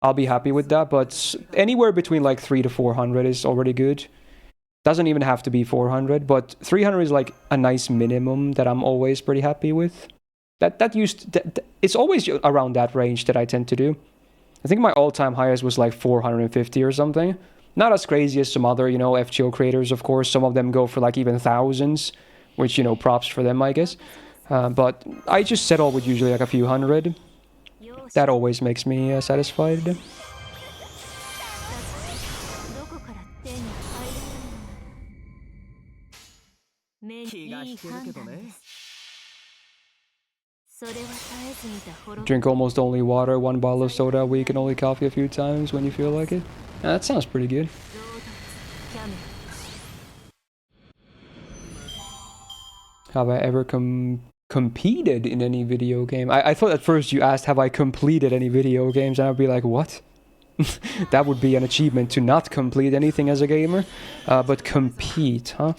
I'll be happy with that, but anywhere between like 300 to 400 is already good. Doesn't even have to be 400, but 300 is like a nice minimum that I'm always pretty happy with. It's always around that range that I tend to do. I think my all-time highest was like 450 or something. Not as crazy as some other, FGO creators, of course. Some of them go for like even thousands, which, props for them, I guess. But I just settle with usually like a few hundred. That always makes me satisfied. Drink almost only water, 1 bottle of soda a week, and only coffee a few times when you feel like it. That sounds pretty good. Have I ever competed in any video game? I thought at first you asked, have I completed any video games? And I'd be like, what? That would be an achievement to not complete anything as a gamer. But compete, huh?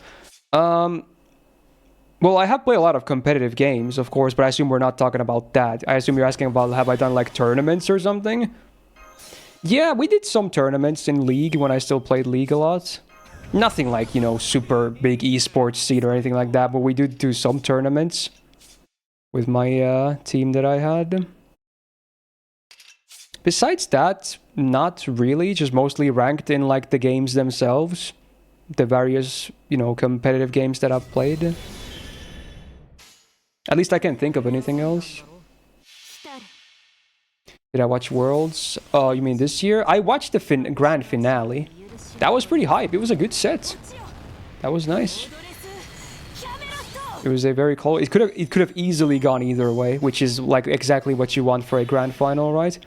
Well, I have played a lot of competitive games, of course, but I assume we're not talking about that. I assume you're asking about, have I done, like, tournaments or something? Yeah, we did some tournaments in League when I still played League a lot. Nothing like, super big esports scene or anything like that, but we did do some tournaments with my team that I had. Besides that, not really, just mostly ranked in, like, the games themselves. The various, competitive games that I've played. At least I can't think of anything else. Did I watch Worlds? Oh, you mean this year? I watched the grand finale. That was pretty hype. It was a good set. That was nice. It was a very cool. It could have easily gone either way, which is like exactly what you want for a grand final, right?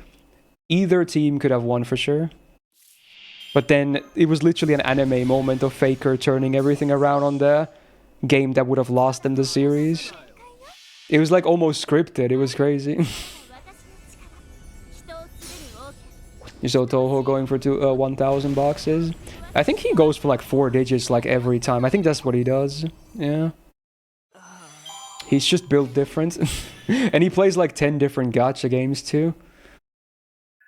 Either team could have won for sure. But then it was literally an anime moment of Faker turning everything around on the game that would have lost them the series. It was like almost scripted. It was crazy. You saw Toho going for 1,000 boxes. I think he goes for like 4 digits like every time. I think that's what he does. Yeah. He's just built different. And he plays like 10 different gacha games too.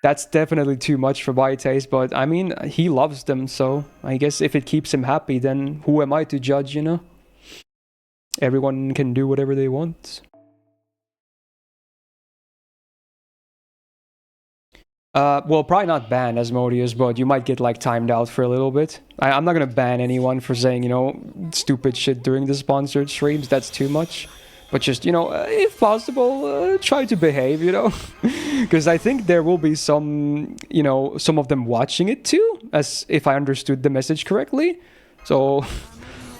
That's definitely too much for my taste, but I mean, he loves them, so I guess if it keeps him happy, then who am I to judge, Everyone can do whatever they want. Well, probably not ban Asmodeus, but you might get, like, timed out for a little bit. I'm not gonna ban anyone for saying, stupid shit during the sponsored streams. That's too much. But just, if possible, try to behave, Because I think there will be some, some of them watching it too, as if I understood the message correctly. So,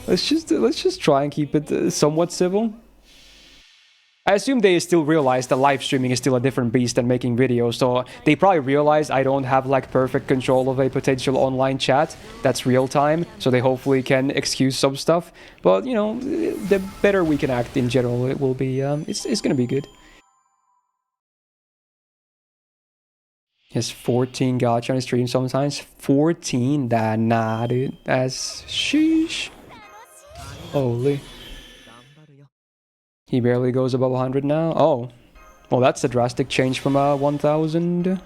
let's just try and keep it somewhat civil. I assume they still realize that live streaming is still a different beast than making videos, so they probably realize I don't have like perfect control of a potential online chat that's real time, so they hopefully can excuse some stuff. But you know, the better we can act in general, it will be. It's gonna be good. Yes, 14 gacha on his stream sometimes. 14? Nah, dude. That's sheesh. Holy. He barely goes above 100 now. Oh. Well, that's a drastic change from 1000.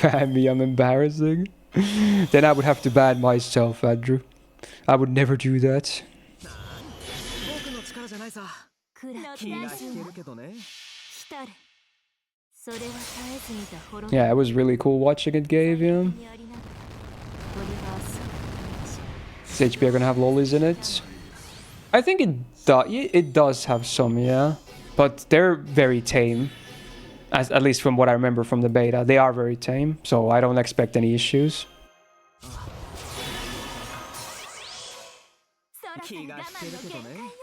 Ban me, I'm embarrassing. Then I would have to ban myself, Andrew. I would never do that. 僕の力じゃないさ。気が引けるけどね。来たれ。それは絶えず見た滅 Yeah, it was really cool watching it, Gabe, you know? にありながらトリバース Is HBR gonna have lollies in it? I think it does have some, yeah. But they're very tame. At least from what I remember from the beta. They are very tame, so I don't expect any issues. 空気がから我引けるけどね。慢の限界よ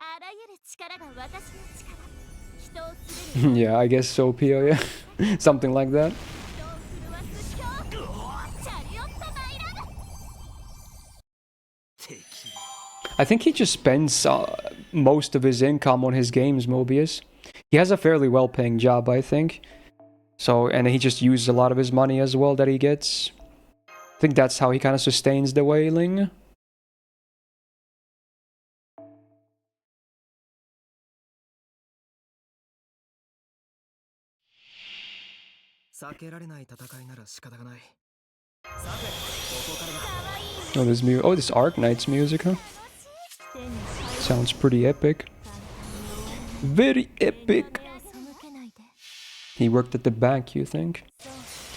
あらゆる力が私の力人をするに Yeah, I guess so, Pio, yeah. Something like that. 人を震わす恐怖チャリオットマイラブ I think he just spends most of his income on his games, Mobius. He has a fairly well-paying job, I think. So, and he just uses a lot of his money as well that he gets. I think that's how he kind of sustains the whaling. 避けられない戦いなら仕方がない。さて、ここからだ。 Oh, this Arknight's music, huh? 手に Sounds pretty epic. Very epic. 目を背けないで He worked at the bank, you think?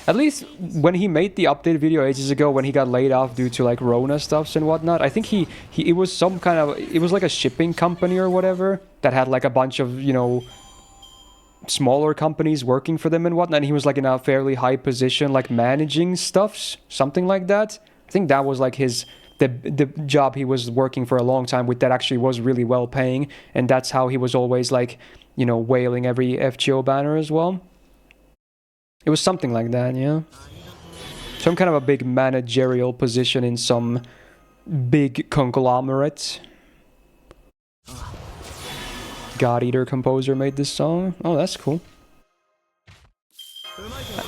At least when he made the update video ages ago, when he got laid off due to like Rona stuffs and whatnot, I think it was some kind of, it was like a shipping company or whatever that had like a bunch of, you know, smaller companies working for them and whatnot. And he was like in a fairly high position, like managing stuffs, something like that. I think that was like the job he was working for a long time with that actually was really well paying, and that's how he was always like, you know, whaling every FGO banner as well. It was something like that, yeah. Some kind of a big managerial position in some big conglomerate. God Eater composer made this song. Oh, that's cool.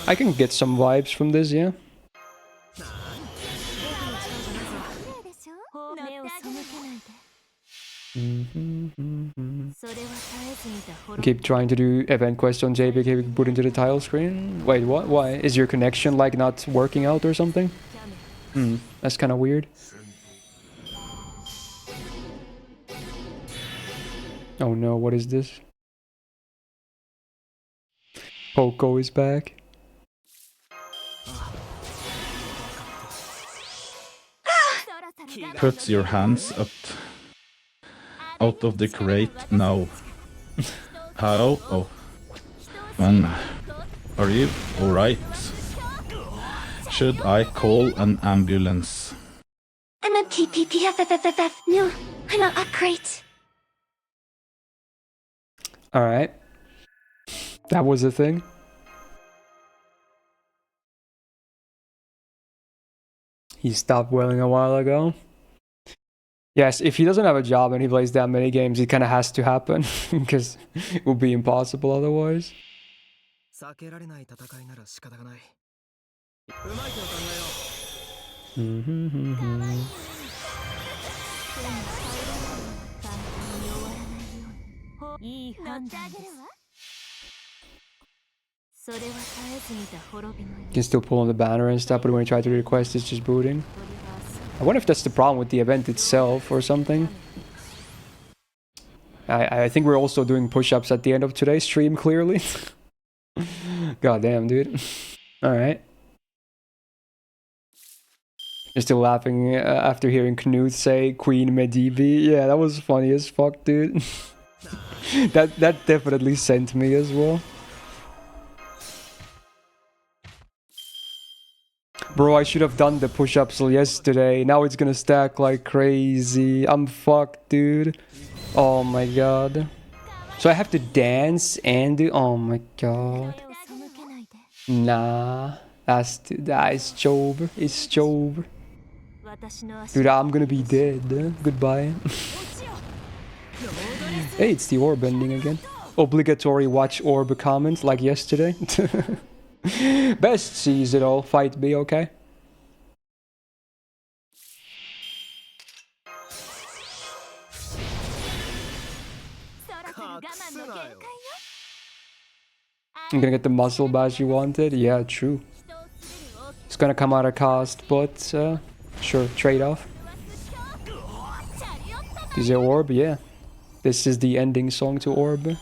I can get some vibes from this, yeah. でしょ目を背けないでそれは絶えず見た滅 Keep trying to do event quests on JPK put into the tile screen. Wait, what? Why? Is your connection like not working out or something? That's kind of weird. Oh no, what is this? Poco is back. Put your hands up out of the crate now. How? Oh. Man, are you alright? Should I call an ambulance? I'm a PPPFFFF. No, I'm not great. Alright. That was a thing. He stopped whaling a while ago. Yes, if he doesn't have a job and he plays that many games, it kind of has to happen. Because it would be impossible otherwise. 避けられない戦いなら仕方がない。うまいこと考えよう。いい判断ですそれは絶えず見た滅びの You can still pull on the banner and stuff, but when you try to request, it's just booting. I wonder if that's the problem with the event itself or something. I think we're also doing push-ups at the end of today's stream, clearly. God damn, dude. Alright. You're still laughing after hearing Knut say Queen Medivi. Yeah, that was funny as fuck, dude. that definitely sent me as well. Bro, I should have done the push-ups yesterday. Now it's gonna stack like crazy. I'm fucked, dude. Oh my god. So I have to dance and do... Oh my god. 目を背けないで Nah. It's over. It's over. 私の足 Dude, I'm gonna be dead. Goodbye. 落ちよロードレス Hey, it's the orb ending again. Obligatory watch orb comment like yesterday. Best sees it all. Fight me, okay? I'm gonna get the muscle badge you wanted. Yeah, true. It's gonna come out of cost, but sure, trade-off. Is it orb? Yeah. This is the ending song to orb.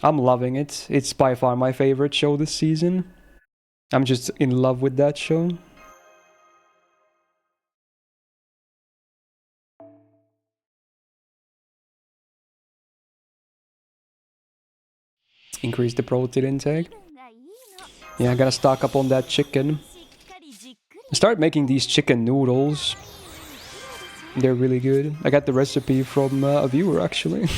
I'm loving it. It's by far my favorite show this season. I'm just in love with that show. Increase the protein intake. Yeah, I gotta stock up on that chicken. Start making these chicken noodles. They're really good. I got the recipe from a viewer, actually.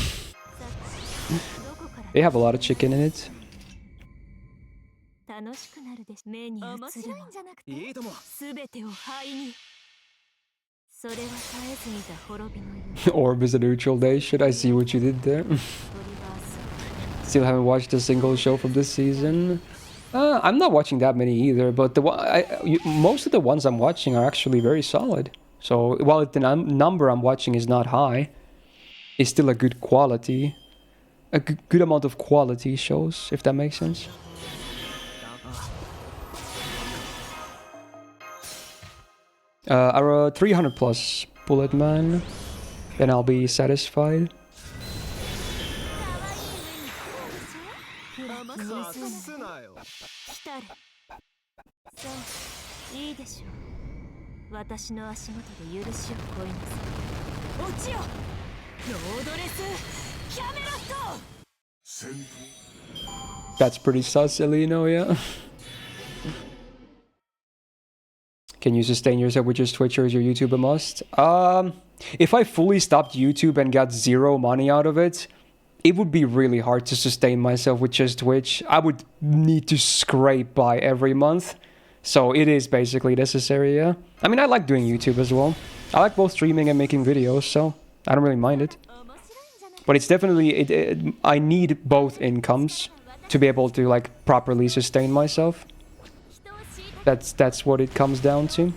They have a lot of chicken in it. 楽しくなるでし目に映るもいいとも全てを灰にそれは絶えず見た滅びの夢 Orb is a neutral day. Should I see what you did there? トリバース Still haven't watched a single show from this season. I'm not watching that many either, but most of the ones I'm watching are actually very solid. So while the number I'm watching is not high, it's still a good quality. A good amount of quality shows, if that makes sense. Our 300 plus bullet man, then I'll be satisfied. 隠すなよ来たれそういいでしょう私の足元で許しを乞いなさい落ちよロードレスキャメロット That's pretty sus, Elino, yeah. Can you sustain yourself with just Twitch or is your YouTube a must? If I fully stopped YouTube and got zero money out of it, it would be really hard to sustain myself with just Twitch. I would need to scrape by every month. So it is basically necessary, yeah. I mean, I like doing YouTube as well. I like both streaming and making videos, so I don't really mind it. But it's definitely, I need both incomes to be able to like properly sustain myself. That's what it comes down to.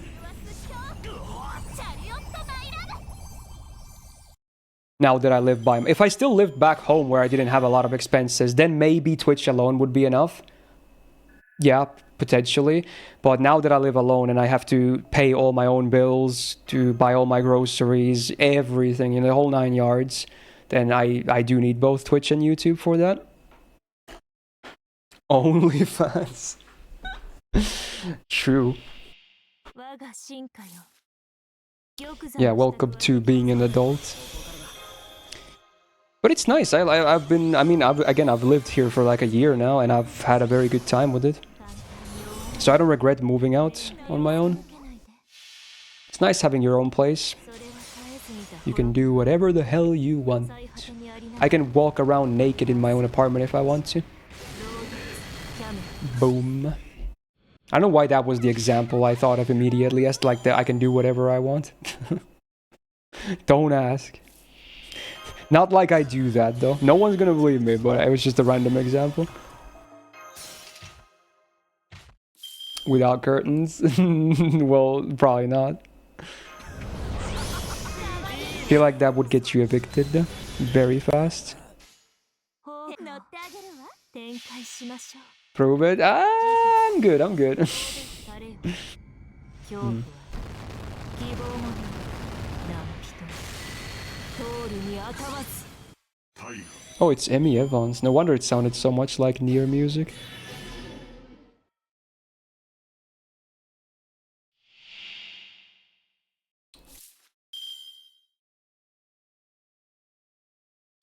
Now that I live by... If I still lived back home where I didn't have a lot of expenses, then maybe Twitch alone would be enough. Yeah, potentially. But now that I live alone and I have to pay all my own bills, to buy all my groceries, everything in the whole 9 yards, then I do need both Twitch and YouTube for that. OnlyFans. True. Yeah, welcome to being an adult. But it's nice. I've lived here for like a year now and I've had a very good time with it. So I don't regret moving out on my own. It's nice having your own place. You can do whatever the hell you want. I can walk around naked in my own apartment if I want to. Boom. I don't know why that was the example I thought of immediately as like that I can do whatever I want. Don't ask. Not like I do that though. No one's gonna believe me, but it was just a random example. Without curtains? Well, probably not. Feel like that would get you evicted very fast. Prove it? Ah, I'm good, I'm good. Oh, it's Emmy Evans. No wonder it sounded so much like Nier music.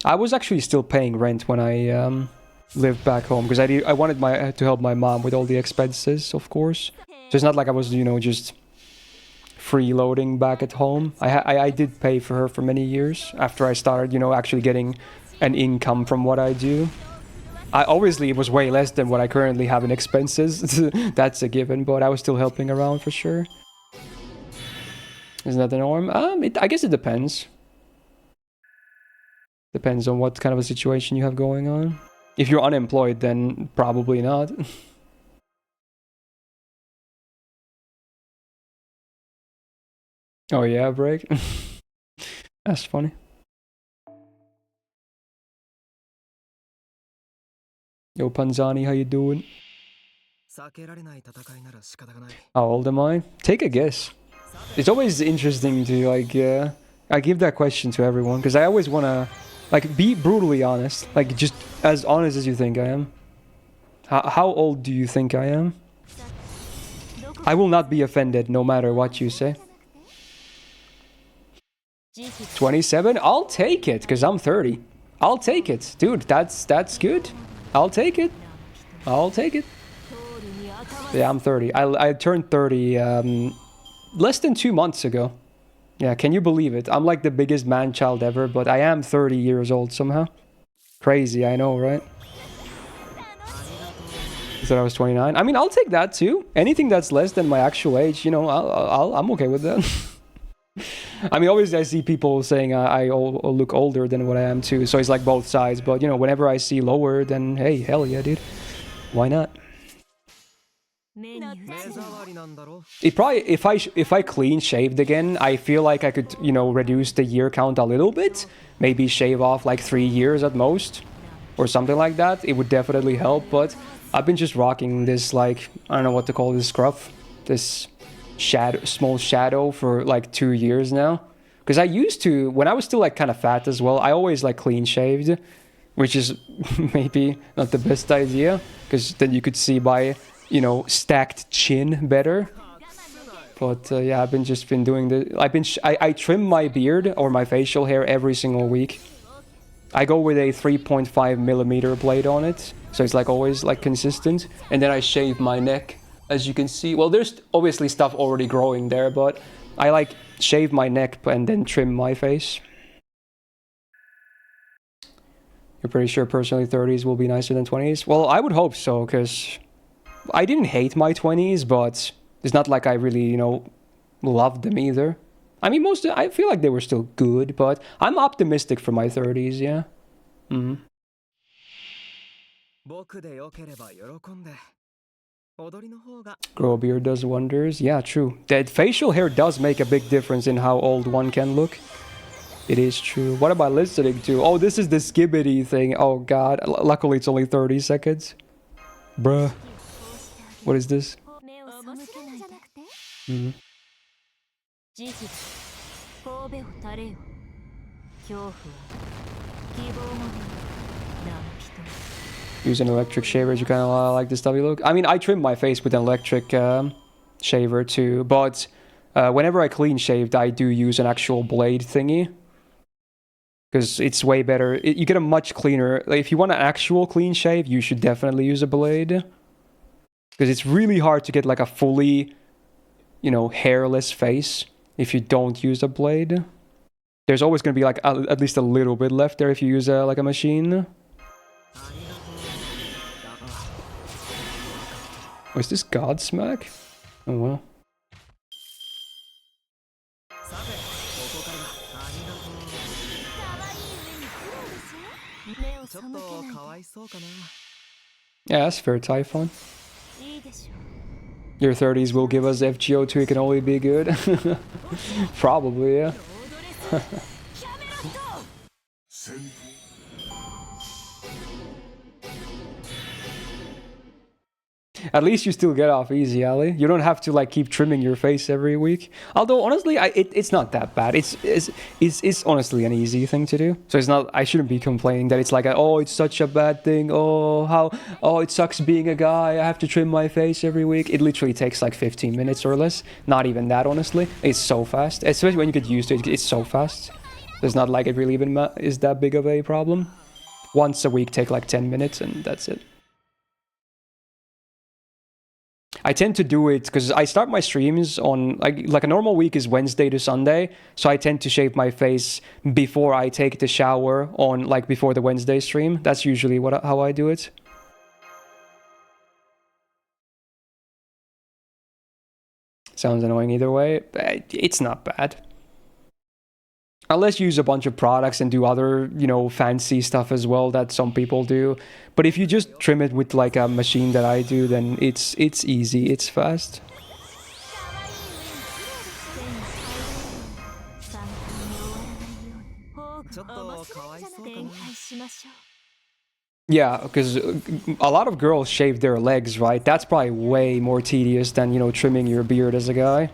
I was actually still paying rent when I live back home because I wanted to help my mom with all the expenses, of course. So it's not like I was, you know, just freeloading back at home. I did pay for her for many years after I started, you know, actually getting an income from what I do. Obviously, it was way less than what I currently have in expenses. That's a given, but I was still helping around for sure. Isn't that the norm? I guess it depends. Depends on what kind of a situation you have going on. If you're unemployed, then probably not. Oh yeah, break. That's funny. Yo, Panzani, how you doing? How old am I? Take a guess. It's always interesting to like, I give that question to everyone because I always want to, like, be brutally honest. Like, just as honest as you think I am. How old do you think I am? I will not be offended no matter what you say. 27? I'll take it because I'm 30. I'll take it. Dude, that's good. I'll take it. I'll take it. Yeah, I'm 30. I turned 30 less than 2 months ago. Yeah, can you believe it? I'm like the biggest man-child ever, but I am 30 years old somehow. Crazy, I know, right? You thought I was 29? I mean, I'll take that too. Anything that's less than my actual age, you know, I'm okay with that. I mean, obviously I see people saying I look older than what I am too, so it's like both sides. But, you know, whenever I see lower, then hey, hell yeah, dude. Why not? It probably, if I clean shaved again, I feel like I could, you know, reduce the year count a little bit. Maybe shave off like 3 years at most, or something like that. It would definitely help. But I've been just rocking this, like, I don't know what to call this scruff, this small shadow for like 2 years now. Because I used to, when I was still like kind of fat as well, I always like clean shaved, which is maybe not the best idea, because then you could see by, you know, stacked chin better. But yeah, I've been doing the, I trim my beard or my facial hair every single week. I go with a 3.5mm blade on it, so it's like always like consistent. And then I shave my neck, as you can see. Well, there's obviously stuff already growing there, but I like shave my neck and then trim my face. You're pretty sure personally 30s will be nicer than 20s? Well, I would hope so, because I didn't hate my 20s, but it's not like I really, you know, loved them either. I mean, I feel like they were still good, but I'm optimistic for my 30s, yeah. Grow a beard does wonders. Yeah, true. That facial hair does make a big difference in how old one can look. It is true. What am I listening to? Oh, this is the skibbity thing. Oh, God. Luckily, it's only 30 seconds. Bruh. What is this? Use an electric shaver. You kind of like the stubby look. I mean, I trim my face with an electric shaver too, but whenever I clean shaved, I do use an actual blade thingy, because it's way better. You get a much cleaner. Like, if you want an actual clean shave, you should definitely use a blade, because it's really hard to get like a fully, you know, hairless face if you don't use a blade. There's always going to be like at least a little bit left there if you use like a machine. Oh, is this Godsmack? Oh well. Yeah, that's fair, Typhon. Your 30s will give us FGO 2, it can only be good. Probably, yeah. At least you still get off easy, Ali. You don't have to like keep trimming your face every week. Although honestly, it's not that bad. It's honestly an easy thing to do. So it's not. I shouldn't be complaining that it's like, oh, it's such a bad thing. Oh, it sucks being a guy. I have to trim my face every week. It literally takes like 15 minutes or less. Not even that, honestly. It's so fast. Especially when you get used to it. It's so fast. It's not like it really even is that big of a problem. once a week take like 10 minutes and that's it. I tend to do it because I start my streams on like a normal week is Wednesday to Sunday, so I tend to shave my face before I take the shower on like before the Wednesday stream. That's usually how I do it. Sounds annoying either way. It's not bad. Unless you use a bunch of products and do other, you know, fancy stuff as well that some people do. But if you just trim it with like a machine that I do, then it's easy, it's fast. Yeah, because a lot of girls shave their legs, right? That's probably way more tedious than, you know, trimming your beard as a guy.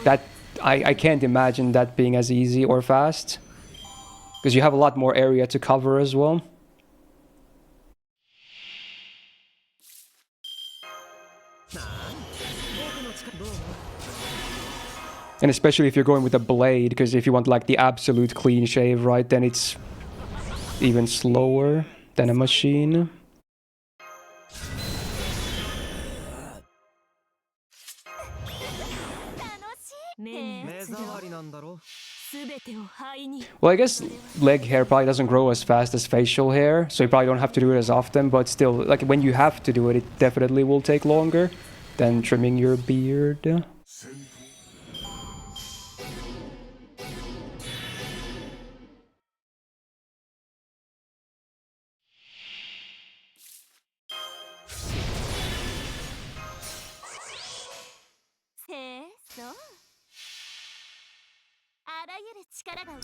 That I can't imagine that being as easy or fast. Because you have a lot more area to cover as well. And especially if you're going with a blade, because if you want like the absolute clean shave, right, then it's even slower than a machine. Well, I guess leg hair probably doesn't grow as fast as facial hair, so you probably don't have to do it as often, but still, like when you have to do it, it definitely will take longer than trimming your beard.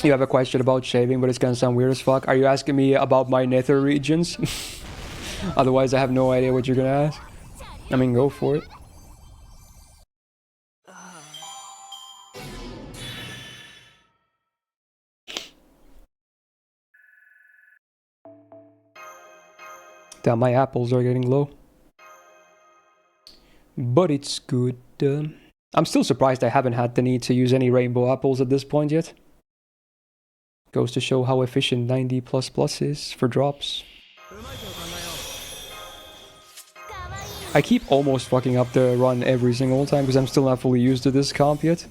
You have a question about shaving, but it's gonna sound weird as fuck. Are you asking me about my nether regions? Otherwise, I have no idea what you're gonna ask. I mean, go for it. Damn, my apples are getting low. But it's good. I'm still surprised I haven't had the need to use any rainbow apples at this point yet. Goes to show how efficient 90++ is for drops. I keep almost fucking up the run every single time because I'm still not fully used to this comp yet.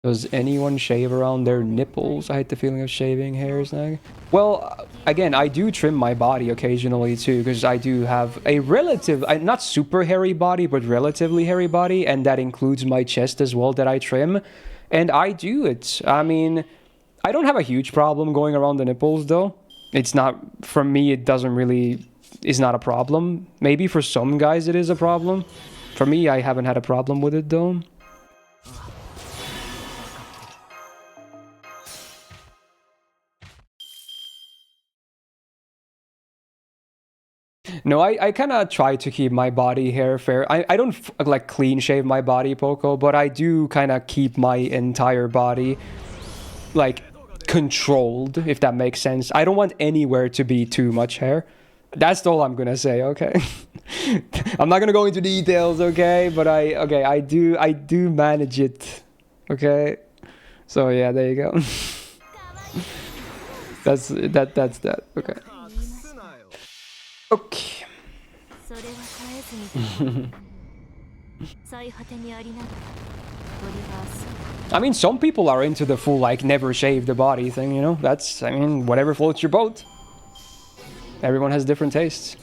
Does anyone shave around their nipples? I hate the feeling of shaving hairs now. Well, again, I do trim my body occasionally too, because I do have a not super hairy body, but relatively hairy body, and that includes my chest as well that I trim. And I do it. I mean, I don't have a huge problem going around the nipples though. It's not, for me, it doesn't really, is not a problem. Maybe for some guys it is a problem. For me, I haven't had a problem with it though. No, I kind of try to keep my body hair fair. I don't like clean shave my body, Poco, but I do kind of keep my entire body like controlled, if that makes sense. I don't want anywhere to be too much hair. That's all I'm gonna say, okay? I'm not gonna go into details, okay? But I do manage it, okay? So yeah, there you go. that's that, okay. Okay. I mean, some people are into the full, like, never shave the body thing, you know? That's, I mean, whatever floats your boat. Everyone has different tastes.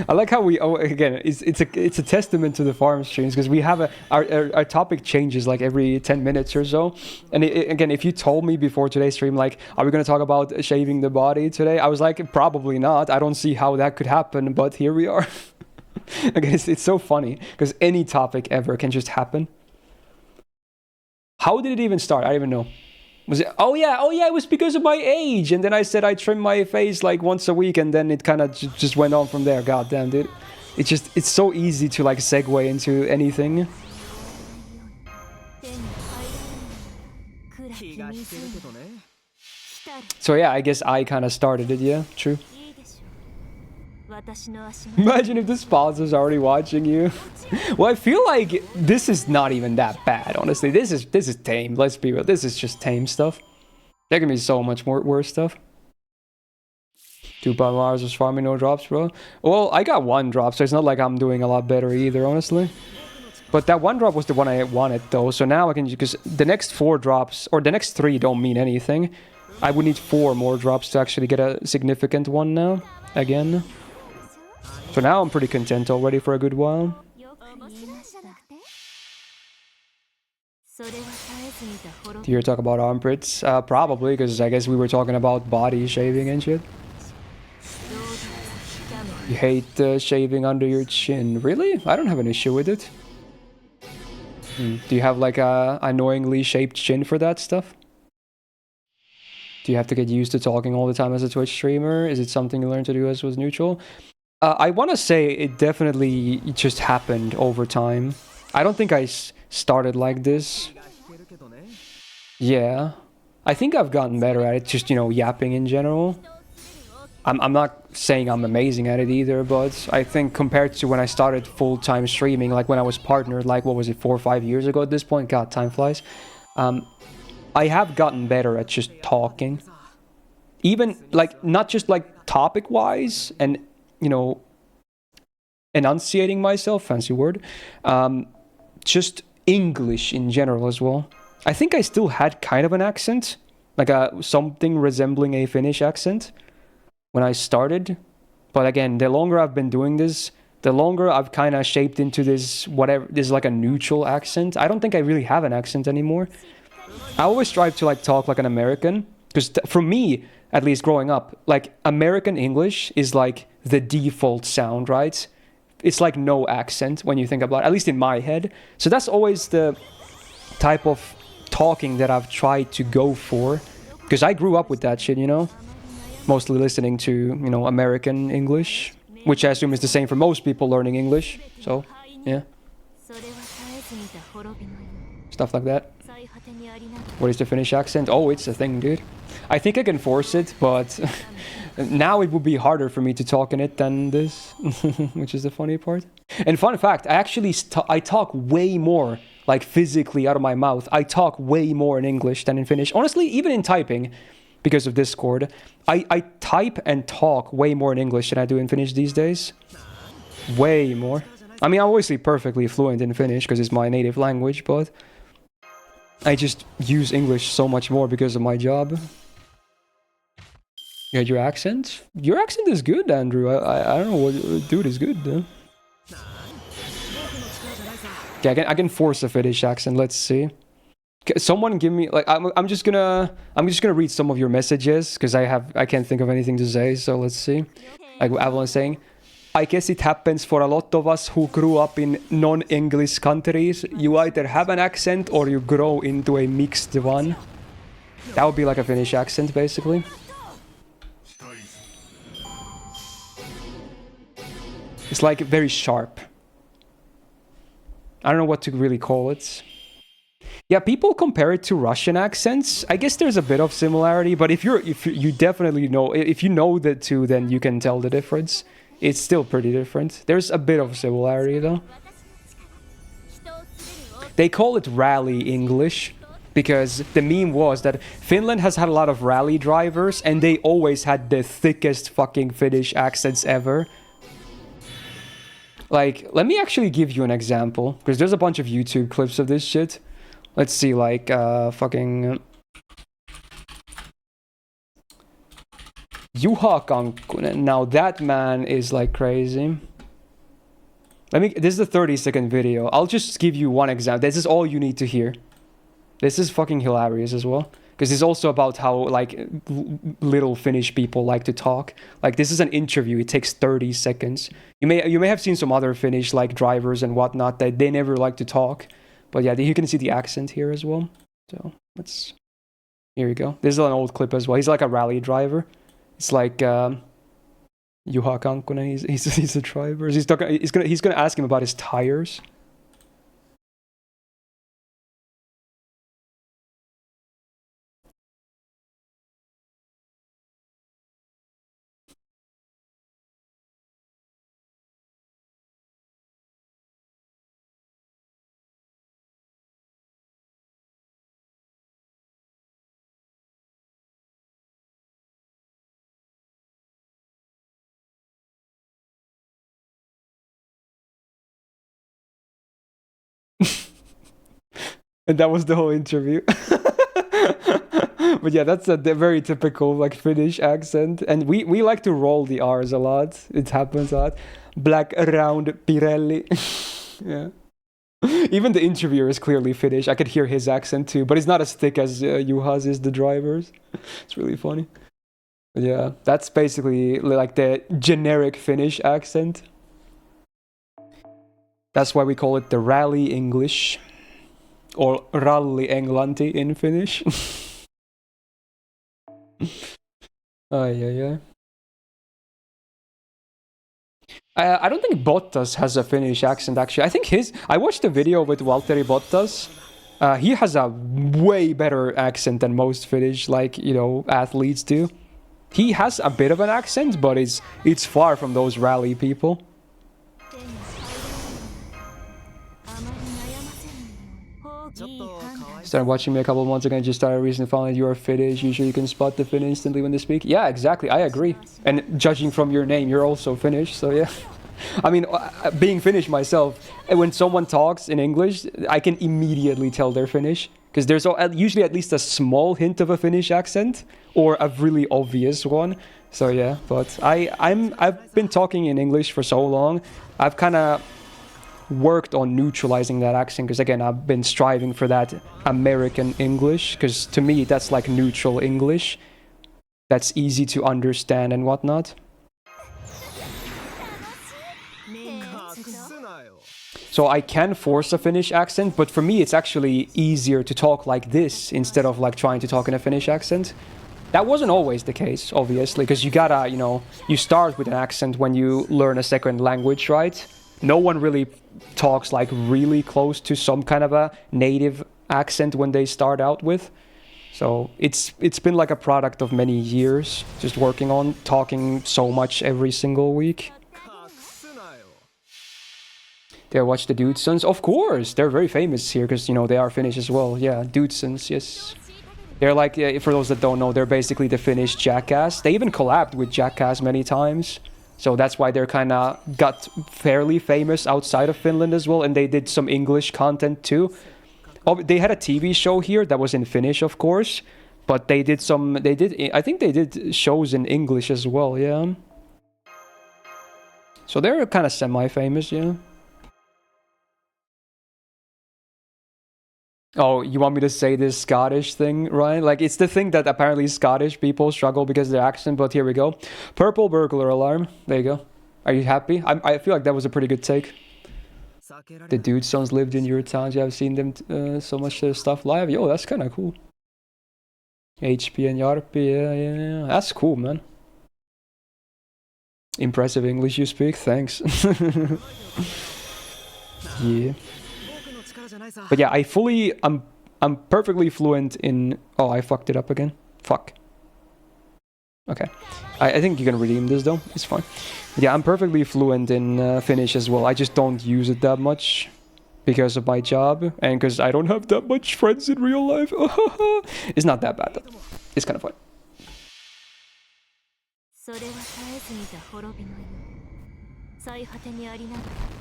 I like how we, again, it's a testament to the farm streams, because we have our topic changes like every 10 minutes or so. And again, if you told me before today's stream, like, are we going to talk about shaving the body today? I was like, probably not. I don't see how that could happen, but here we are. Again, it's so funny because any topic ever can just happen. How did it even start? I don't even know. Was it? Oh yeah, it was because of my age. And then I said I trim my face like once a week, and then it kind of just went on from there. God damn, dude. It's so easy to like segue into anything. 手に入らない暗き気が引けるけどね。来たる So yeah, I guess I kind of started it, yeah, true. いいでしょう私の足が Imagine if the sponsors are already watching you. Well, I feel like this is not even that bad, honestly. This is tame, let's be real. This is just tame stuff. There can be so much more worse stuff. 2 Mars was farming no drops, bro. Well, I got 1 drop, so it's not like I'm doing a lot better either, honestly. But that 1 drop was the one I wanted, though. So now I can, because the next 4 drops, or the next 3 don't mean anything. I would need 4 more drops to actually get a significant one now, again. So now I'm pretty content already for a good while. よく言いましたそれは絶えず見た滅 Do you hear talk about armpits? Probably, because I guess we were talking about body shaving and shit. 堂々キャメ You hate shaving under your chin. Really? I don't have an issue with it. Do you have like a annoyingly shaped chin for that stuff? Do you have to get used to talking all the time as a Twitch streamer? Is it something you learned to do as was neutral? I want to say it definitely just happened over time. I don't think I started like this. 気が引けるけどね。 Yeah. I think I've gotten better at it, just, you know, yapping in general. I'm not saying I'm amazing at it either, but I think compared to when I started full-time streaming, like when I was partnered, like, what was it, 4 or 5 years ago at this point? God, time flies. I have gotten better at just talking. Even, like, not just, like, topic-wise and, you know, enunciating myself, fancy word. Just English in general as well. I think I still had kind of an accent, like something resembling a Finnish accent when I started. But again, the longer I've been doing this, the longer I've kind of shaped into this, whatever, this like a neutral accent. I don't think I really have an accent anymore. I always strive to like talk like an American, because for me, at least growing up, like American English is like the default sound, right? It's like no accent when you think about it, at least in my head. So that's always the type of talking that I've tried to go for, because I grew up with that shit, you know? Mostly listening to, you know, American English, which I assume is the same for most people learning English. So, yeah. それは絶えず見た滅びのよ Stuff like that. 最果てにありながら What is the Finnish accent? Oh, it's a thing, dude. I think I can force it, but now it would be harder for me to talk in it than this, which is the funny part. And fun fact, I actually I talk way more, like physically out of my mouth. I talk way more in English than in Finnish. Honestly, even in typing, because of Discord, I type and talk way more in English than I do in Finnish these days. Way more. I mean, I'm obviously perfectly fluent in Finnish because it's my native language, but I just use English so much more because of my job. You had your accent? Your accent is good, Andrew. I don't know what... Dude, is good, though. Okay, I can force a Finnish accent. Let's see. Someone give me... Like, I'm just gonna read some of your messages, because I can't think of anything to say, so let's see. Like Avalon saying, I guess it happens for a lot of us who grew up in non-English countries. You either have an accent or you grow into a mixed one. That would be like a Finnish accent, basically. It's like very sharp. I don't know what to really call it. Yeah, people compare it to Russian accents. I guess there's a bit of similarity, but if you definitely know, if you know the two, then you can tell the difference. It's still pretty different. There's a bit of similarity though. They call it rally English because the meme was that Finland has had a lot of rally drivers and they always had the thickest fucking Finnish accents ever. Like, let me actually give you an example, because there's a bunch of YouTube clips of this shit. Let's see, like, fucking... Juha Kankkunen. Now that man is like crazy. This is a 30-second video. I'll just give you one example. This is all you need to hear. This is fucking hilarious as well. Because it's also about how, like, little Finnish people like to talk. Like, this is an interview. It takes 30 seconds. You may have seen some other Finnish, like, drivers and whatnot that they never like to talk. But yeah, you can see the accent here as well. So, let's... Here you go. This is an old clip as well. He's like a rally driver. It's like Juha Kankkonen. He's a driver. He's gonna ask him about his tires. And that was the whole interview. But yeah, that's a very typical like Finnish accent, and we like to roll the R's a lot. It happens a lot. Black round Pirelli. Yeah. Even the interviewer is clearly Finnish. I could hear his accent too, but it's not as thick as Juha's is, the driver's. It's really funny. But yeah, that's basically like the generic Finnish accent. That's why we call it the rally English. Or ralli englanti in Finnish. Yeah. I don't think Bottas has a Finnish accent, actually. I think I watched a video with Valtteri Bottas. He has a way better accent than most Finnish, like, you know, athletes do. He has a bit of an accent, but it's far from those rally people. Started watching me a couple of months ago and just started recently found that you are Finnish. Usually you can spot the Finn instantly when they speak. Yeah, exactly. I agree. And judging from your name, you're also Finnish, so yeah. I mean, being Finnish myself, when someone talks in English, I can immediately tell they're Finnish. Because there's usually at least a small hint of a Finnish accent, or a really obvious one. So yeah, but I've been talking in English for so long, I've kind of worked on neutralizing that accent, because again, I've been striving for that American English, because to me that's like neutral English, that's easy to understand and whatnot. So I can force a Finnish accent, but for me it's actually easier to talk like this instead of like trying to talk in a Finnish accent. That wasn't always the case, obviously, because you gotta, you know, you start with an accent when you learn a second language, right? No one really talks like really close to some kind of a native accent when they start out with. So it's been like a product of many years, just working on talking so much every single week. Did I watch the Dudesons? Of course! They're very famous here because, you know, they are Finnish as well. Yeah, Dudesons, yes. They're like, for those that don't know, they're basically the Finnish Jackass. They even collabed with Jackass many times. So that's why they're kind of got fairly famous outside of Finland as well. And they did some English content too. They had a TV show here that was in Finnish, of course. But I think they did shows in English as well, yeah. So they're kind of semi-famous, yeah. Oh, you want me to say this Scottish thing, right? Like, it's the thing that apparently Scottish people struggle because of their accent, but here we go. Purple burglar alarm. There you go. Are you happy? I feel like that was a pretty good take. The Dudesons lived in your towns. You have seen them so much stuff live. Yo, that's kind of cool. HP and Yarpi, yeah. That's cool, man. Impressive English you speak. Thanks. Yeah. But yeah, I'm perfectly fluent in... Oh, I fucked it up again. Fuck. Okay. I think you can redeem this though. It's fine. Yeah, I'm perfectly fluent in Finnish as well. I just don't use it that much because of my job and because I don't have that much friends in real life. It's not that bad though. It's kind of fun.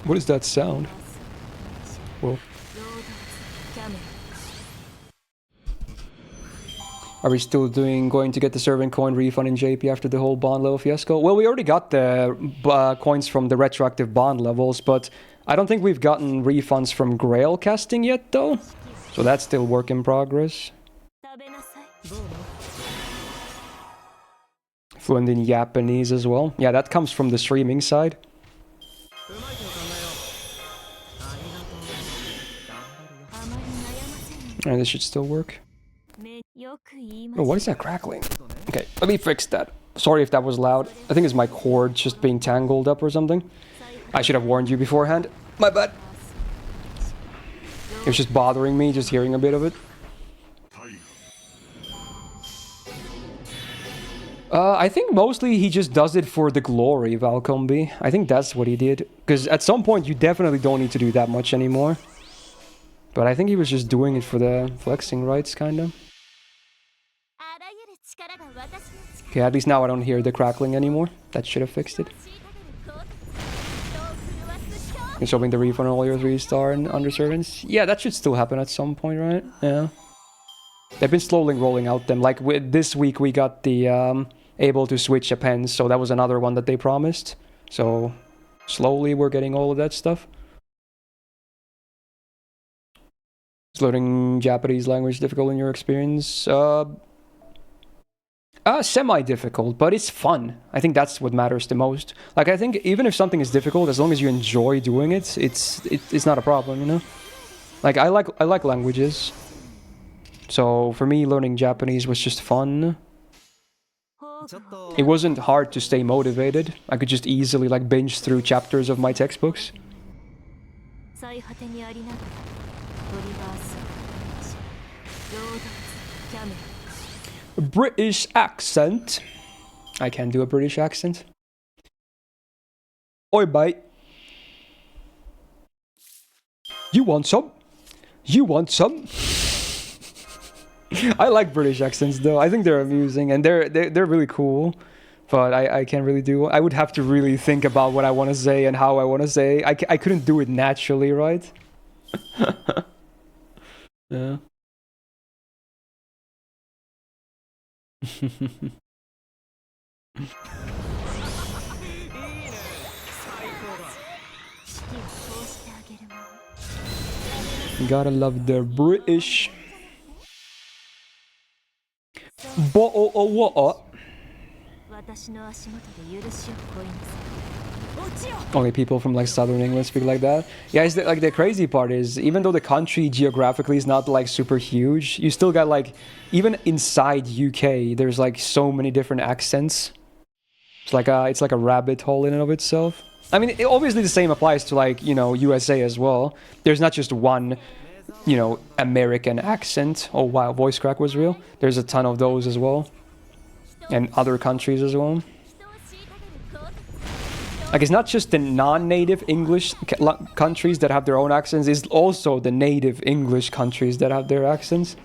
What is that sound? Whoa. Are we still going to get the servant coin refund in JP after the whole bond level fiasco? Well, we already got the coins from the retroactive bond levels, but I don't think we've gotten refunds from Grail casting yet, though. So that's still work in progress. Fluent in Japanese as well. Yeah, that comes from the streaming side. And this should still work. よく言いま Oh, し what is that crackling? Okay, let me fix that. Sorry if that was loud. I think it's my cord just being tangled up or something. I should have warned you beforehand. My bad. It was just bothering me, just hearing a bit of it. I think mostly he just does it for the glory, Valcombe. I think that's what he did. Because at some point you definitely don't need to do that much anymore. But I think he was just doing it for the flexing rights, kind of. あらゆる力が私の力 Okay, at least now I don't hear the crackling anymore. That should have fixed it. を虐げるコーテ人を震わす勝 It's hoping the refund on all your 3-star and under servants. Yeah, that should still happen at some point, right? Yeah. They've been slowly rolling out them. Like this week we got the able to switch a pen, so that was another one that they promised. So slowly we're getting all of that stuff. Is learning Japanese language difficult in your experience? Semi-difficult, but it's fun. I think that's what matters the most. Like, I think even if something is difficult, as long as you enjoy doing it, it's not a problem, you know? Like, I like languages. So, for me, learning Japanese was just fun. ちょっと It wasn't hard to stay motivated. I could just easily, like, binge through chapters of my textbooks. 最果てにありながらトリバースロードキャメラ British accent. I can do a British accent. Oi, mate. You want some? You want some? I like British accents though. I think they're amusing and they're really cool. But I can't really do. I would have to really think about what I want to say and how I want to say. I couldn't do it naturally, right? Yeah. 四季を通してあげるもの Gotta love the British. What? 私の足元で許しを乞いなさい落ちよ Only people from like southern England speak like that. Yeah, it's like the crazy part is even though the country geographically is not like super huge, you still got like even inside UK there's like so many different accents. It's like a rabbit hole in and of itself. I mean, obviously the same applies to like, you know, USA as well. There's not just one, you know, American accent. Oh wow, voice crack was real. There's a ton of those as well. And other countries as well. 人を虐げるコーテ Like, it's not just the non-native English countries that have their own accents, it's also the native English countries that have their accents.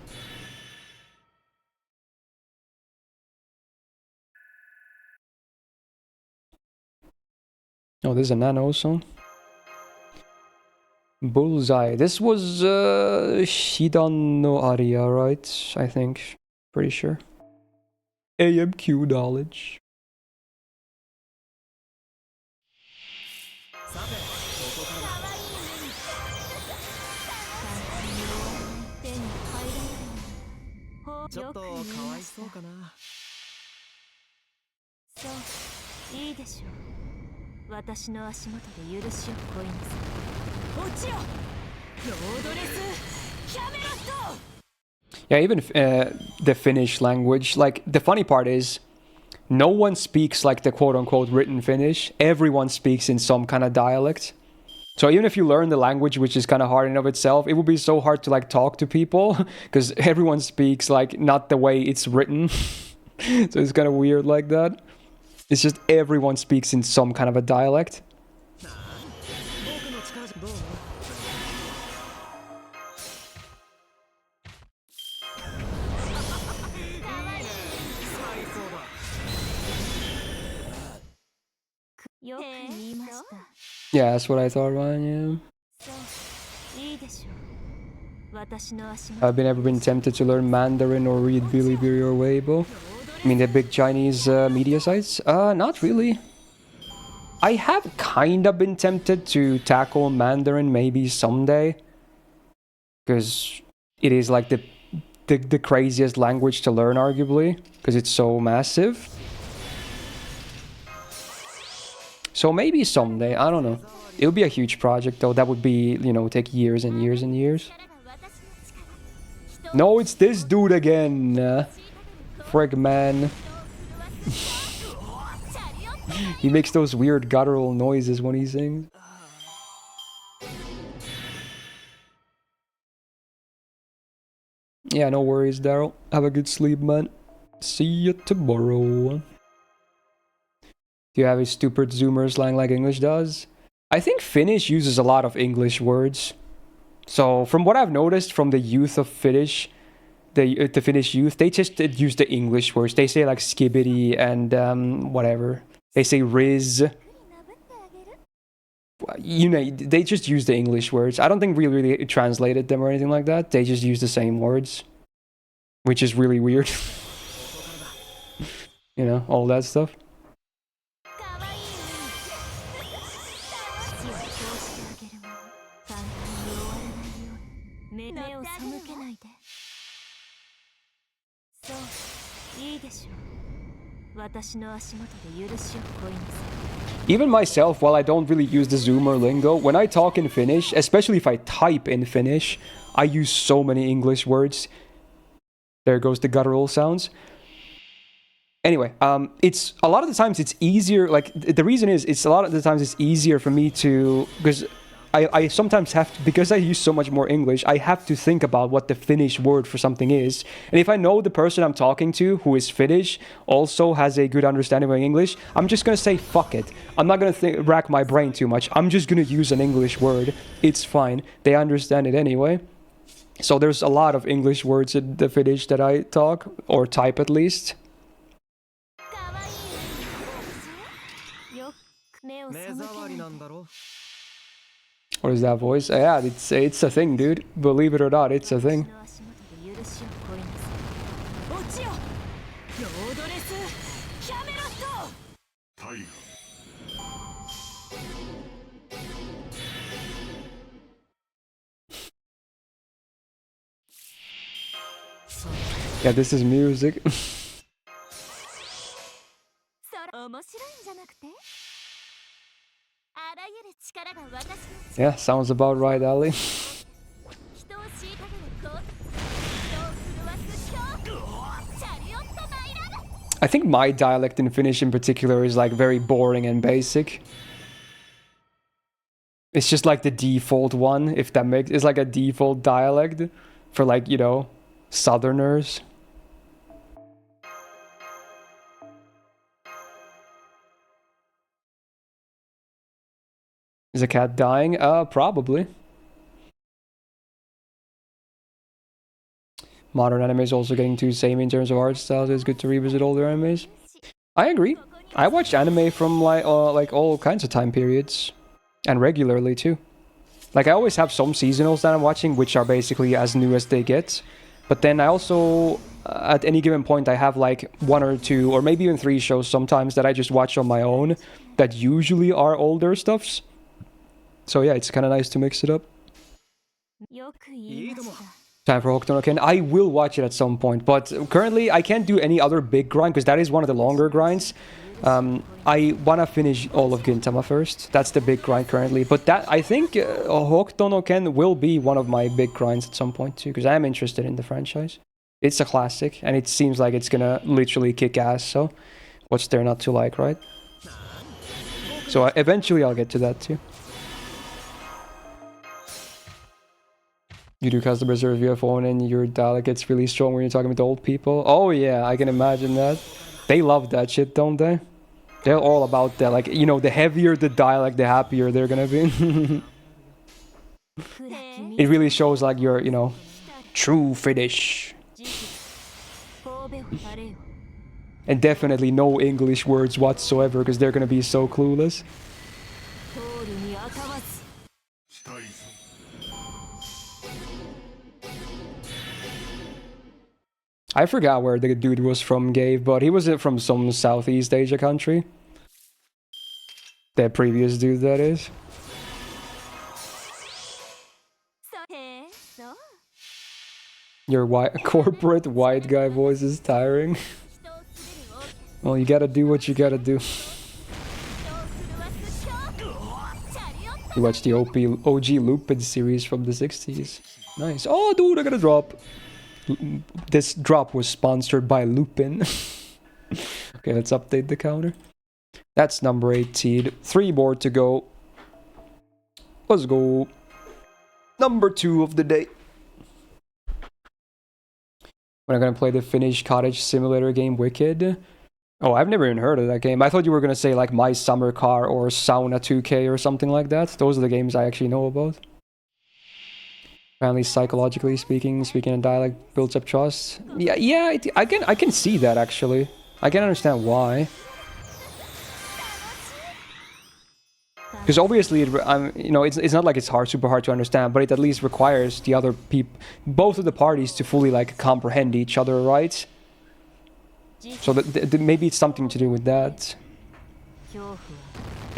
Oh, this is a Nano song. Bullseye. This was Shidan no Aria, right? I think. Pretty sure. AMQ knowledge. さてここからだ手に入らないほうちょっとよく言いかわいましたそうかなそういいでしょう私の足元で許しを乞いなさい落ちよロードレスキャメロット Yeah, even the Finnish language. Like, the funny part is, no one speaks like the quote-unquote written Finnish. Everyone speaks in some kind of dialect. So even if you learn the language, which is kind of hard in of itself, it would be so hard to like talk to people because everyone speaks like not the way it's written. So it's kind of weird like that. It's just everyone speaks in some kind of a dialect. 僕の力じゃどう最高だよく言いました Yeah, that's what I thought, Ryan. そういいでしょう私の足元 Yeah. I've ever been tempted to learn Mandarin or read Bilibili or Weibo. I mean, the big Chinese media sites? Not really. I have kind of been tempted to tackle Mandarin maybe someday. Because it is like the craziest language to learn, arguably. Because it's so massive. So maybe someday, I don't know. It would be a huge project though. That would be, you know, take years and years and years. 力が私の力 No, it's this dude again. Frig man. He makes those weird guttural noises when he sings. Yeah, no worries, Daryl. Have a good sleep, man. See you tomorrow. Do you have a stupid Zoomer slang like English does? I think Finnish uses a lot of English words. So, from what I've noticed from the youth of Finnish, the Finnish youth, they just use the English words. They say like skibbity and whatever. They say riz. You know, they just use the English words. I don't think we really translated them or anything like that. They just use the same words, which is really weird. You know, all that stuff. Even myself, while I don't really use the Zoomer lingo, when I talk in Finnish, especially if I type in Finnish, I use so many English words. There goes the guttural sounds. Anyway, it's a lot of the times it's easier, like, the reason is, it's a lot of the times it's easier for me to, because I sometimes have to, because I use so much more English, I have to think about what the Finnish word for something is. And if I know the person I'm talking to, who is Finnish, also has a good understanding of English, I'm just gonna say fuck it. I'm not gonna rack my brain too much. I'm just gonna use an English word. It's fine. They understand it anyway. So there's a lot of English words in the Finnish that I talk, or type at least. What is that voice? Yeah, it's a thing, dude. Believe it or not, it's a thing. Yeah, this is music. Yeah, sounds about right, Ali. I think my dialect in Finnish in particular is like very boring and basic. It's just like the default one, if that makes... It's like a default dialect for, like, you know, Southerners. Is a cat dying? Probably. Modern anime is also getting too samey in terms of art style, so it's good to revisit older animes. I agree. I watch anime from like all kinds of time periods. And regularly too. Like, I always have some seasonals that I'm watching, which are basically as new as they get. But then I also, at any given point, I have like 1 or 2, or maybe even 3 shows sometimes that I just watch on my own, that usually are older stuffs. So yeah, it's kind of nice to mix it up. Time for Hokuto no Ken. I will watch it at some point, but currently I can't do any other big grind, because that is one of the longer grinds. I want to finish all of Gintama first. That's the big grind currently. But that, I think, Hokuto no Ken will be one of my big grinds at some point too, because I am interested in the franchise. It's a classic, and it seems like it's gonna literally kick ass, so what's there not to like, right? So eventually I'll get to that too. You do custom reserve your phone and your dialect gets really strong when you're talking with old people. Oh yeah, I can imagine that. They love that shit, don't they? They're all about that. Like, you know, the heavier the dialect, the happier they're gonna be. It really shows like your, you know, true Finnish. And definitely no English words whatsoever, because they're gonna be so clueless. I forgot where the dude was from, Gabe, but he was from some Southeast Asia country. The previous dude, that is. Your corporate white guy voice is tiring. Well, you gotta do what you gotta do. You watched the OG Lupin series from the 60s. Nice. Oh, dude, I got a drop. This drop was sponsored by Lupin. Okay, let's update the counter. That's number 18. 3 more to go. Let's go. Number 2 of the day. We're gonna play the Finnish cottage simulator game Wicked. Oh, I've never even heard of that game. I thought you were gonna say like My Summer Car or Sauna 2K or something like that. Those are the games I actually know about. Apparently, psychologically speaking in dialect builds up trust. Yeah, I can see that actually. I can understand why. Because obviously, it's not like it's super hard to understand, but it at least requires the other both of the parties to fully like comprehend each other, right? So that maybe it's something to do with that.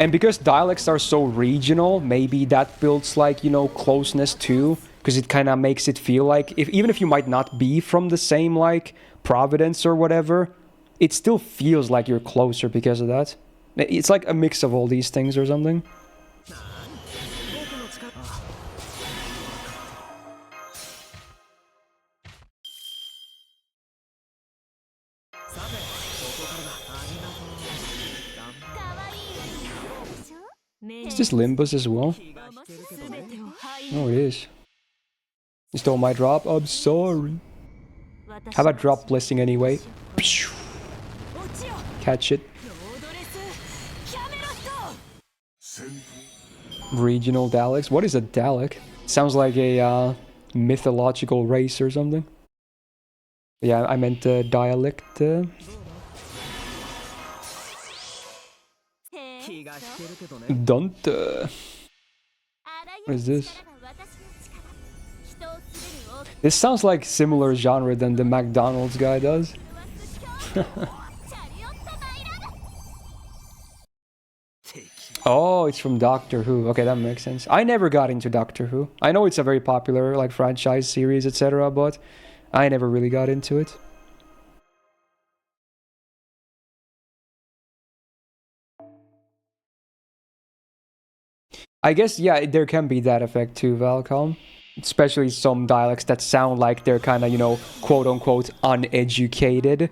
And because dialects are so regional, maybe that builds like, closeness too. Because it kind of makes it feel like, even if you might not be from the same like province or whatever, it still feels like you're closer because of that. It's like a mix of all these things or something. Is this Limbus as well? Oh, it is. You stole my drop? I'm sorry. How about drop blessing anyway? Catch it. Regional Daleks? What is a Dalek? Sounds like a mythological race or something. Yeah, I meant dialect. Don't. What is this? This sounds like similar genre than the McDonald's guy does. Oh, it's from Doctor Who. Okay, that makes sense. I never got into Doctor Who. I know it's a very popular like franchise series, etc., but I never really got into it. I guess, yeah, there can be that effect too, Valcom. Especially some dialects that sound like they're kind of, quote-unquote uneducated.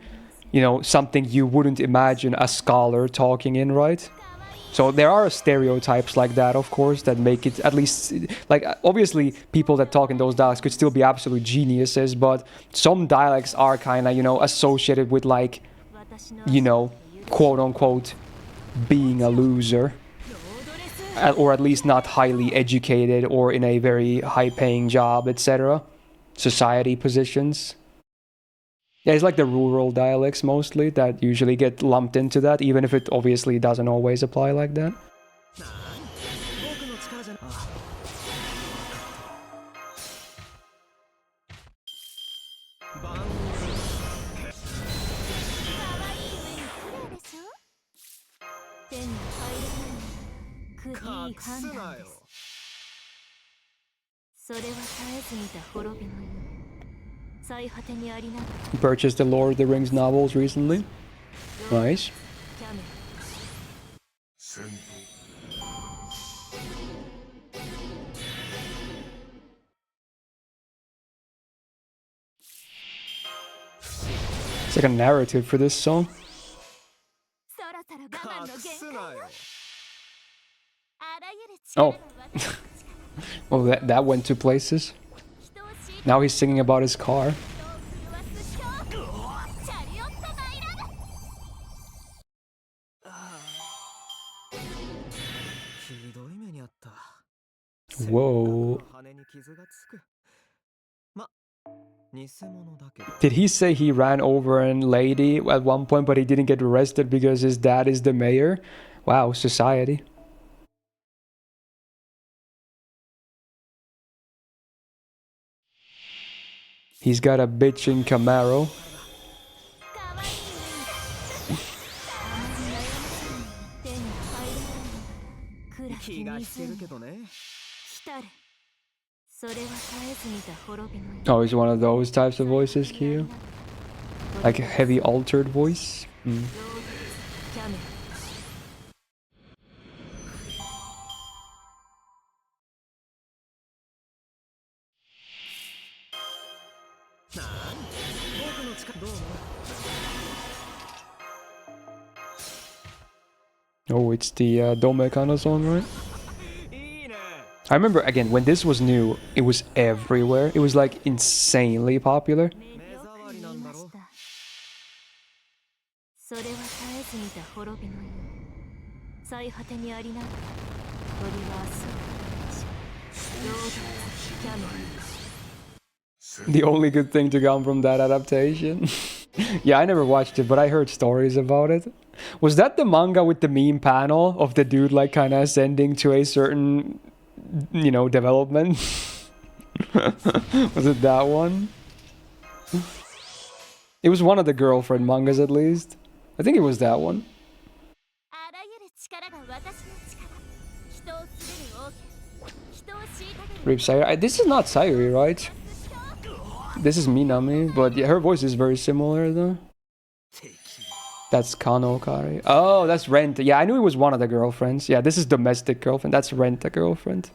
Something you wouldn't imagine a scholar talking in, right? So there are stereotypes like that, of course, that make it at least... Like, obviously, people that talk in those dialects could still be absolute geniuses, but some dialects are kind of, associated with, like, quote-unquote being a loser. Or at least not highly educated or in a very high-paying job, etc. Society positions. Yeah, it's like the rural dialects mostly that usually get lumped into that, even if it obviously doesn't always apply like that. Purchased the Lord of the Rings novels recently. Nice. It's like a narrative for this song. Oh. Well, that went to places. Now he's singing about his car. Whoa. Did he say he ran over a lady at one point, but he didn't get arrested because his dad is the mayor? Wow, society. He's got a bitchin' Camaro. Oh, he's one of those types of voices, Q? Like a heavy altered voice? Mm. Oh, it's the Domekano song, right? I remember, again, when this was new, it was everywhere. It was, like, insanely popular. それは絶えず見た滅びの世最果てにありながら鳥は明日を労働キャメル The only good thing to come from that adaptation. Yeah, I never watched it, but I heard stories about it. Was that the manga with the meme panel of the dude, like, kind of ascending to a certain, you know, development? Was it that one? It was one of the girlfriend mangas, at least. I think it was that one. あらゆる力が私の力人を滑る王人を虐げる Rip Sayuri. This is not Sayuri, right? This is Minami, but yeah, her voice is very similar, though. That's Kano Kari. Oh, that's Rent. Yeah, I knew it was one of the girlfriends. Yeah, this is domestic girlfriend. That's Rent, the girlfriend.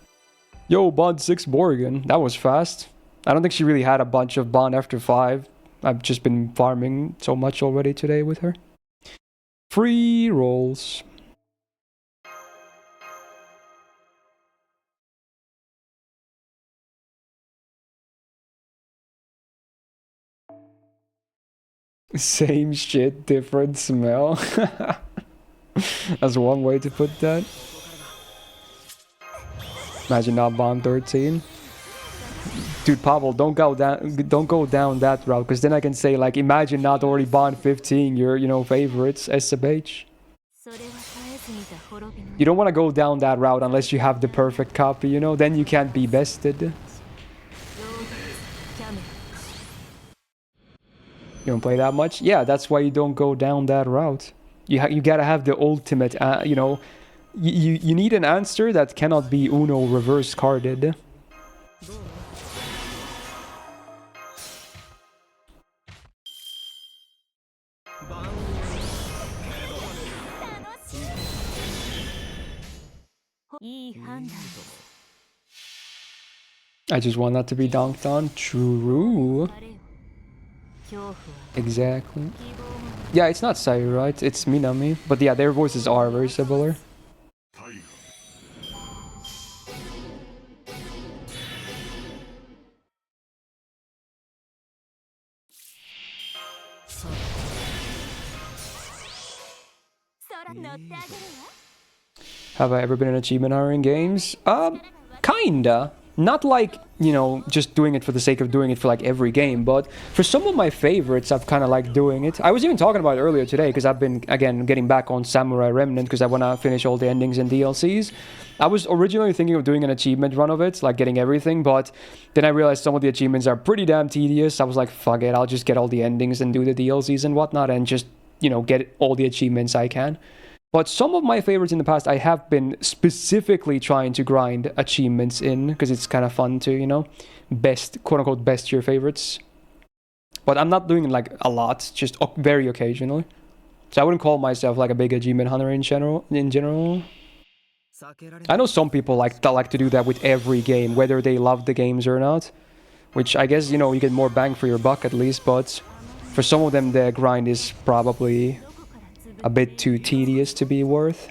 Yo, Bond 6 Morgan. That was fast. I don't think she really had a bunch of Bond after 5. I've just been farming so much already today with her. Free rolls. Same shit, different smell. That's one way to put that. Imagine not Bond 13. Dude, Pavel, don't go down that route, because then I can say, like, imagine not already Bond 15, your, you know, favorites, SMH. それは絶えず見た滅びの You don't want to go down that route unless you have the perfect copy, you know? Then you can't be bested. 労働キャメル You don't play that much? Yeah, that's why you don't go down that route. You gotta have the ultimate, you know... You need an answer that cannot be Uno reverse carded. I just want that to be dunked on. True. Exactly. Yeah, it's not Sayu, right? It's Minami. But yeah, their voices are very similar. Have I ever been an achievement hunter in games? Kinda. Not like, you know, just doing it for the sake of doing it for like every game, but for some of my favorites, I've kind of liked doing it. I was even talking about it earlier today, because I've been, again, getting back on Samurai Remnant, because I want to finish all the endings and DLCs. I was originally thinking of doing an achievement run of it, like getting everything, but then I realized some of the achievements are pretty damn tedious. I was like, fuck it, I'll just get all the endings and do the DLCs and whatnot, and just, you know, get all the achievements I can. But some of my favorites in the past, I have been specifically trying to grind achievements in, because it's kind of fun to, you know, best, quote-unquote, best your favorites. But I'm not doing it, like, a lot, just very occasionally. So I wouldn't call myself, like, a big achievement hunter in general. I know some people like to do that with every game, whether they love the games or not. Which, I guess, you know, you get more bang for your buck, at least, but for some of them, the grind is probably a bit too tedious to be worth.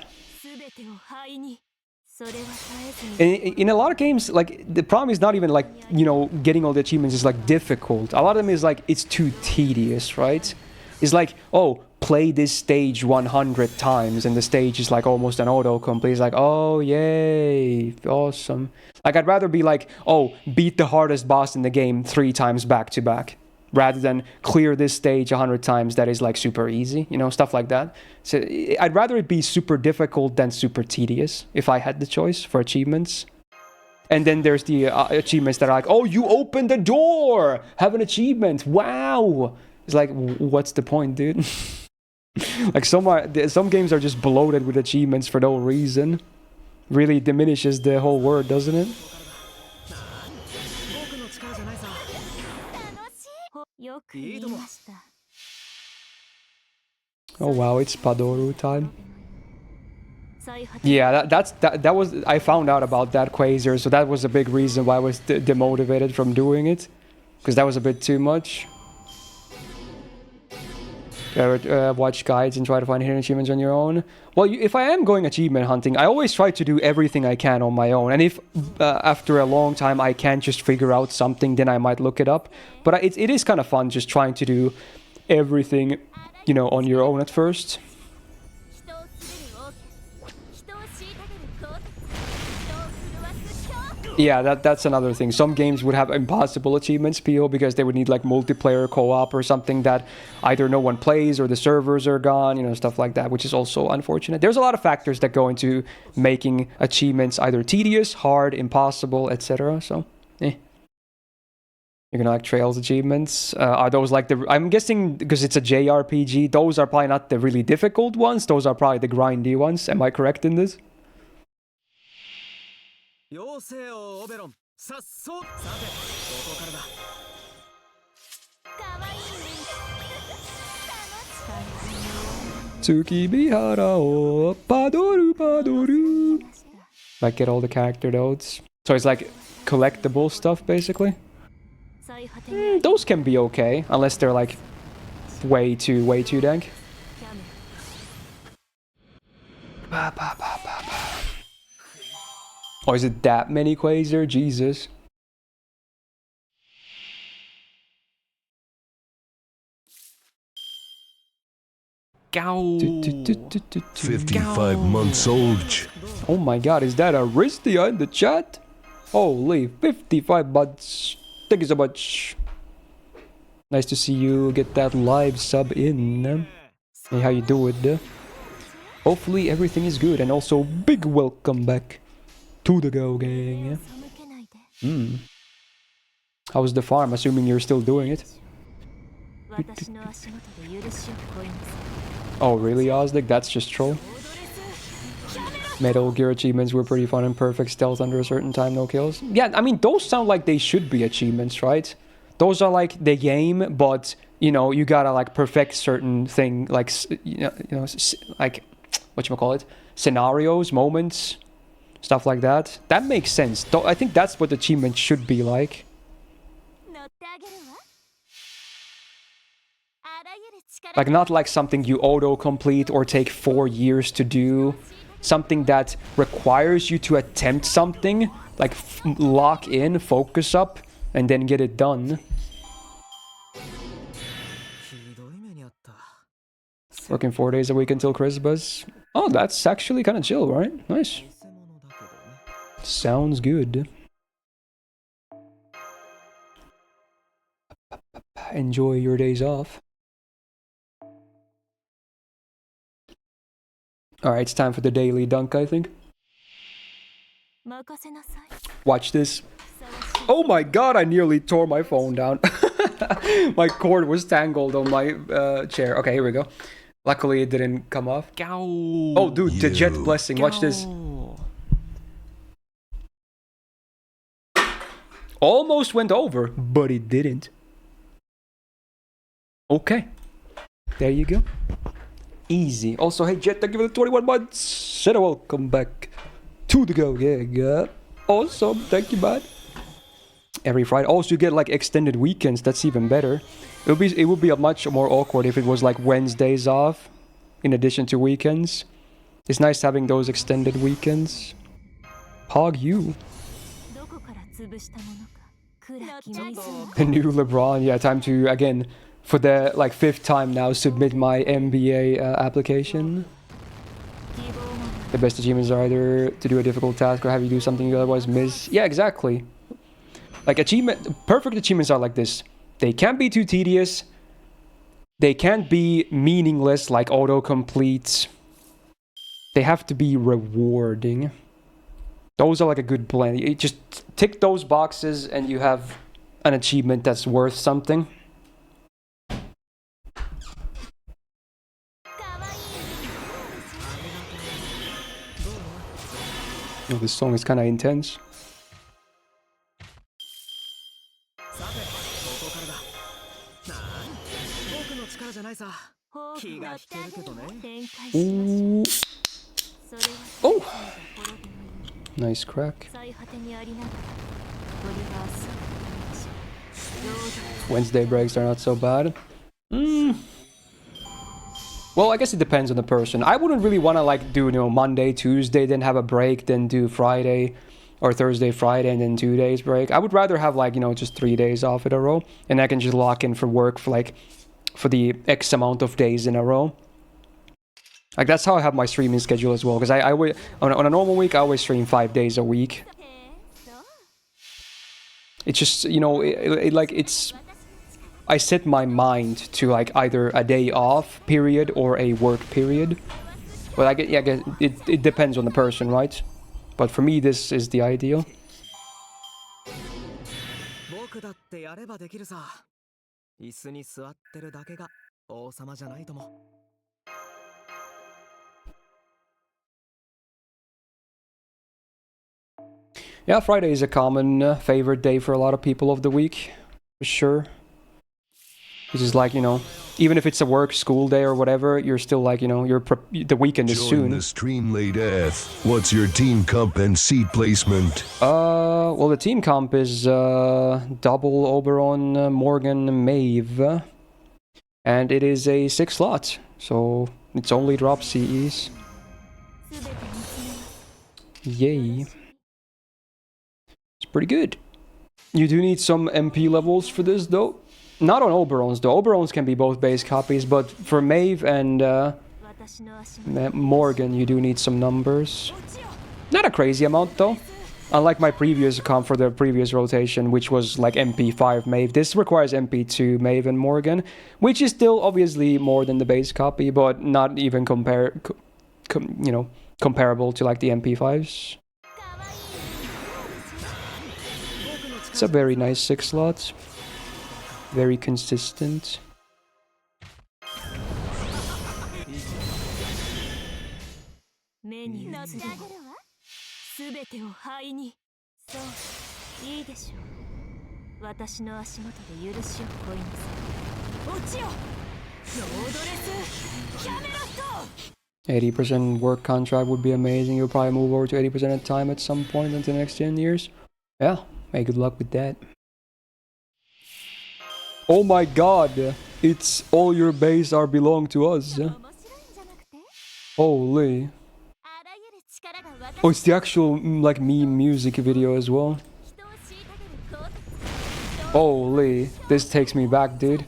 In a lot of games, like, the problem is not even, like, you know, getting all the achievements is, like, difficult. A lot of them is, like, it's too tedious, right? It's like, oh, play this stage 100 times, and the stage is, like, almost an autocomplete. It's like, oh, yay, awesome. Like, I'd rather be like, oh, beat the hardest boss in the game 3 times back to back, rather than clear this stage 100 times that is, like, super easy, you know, stuff like that. So I'd rather it be super difficult than super tedious, if I had the choice for achievements. And then there's the achievements that are like, oh, you opened the door! Have an achievement! Wow! It's like, what's the point, dude? Like, some games are just bloated with achievements for no reason. Really diminishes the whole word, doesn't it? Oh wow, it's Padoru time. Yeah, that was, I found out about that Quasar, so that was a big reason why I was demotivated from doing it. because that was a bit too much. Watch guides and try to find hidden achievements on your own. Well, if I am going achievement hunting, I always try to do everything I can on my own. And if after a long time I can't just figure out something, then I might look it up. But it is kind of fun just trying to do everything, you know, on your own at first. 人をすべる多く人を虐げる強敵人を震わす強 Yeah, that's another thing. Some games would have impossible achievements, PO, because they would need like multiplayer co-op or something that either no one plays or the servers are gone, you know, stuff like that, which is also unfortunate. There's a lot of factors that go into making achievements either tedious, hard, impossible, etc. So, You're gonna like Trails achievements. Are those like the... I'm guessing because it's a JRPG, those are probably not the really difficult ones. Those are probably the grindy ones. Am I correct in this? 妖精王オベロンさっそうさてここからだかわいい楽し Tsukibihara o padoru padoru. Like get all the character notes. So it's like collectible stuff basically. 最果てに Those can be okay unless they're like way too dank. キャメ Oh, is it that many Quasar? Jesus. Gow. 55 months old. Oh my god, is that a Ristia in the chat? Holy, 55 months. Thank you so much. Nice to see you get that live sub in. Hey, how you doing? Hopefully everything is good, and also big welcome back to the Go Gang. 背けないで How's the farm? Assuming you're still doing it. 私の足元で許しを乞いなさい Oh, really, Ozdik? That's just troll. Metal Gear achievements were pretty fun and perfect stealth under a certain time, no kills. Yeah, I mean, those sound like they should be achievements, right? Those are like the game, but, you know, you gotta like perfect certain thing, like, like, whatchamacallit? Scenarios, moments, stuff like that. That makes sense. I think that's what achievements should be like. 乗ってあげるわあらゆる力 Like, not like something you auto-complete or take 4 years to do. Something that requires you to attempt something, like lock in, focus up, and then get it done. ひどい目にあった Working 4 days a week until Christmas. Oh, that's actually kind of chill, right? Nice. 偽物だけどね Sounds good. Enjoy your days off. Alright, it's time for the daily dunk, I think. 任せなさい Watch this. ふさわしい Oh my god, I nearly tore my phone down. My cord was tangled on my chair. Okay, here we go. Luckily, it didn't come off. Gow. Oh, dude, the jet You. blessing. Watch this. Gow. Almost went over, but it didn't. Okay. There you go. Easy. Also, hey, Jet, thank you for the 21 months. Said welcome back to the Go Gang. Awesome. Thank you, man. Every Friday. Also, you get like extended weekends. That's even better. It would be a much more awkward if it was like Wednesdays off in addition to weekends. It's nice having those extended weekends. Pog you. どこから潰したものか暗き水 The new LeBron. Yeah, time to, again, for the like 5th time now, submit my MBA application. 希望も The best achievements are either to do a difficult task or have you do something you otherwise miss. Yeah, exactly. Like perfect achievements are like this. They can't be too tedious. They can't be meaningless like autocomplete. They have to be rewarding. Those are like a good blend. You just tick those boxes and you have an achievement that's worth something. かわいい Oh, this song is kind of intense. さてここからだなに僕の力じゃないさ豊富な気が引けるけどね展開します Ooh. それは Oh. ところでもいい Nice crack. 最果てにありながらトリガースをし Wednesday breaks are not so bad. Well, I guess it depends on the person. I wouldn't really want to like do, you know, Monday, Tuesday, then have a break, then do Friday or Thursday, Friday, and then 2 days break. I would rather have like, you know, just 3 days off in a row, and I can just lock in for work for like for the X amount of days in a row. Like that's how I have my streaming schedule as well. Because I on a normal week I always stream 5 days a week. It's just, you know, I set my mind to like either a day off period or a work period. But I guess it depends on the person, right? But for me, this is the ideal. 僕だってやればできるさ。椅子に座ってるだけが王様じゃないとも。Yeah, Friday is a common favorite day for a lot of people of the week, for sure. Which is like, you know, even if it's a work, school day or whatever, you're still like, you know, the weekend is Join soon. the stream late F. What's your team comp and seat placement? Well, the team comp is double Oberon, Morgan, Maeve. And it is a 6 slot, so it's only drop CEs. Yay. It's pretty good. You do need some MP levels for this, though. Not on Oberons, though. Oberons can be both base copies, but for Maeve and Morgan, you do need some numbers. Not a crazy amount, though. Unlike my previous comp for the previous rotation, which was like MP5 Maeve, this requires MP2 Maeve and Morgan, which is still obviously more than the base copy, but not even comparable to like the MP5s. It's a very nice 6 slot. Very consistent. "80% work contract would be amazing. You'll probably move over to 80% of the time at some point into the next 10 years. Yeah, hey, good luck with that. Oh my god, it's all your base are belong to us. Holy. Oh, it's the actual like meme music video as well. Holy, this takes me back, dude.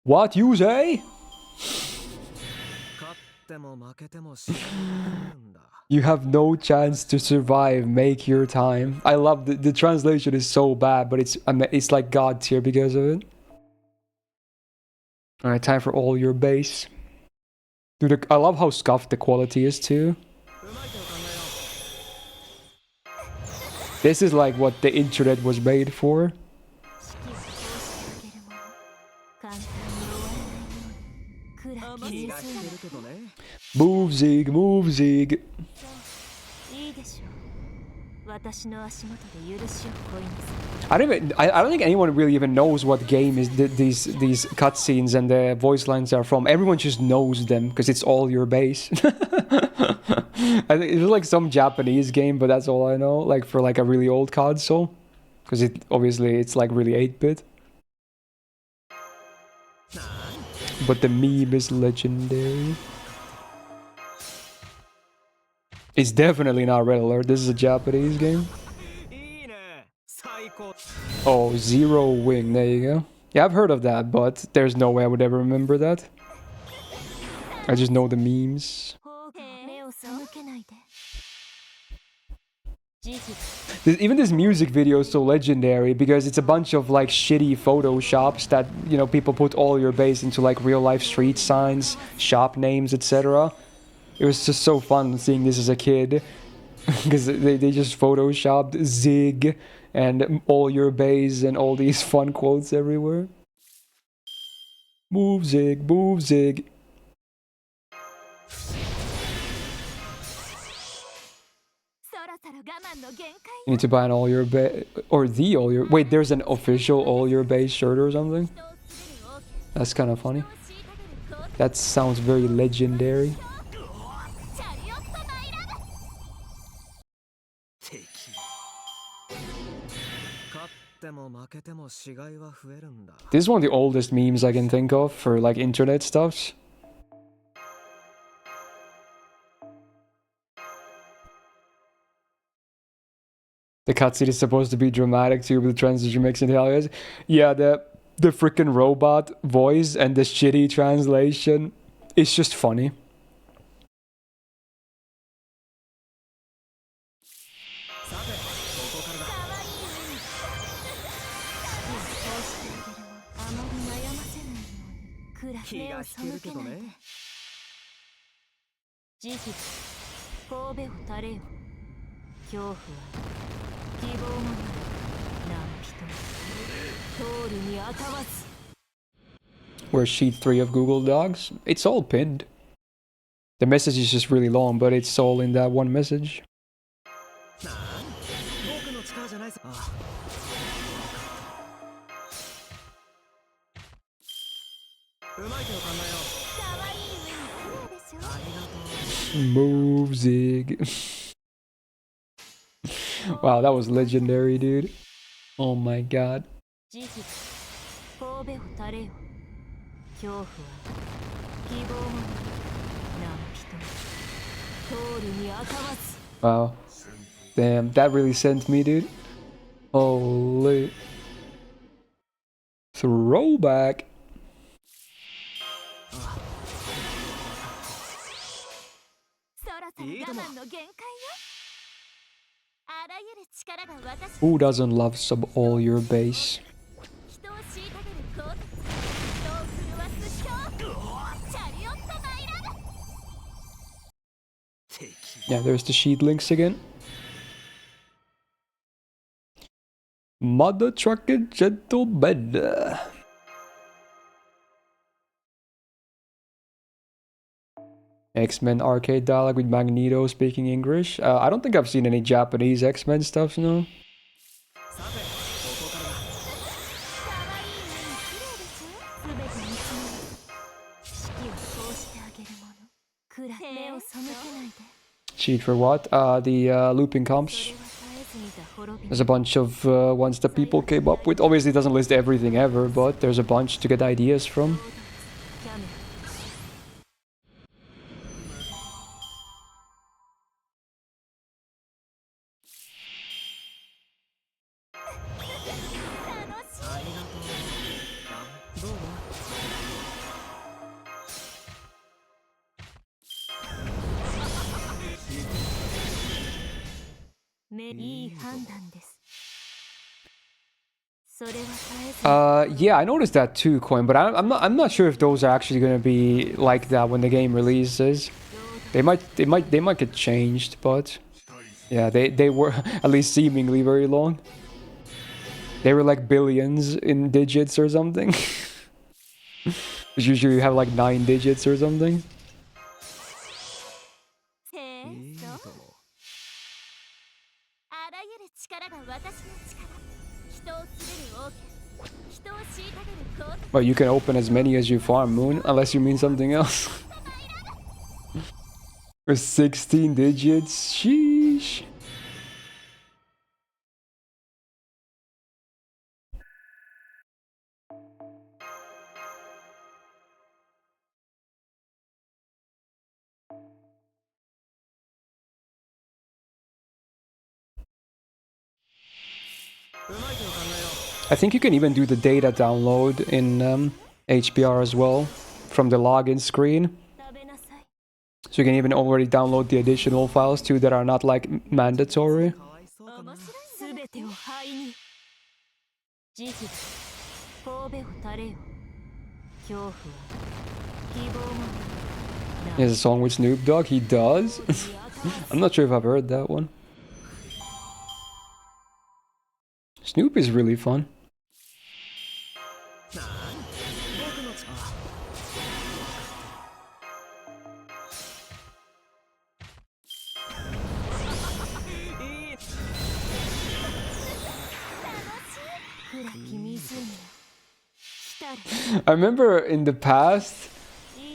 What you say? You have no chance to survive. Make your time. I love the translation is so bad, but it's like God tier because of it. All right, time for all your base. Dude, I love how scuffed the quality is too. This is like what the internet was made for. Move Zig, move Zig. I don't think anyone really even knows what game is these cutscenes and the voice lines are from. Everyone just knows them because it's all your base. I think it's like some Japanese game, but that's all I know. Like for like a really old console, because it's like really 8-bit. But the meme is legendary. It's definitely not Red Alert. This is a Japanese game. Oh, Zero Wing. There you go. Yeah, I've heard of that, but there's no way I would ever remember that. I just know the memes. Even this music video is so legendary because it's a bunch of like shitty photoshops that, you know, people put all your base into like real life street signs, shop names, etc. It was just so fun seeing this as a kid because they just photoshopped Zig and all your base and all these fun quotes everywhere. Move Zig, move Zig. You need to buy an all your base or the all your. Wait, there's an official all your base shirt or something. That's kind of funny. That sounds very legendary. けても死骸は増えるんだ。 This is one of the oldest memes I can think of for like internet stuffs. The cutscene is supposed to be dramatic too, but the transition makes it hilarious. Yeah, the freaking robot voice and the shitty translation, it's just funny. Where's sheet 3 of Google Docs? It's all pinned. The message is just really long, but it's all in that one message. Move Zig. Wow, that was legendary, dude. Oh my god. Wow. Damn, that really sent me, dude. Holy. Throwback. Who doesn't love sub all your base? Yeah, there's the sheet links again. Mother trucker gentleman. X-Men arcade dialogue with Magneto speaking English. I don't think I've seen any Japanese X-Men stuff, no. Cheat for what? The looping comps. There's a bunch of ones that people came up with. Obviously it doesn't list everything ever, but there's a bunch to get ideas from. Yeah, I noticed that too, Coin, but I'm not sure if those are actually gonna be like that when the game releases. They might get changed, but yeah, they were at least seemingly very long. They were like billions in digits or something. Usually you have like 9 digits or something. But you can open as many as you farm, Moon, unless you mean something else. For 16 digits, sheesh. I think you can even do the data download in HBR as well, from the login screen. So you can even already download the additional files too that are not like mandatory. He has a song with Snoop Dogg? He does? I'm not sure if I've heard that one. Snoop is really fun. I remember in the past,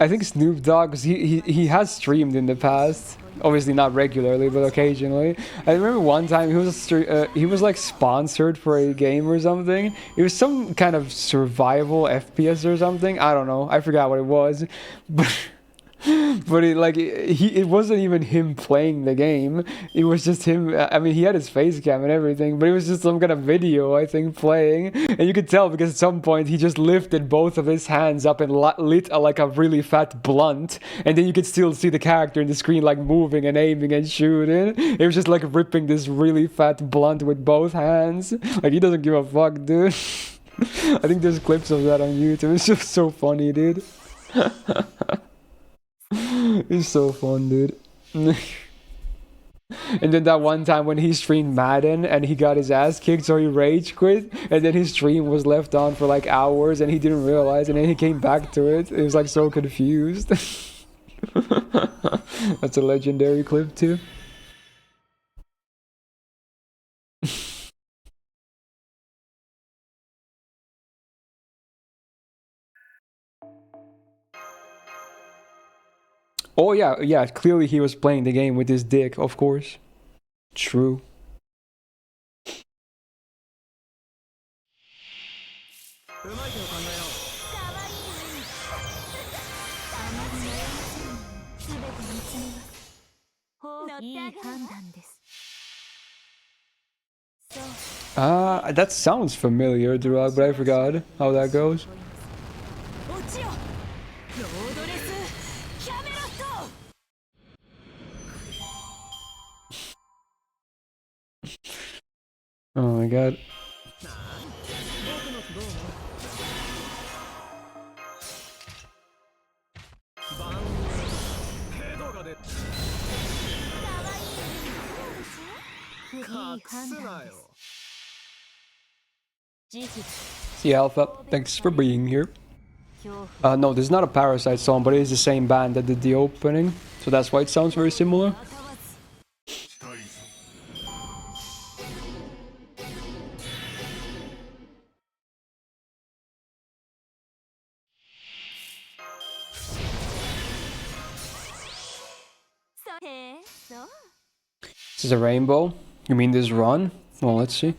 I think Snoop Dogg, 'cause he has streamed in the past. Obviously not regularly, but occasionally. I remember one time he was like sponsored for a game or something. It was some kind of survival FPS or something. I don't know. I forgot what it was, but but it wasn't even him playing the game. It was just him. I mean, he had his face cam and everything, but it was just some kind of video, I think, playing. And you could tell because at some point he just lifted both of his hands up and lit like a really fat blunt, and then you could still see the character in the screen like moving and aiming and shooting. It was just like ripping this really fat blunt with both hands. Like he doesn't give a fuck, dude. I think there's clips of that on YouTube. It's just so funny, dude. It's so fun, dude. And then that one time when he streamed Madden and he got his ass kicked, so he rage quit, and then his stream was left on for like hours and he didn't realize, and then he came back to it. He was like so confused. That's a legendary clip too. Oh yeah, clearly he was playing the game with his dick, of course. True. That sounds familiar, Durag, but I forgot how that goes. Oh my god. See Alpha, thanks for being here. No, this is not a Parasite song, but it is the same band that did the opening, so that's why it sounds very similar. This is a rainbow? You mean this run? Well, let's see.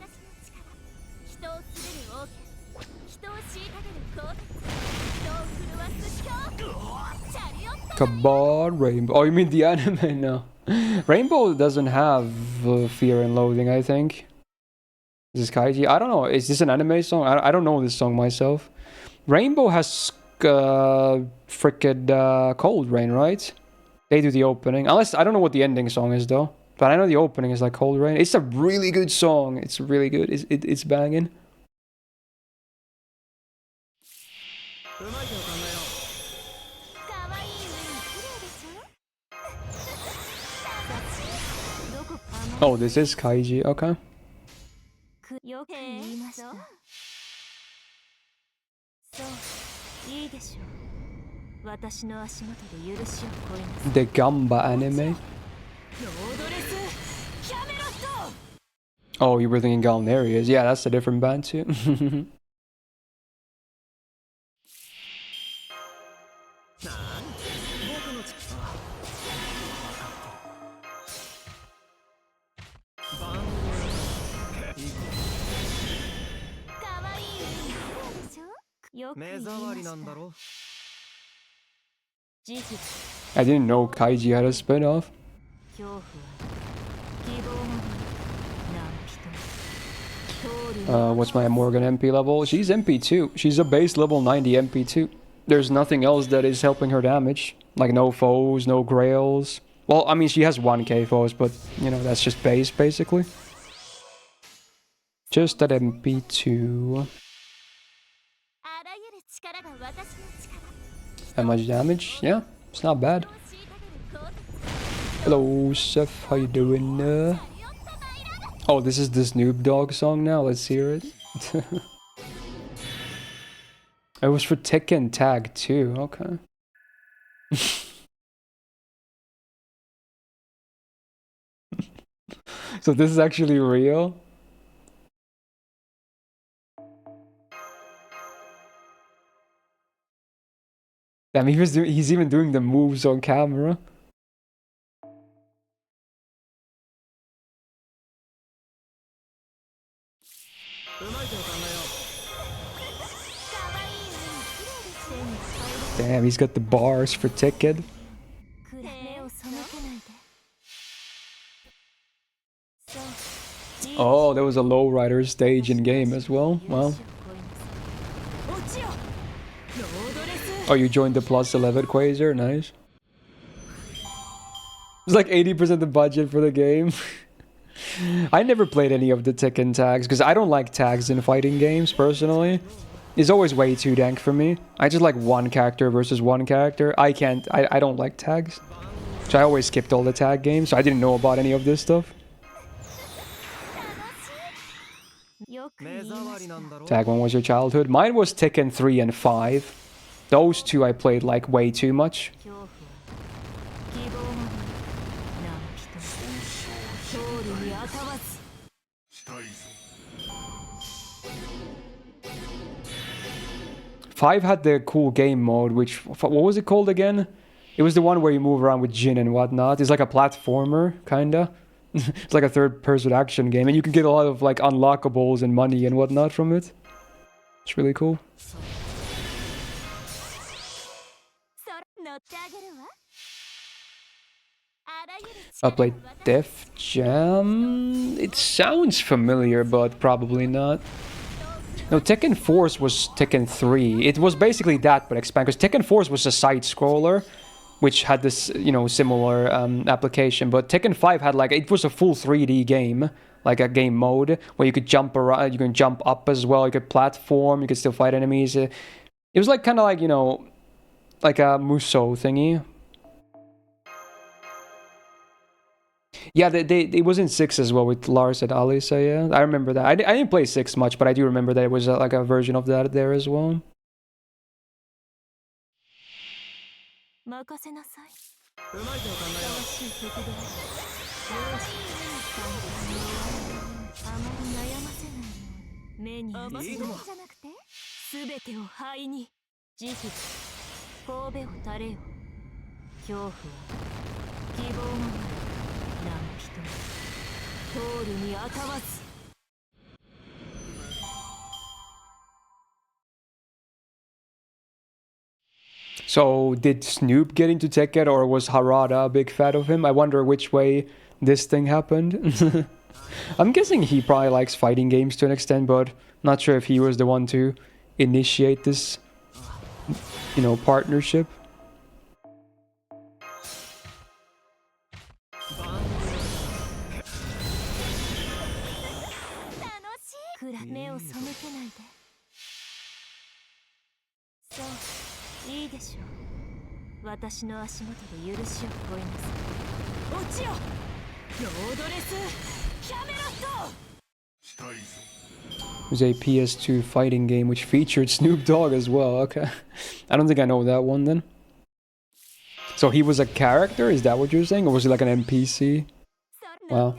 Kabod Rainbow. Oh, you mean the anime? No. Rainbow doesn't have Fear and Loathing, I think. Is this Kaiji? I don't know. Is this an anime song? I don't know this song myself. Rainbow has frickin' Cold Rain, right? They do the opening. Unless, I don't know what the ending song is, though. But I know the opening is like Cold Rain. It's a really good song. It's really good. It's banging. Oh, this is Kaiji. Okay. The Gamba anime. Oh, you were thinking Galnerius. Yeah, that's a different band too. I didn't know Kaiji had a spin-off. What's my Morgan MP level? She's MP2. She's a base level 90 MP2. There's nothing else that is helping her damage. Like no foes, no grails. Well, I mean, she has 1k foes, but, you know, that's just base, basically. Just that MP2. How much damage? Yeah, it's not bad. Hello, Seth. How you doing? Oh, this is the Snoop Dogg song now. Let's hear it. It was for Tekken Tag too. Okay. So this is actually real? Damn, he's even doing the moves on camera. Damn, he's got the bars for Tekken. Oh, there was a lowrider stage in game as well. Wow. Oh, you joined the plus 11 Quasar? Nice. It's like 80% the budget for the game. I never played any of the Tekken tags because I don't like tags in fighting games personally. It's always way too dank for me. I just like one character versus one character. I don't like tags. So I always skipped all the tag games, so I didn't know about any of this stuff. Tag 1 was your childhood. Mine was Tekken 3 and 5. Those two I played like way too much. 5 had the cool game mode, which, what was it called again? It was the one where you move around with Jin and whatnot. It's like a platformer, kinda. It's like a third-person action game, and you can get a lot of like unlockables and money and whatnot from it. It's really cool. I played Def Jam. It sounds familiar, but probably not. No, Tekken Force was Tekken 3. It was basically that, but expanded. Because Tekken Force was a side-scroller, which had this, you know, similar application. But Tekken 5 had like, it was a full 3D game, like a game mode, where you could jump around, you can jump up as well, you could platform, you could still fight enemies. It was like, kind of like, you know, like a Musou thingy. Yeah, it was in 6 as well with Lars and Alisa, yeah. I remember that. I didn't play 6 much, but I do remember that it was like a version of that there as well. So did Snoop get into Tekken, or was Harada a big fan of him? I wonder which way this thing happened. I'm guessing he probably likes fighting games to an extent, but not sure if he was the one to initiate this, you know, partnership. It was a PS2 fighting game which featured Snoop Dogg as well. Okay. I don't think I know that one then. So he was a character? Is that what you're saying? Or was he like an NPC? Wow.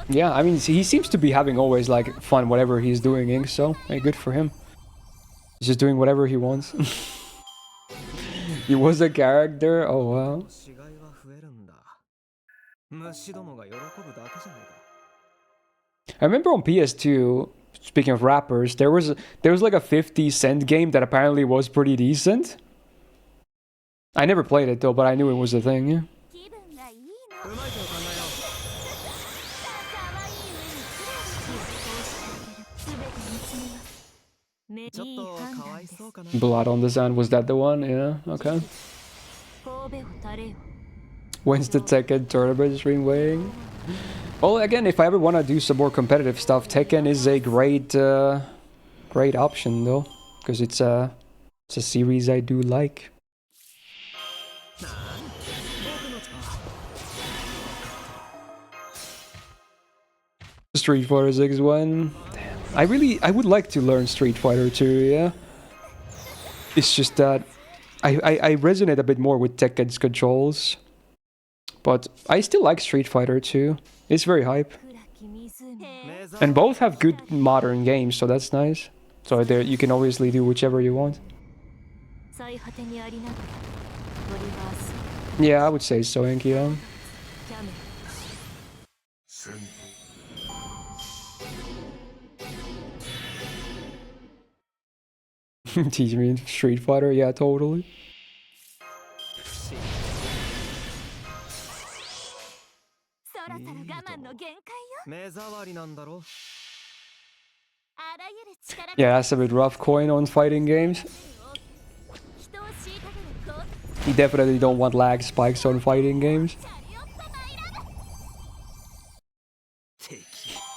Yeah, I mean, he seems to be having always like fun whatever he's doing, so hey, good for him. He's just doing whatever he wants. He was a character? Oh wow. I remember on PS2, speaking of rappers, there was like a 50 Cent game that apparently was pretty decent. I never played it though, but I knew it was a thing. Blood on the Sand, was that the one? Yeah, okay. When's the Tekken tournament stream weighing? Well, again, if I ever want to do some more competitive stuff, Tekken is a great option though, because it's a series I do like. Street Fighter 6 one. I would like to learn Street Fighter 2, yeah. It's just that I resonate a bit more with Tekken's controls. But I still like Street Fighter 2. It's very hype. And both have good modern games, so that's nice. So there you can obviously do whichever you want. 最果てにありながらトリバース Yeah, I would say so, Enkia. キャメ Teach me Street Fighter, yeah, totally. そろそろ我慢の限界よ目障りなんだろ。あらゆる力で Yeah, that's a bit rough coin on fighting games. 人を虐げるこう You definitely don't want lag spikes on fighting games. チャリオットマイラ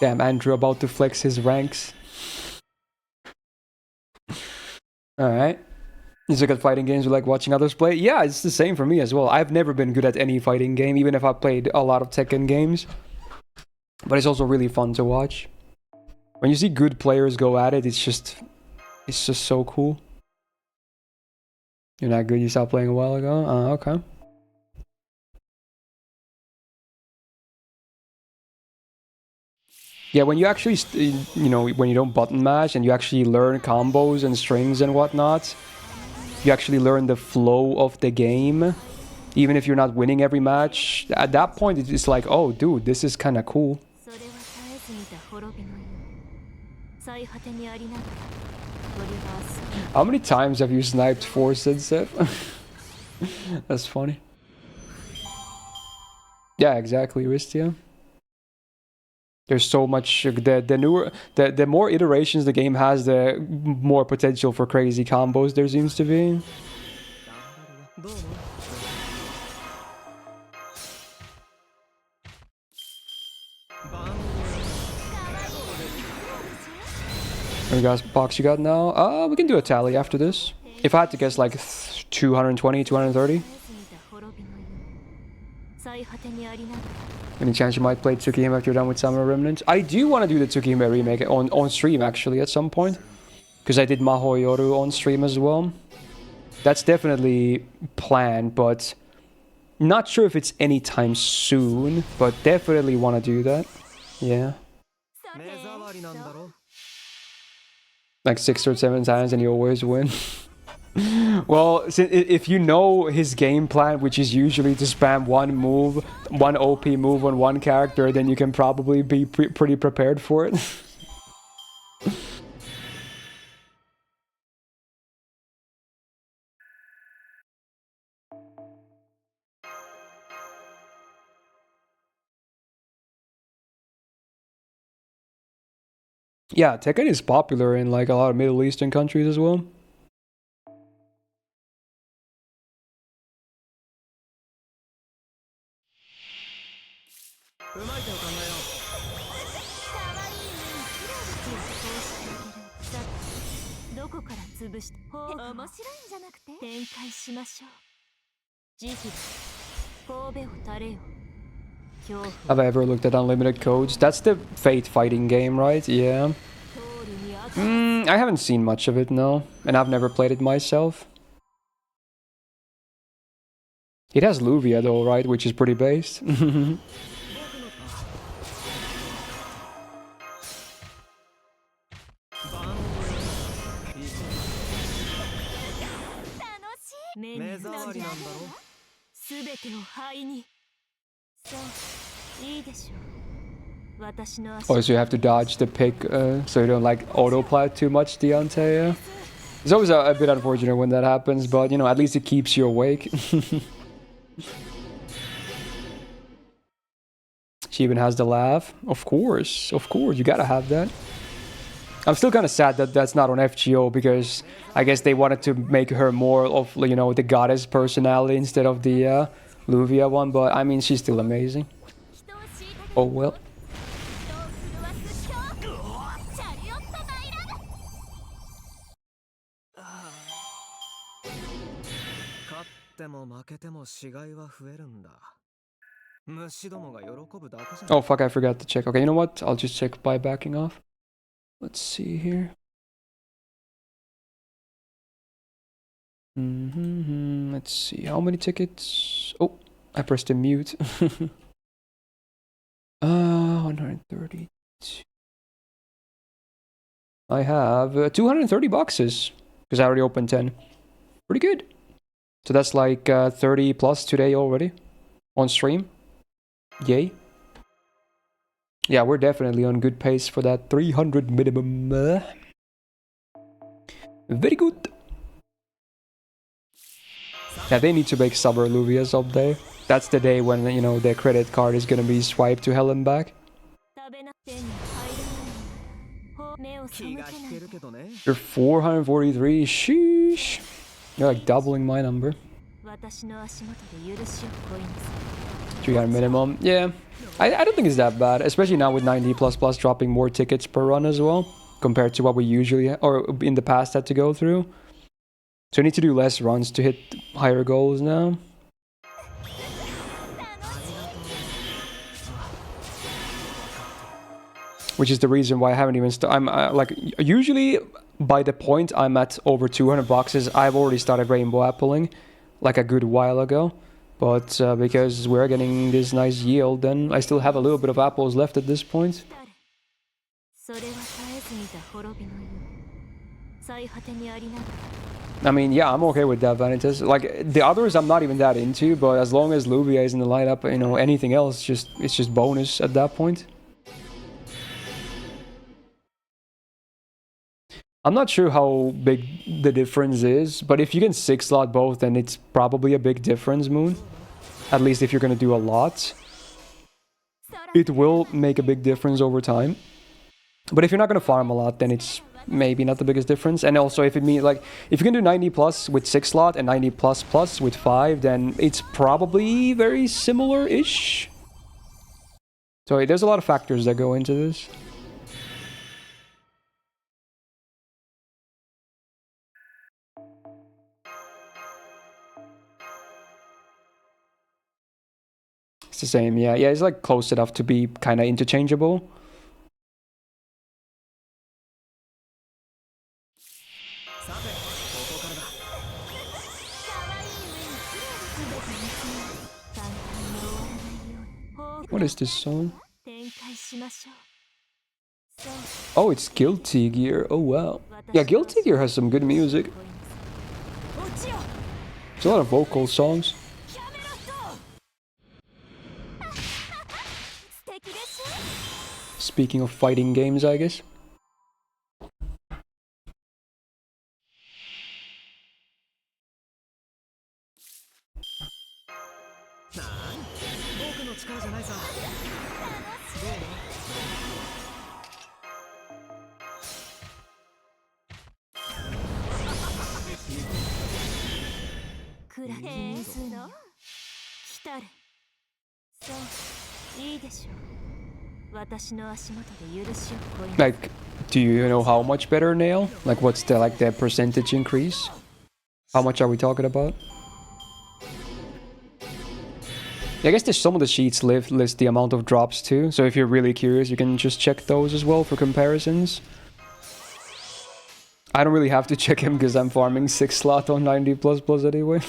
ブ Damn, Andrew about to flex his ranks. Alright. You look at fighting games, you like watching others play? Yeah, it's the same for me as well. I've never been good at any fighting game, even if I played a lot of Tekken games. But it's also really fun to watch. When you see good players go at it, it's just so cool. You're not good, you stopped playing a while ago? Okay. Yeah, when you actually, you know, when you don't button mash and you actually learn combos and strings and whatnot, you actually learn the flow of the game. Even if you're not winning every match, at that point it's like, oh, dude, this is kind of cool. それは絶えず見た滅びのよ最果てにありながらトリバース How many times have you sniped for Sidsef? That's funny. Yeah, exactly, Ristia. There's so much the more iterations the game has, the more potential for crazy combos there seems to be. どうも。 What gas box you got now? We can do a tally after this. If I had to guess, like 220, 230. 絶えず見た滅びのよ最果てにありながら Any chance you might play Tsukihime after you're done with Samurai Remnant? I do want to do the Tsukihime remake on stream actually at some point. Because I did Maho Yoru on stream as well. That's definitely planned, but not sure if it's anytime soon. But definitely want to do that. Yeah. さて目障りなんだろ。 Like 6 or 7 times and you always win. Well, if you know his game plan, which is usually to spam one move, one OP move on one character, then you can probably be pretty prepared for it. Yeah, Tekken is popular in like a lot of Middle Eastern countries as well. うまい手を考えよう。かわいいねさてどこから潰して面白いんじゃなくて展開しましょう慈悲神戸を垂れよ恐怖 Have I ever looked at Unlimited Codes? That's the Fate fighting game, right? Yeah. 通るに赤い I haven't seen much of it, no. And I've never played it myself. It has Luvia though, right? Which is pretty based. Many 目障りなんだろ。すべてを灰にそういいでしょう私の足 Oh, so you have to dodge the pick so you don't like autoplat too much, Deontay. It's always a bit unfortunate when that happens, but you know, at least it keeps you awake. She even has the laugh. Of course, you gotta have that. I'm still kind of sad that that's not on FGO because I guess they wanted to make her more of, you know, the goddess personality instead of the Luvia one, but I mean, she's still amazing. 人を虐げる Oh well. 人を震わす恐怖チャリオットマイラブ勝っても負けても死骸は増えるんだ。虫どもが喜ぶだけじゃん。 Oh fuck, I forgot to check. Okay, you know what? I'll just check by backing off. Let's see here. Let's see. How many tickets? Oh, I pressed a mute. 132. I have 230 boxes because I already opened 10. Pretty good. So that's like 30 plus today already on stream. Yay. Yeah, we're definitely on good pace for that 300 minimum. Very good. Yeah, they need to make summer Luvias someday. That's the day when, you know, their credit card is gonna be swiped to hell and back. 食べな手に入らない目を背けな 気が い 引けるけどね You're 443. Sheesh. You're like doubling my number. 私の足元で許しを乞いなさい 300 minimum. Yeah. I don't think it's that bad, especially now with 90 plus plus dropping more tickets per run as well, compared to what we usually, or in the past, had to go through. So you need to do less runs to hit higher goals now. Which is the reason why I haven't even I'm like, usually by the point I'm at over 200 boxes, I've already started rainbow appling like a good while ago. But because we're getting this nice yield, then I still have a little bit of apples left at this point. それは絶えず見た滅びの湯最果てにありながら I mean, yeah, I'm okay with that Vanitas. Like, the others I'm not even that into, but as long as Luvia is in the lineup, you know, anything else, it's just bonus at that point. I'm not sure how big the difference is, but if you can 6-slot both, then it's probably a big difference, Moon. At least if you're gonna do a lot. It will make a big difference over time. But if you're not gonna farm a lot, then it's maybe not the biggest difference. And also, if it means, like, if you can do 90 plus with 6-slot and 90 plus plus with 5, then it's probably very similar-ish. So there's a lot of factors that go into this. It's the same, yeah. Yeah, it's like close enough to be kind of interchangeable. What is this song? Oh, it's Guilty Gear. Oh, wow. Yeah, Guilty Gear has some good music. There's a lot of vocal songs. Speaking of fighting games, I guess. Like, do you know how much better, Nail? Like, what's the percentage increase? How much are we talking about? Yeah, I guess there's some of the sheets list the amount of drops too, so if you're really curious, you can just check those as well for comparisons. I don't really have to check him because I'm farming 6-slot on 90 plus plus anyway.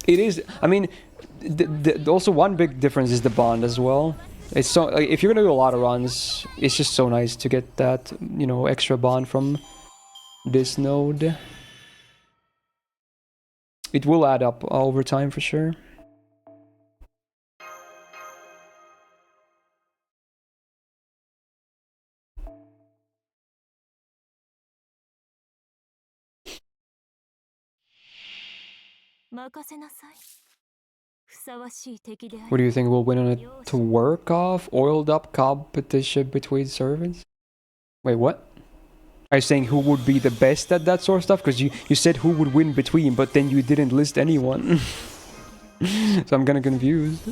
It is, I mean, also one big difference is the bond as well. It's so, like, if you're gonna do a lot of runs, it's just so nice to get that, you know, extra bond from this node. It will add up over time for sure. What do you think we'll win on a to work off oiled up competition between servants? Wait, what? Are you saying who would be the best at that sort of stuff? Because you said who would win between, but then you didn't list anyone. So I'm kinda confused.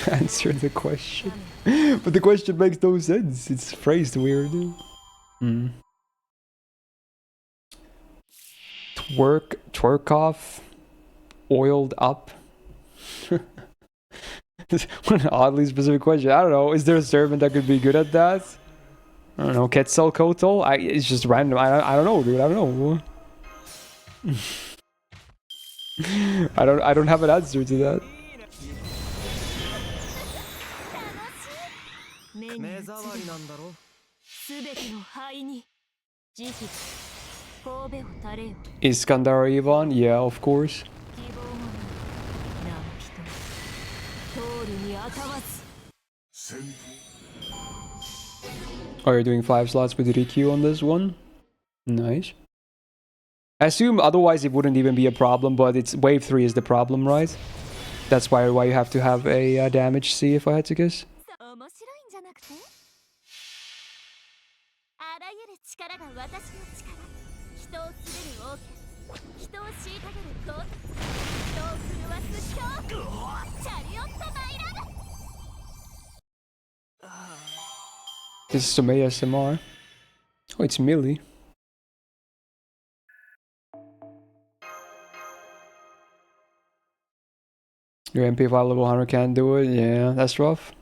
Answer the question. But the question makes no sense. It's phrased weird. Twerk off, oiled up. What an oddly specific question. I don't know. Is there a servant that could be good at that? I don't know, Quetzalcoatl? It's just random. I don't know, dude. I don't know. I don't have an answer to that. 目に映る目障りなんだろ。すべての灰に慈悲神戸を垂れよ Iskandar Ivan? Yeah, of course. 希望もないなお人通るにあたわず Oh, you're doing 5 slots with Rikyu on this one? Nice. I assume otherwise it wouldn't even be a problem, but it's wave 3 is the problem, right? That's why you have to have a damage C if I had to guess. 面白いんじゃなくてあらゆる力が私の力人を滑る王家人を虐げるゴー人を震わす恐怖チャリオットマイラブ This is some ASMR. Oh, it's Millie. Your MP5 level 100 can't do it? Yeah, that's rough.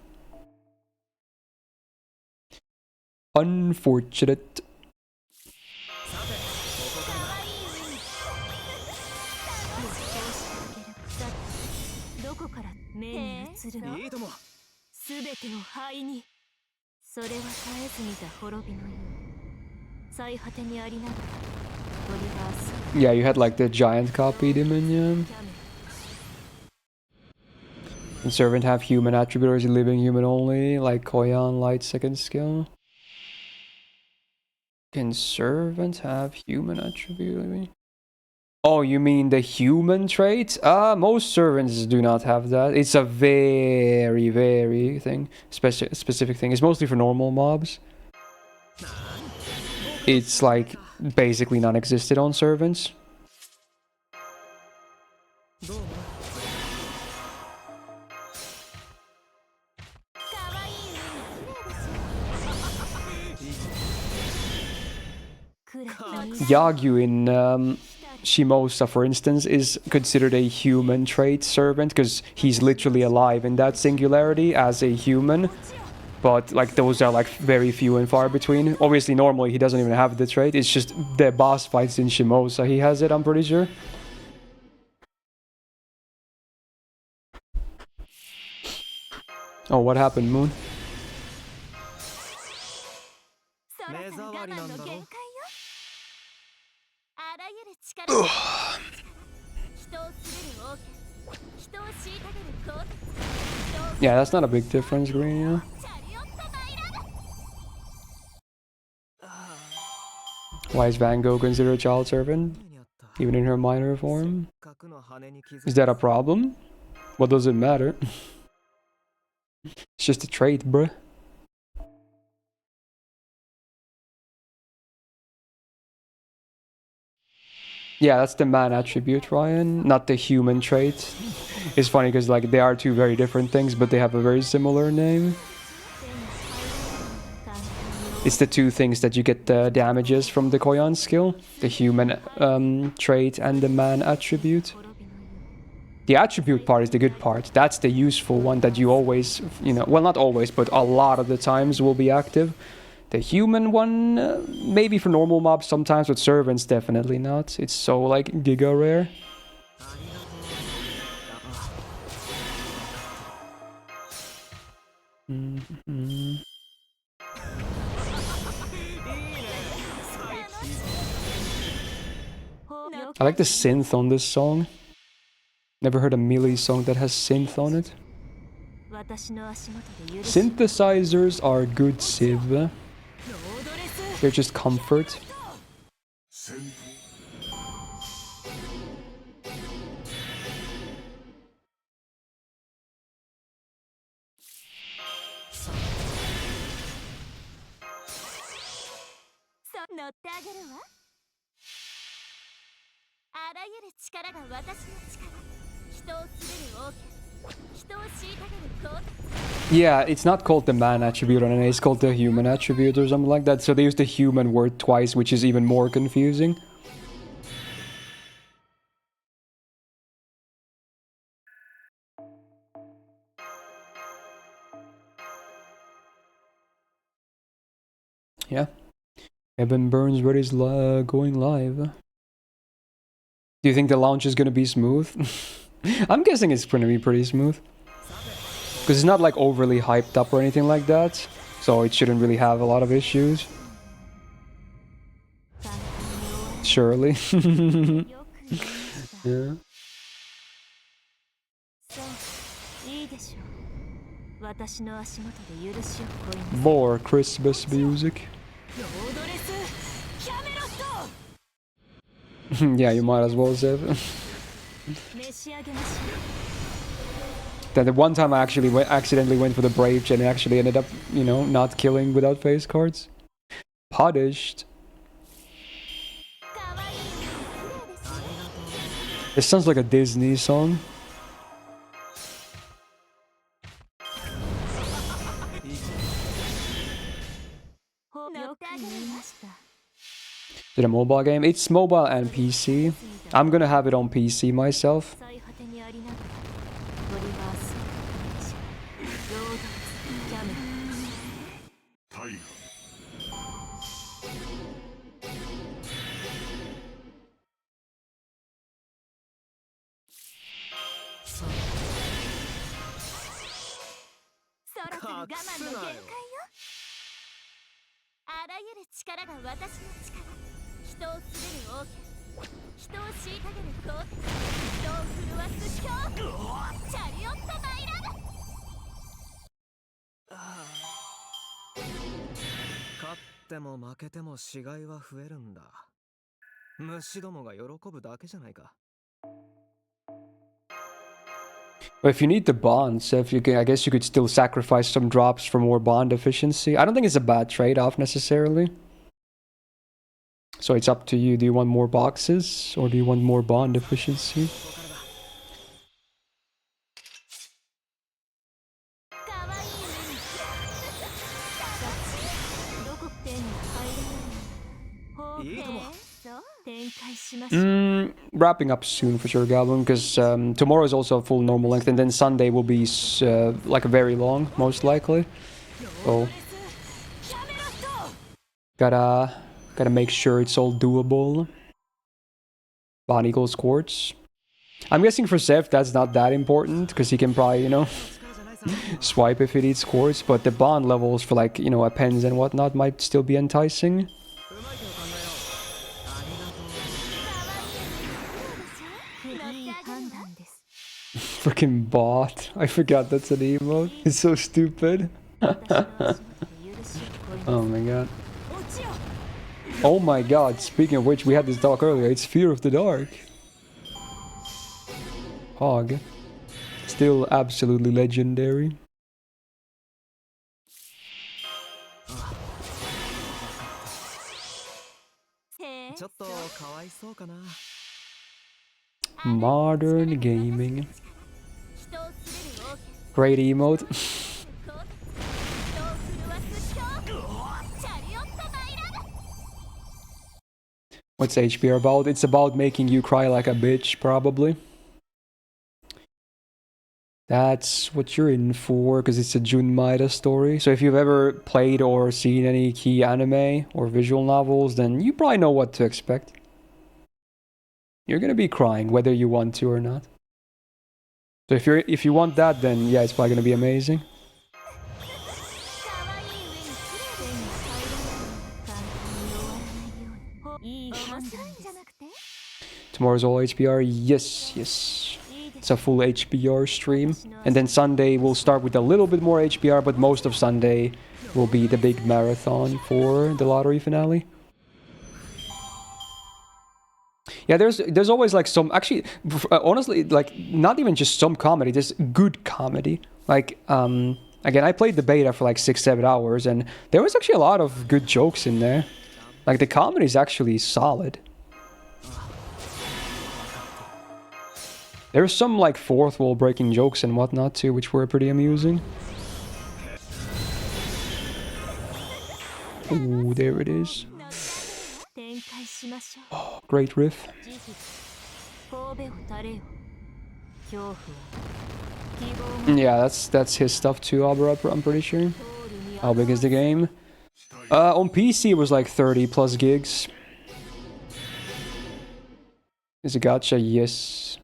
Unfortunate. どこから目に映るのいいとも。すべてを灰にそれは絶えず見た滅びのよ最果てにありながらトリガース Yeah, you had like the giant copy demon, yeah. キャメ Can Servant have human attribute or is he living human only? Like Koyan Light second skill? Can Servant have human attribute? Oh, you mean the human trait? Most servants do not have that. It's a very specific thing. It's mostly for normal mobs. It's like basically non-existent on servants. どうも。かわいい海綺麗でしょくらい Yagyu in Shimosa, for instance, is considered a human trait servant because he's literally alive in that singularity as a human. But like those are like very few and far between. Obviously, normally he doesn't even have the trait. It's just the boss fights in Shimosa. He has it, I'm pretty sure. Oh, what happened, Moon? そろそろ我慢の限界よあらゆる力が人を滑る王家人を虐げるゴーテ Yeah, that's not a big difference, Green, yeah. チャリオットマイラブ Why is Van Gogh considered a child servant? 目にあった。 Even in her minor form? せっかくの羽に傷 Is that a problem? What does it matter? It's just a trait, bruh. Yeah, that's the man attribute, Ryan, not the human trait. It's funny because like they are two very different things, but they have a very similar name. It's the two things that you get the damages from the Koyan skill, the human trait and the man attribute. The attribute part is the good part. That's the useful one that you always, you know, well, not always, but a lot of the times will be active. The human one, maybe for normal mobs sometimes, but servants definitely not. It's so, like, giga rare. I like the synth on this song. Never heard a melee song that has synth on it. 私の足元で許し Synthesizers are good, Civ. ロードレス They're just comfort.乗ってあげるわあらゆる力が私の力人を滑る王家人を虐げるゴーテ Yeah, it's not called the man attribute on an A, it's called the human attribute or something like that. So they use the human word twice, which is even more confusing. Yeah. Evan Burns Ready's going live. Do you think the launch is gonna be smooth? I'm guessing it's gonna be pretty smooth. Because it's not like overly hyped up or anything like that. So it shouldn't really have a lot of issues. Surely. Yeah. そういいでしょう私の足元で許しを乞います More Christmas music. ロードレスキャメロット Yeah, you might as well, Zev. 召し上げましょ That the one time I actually accidentally went for the Brave Gen and actually ended up, you know, not killing without face cards. Punished. うかわいい綺麗でしょ This sounds like a Disney song. よく言いました Is it a mobile game? It's mobile and PC. I'm gonna have it on PC myself. 最果てにありながらトリバースロードレスキャメロット そろそろ我慢の限界よあらゆる力が私の力人を滑る王権人を虐げる皇帝人を震わす恐怖チャリオットマイラブ勝っても負けても死骸は増えるんだ。虫どもが喜ぶだけじゃないか。 But if you need the bonds, if you can, I guess you could still sacrifice some drops for more bond efficiency. I don't think it's a bad trade-off necessarily. So it's up to you. Do you want more boxes or do you want more bond efficiency? かわいいねどこ手に入らない方程そう展開しましょう Wrapping up soon for sure, Galvin, because tomorrow is also a full normal length, and then Sunday will be like very long, most likely. So gotta make sure it's all doable. Bond equals quartz. I'm guessing for Zev that's not that important because he can probably, you know, swipe if he needs quartz, but the bond levels for like, you know, appends and whatnot might still be enticing. いい判断です Freaking bot. I forgot that's an emote. It's so stupid. 私の足元で許しを乞います Oh my god. 落ちよ Oh my god, speaking of which, we had this talk earlier. It's Fear of the Dark. Hog. Still absolutely legendary. へえちょっとかわいそうかな。 Modern gaming. 人を滑る王権 Great emote. 皇帝人を震わす恐怖チャリオットマイラブ What's HPR about? It's about making you cry like a bitch, probably. That's what you're in for, because it's a Jun Maeda story. So if you've ever played or seen any key anime or visual novels, then you probably know what to expect. You're gonna be crying, whether you want to or not. So if you want that, then yeah, it's probably gonna be amazing. かわいい上に綺麗に簡単に終わらないようにいい判断じゃなくて Tomorrow's all HBR? Yes, yes. いいで It's a full HBR stream. And then Sunday we'll start with a little bit more HBR, but most of Sunday will be the big marathon for the lottery finale. Yeah, there's always like some, actually, honestly, like not even just some comedy, there's good comedy. Like, again, I played the beta for like 6-7 hours and there was actually a lot of good jokes in there. Like the comedy is actually solid. There's some like fourth wall breaking jokes and whatnot too, which were pretty amusing. Ooh, there it is. 展開しましょう Oh, great riff. 慈悲神戸を垂れよ恐怖は希望も Yeah, that's his stuff too, Albert, I'm pretty sure.通るに How big is the game? On PC it was like 30 plus gigs. Is it gacha? Yes.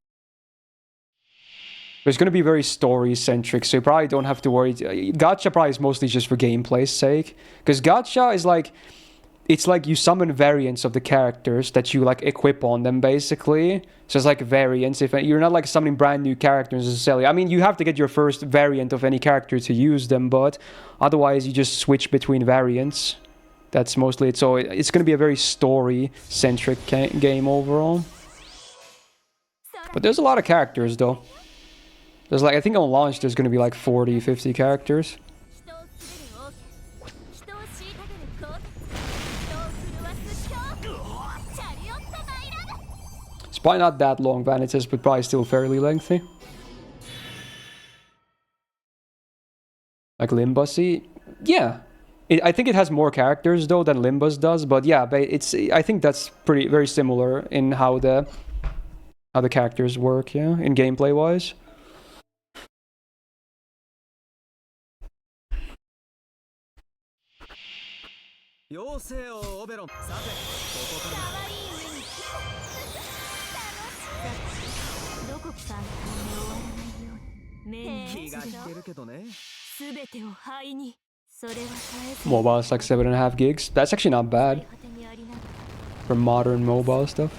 But it's going to be very story centric, so you probably don't have to worry. Gacha probably is mostly just for gameplay's sake, because gacha is like, it's like you summon variants of the characters that you like equip on them basically. So it's like variants. If you're not like summoning brand new characters necessarily. I mean, you have to get your first variant of any character to use them, but otherwise you just switch between variants. That's mostly it. So it's going to be a very story centric game overall. But there's a lot of characters though. There's like, I think on launch there's going to be like 40, 50 characters. It's probably not that long, Vanitas, but probably still fairly lengthy. Like Limbusy? Yeah. I think it has more characters though than Limbus does, but yeah, I think that's very similar in how the characters work, yeah, in gameplay wise. Mobile is like 7.5 gigs. That's actually not bad for modern mobile stuff.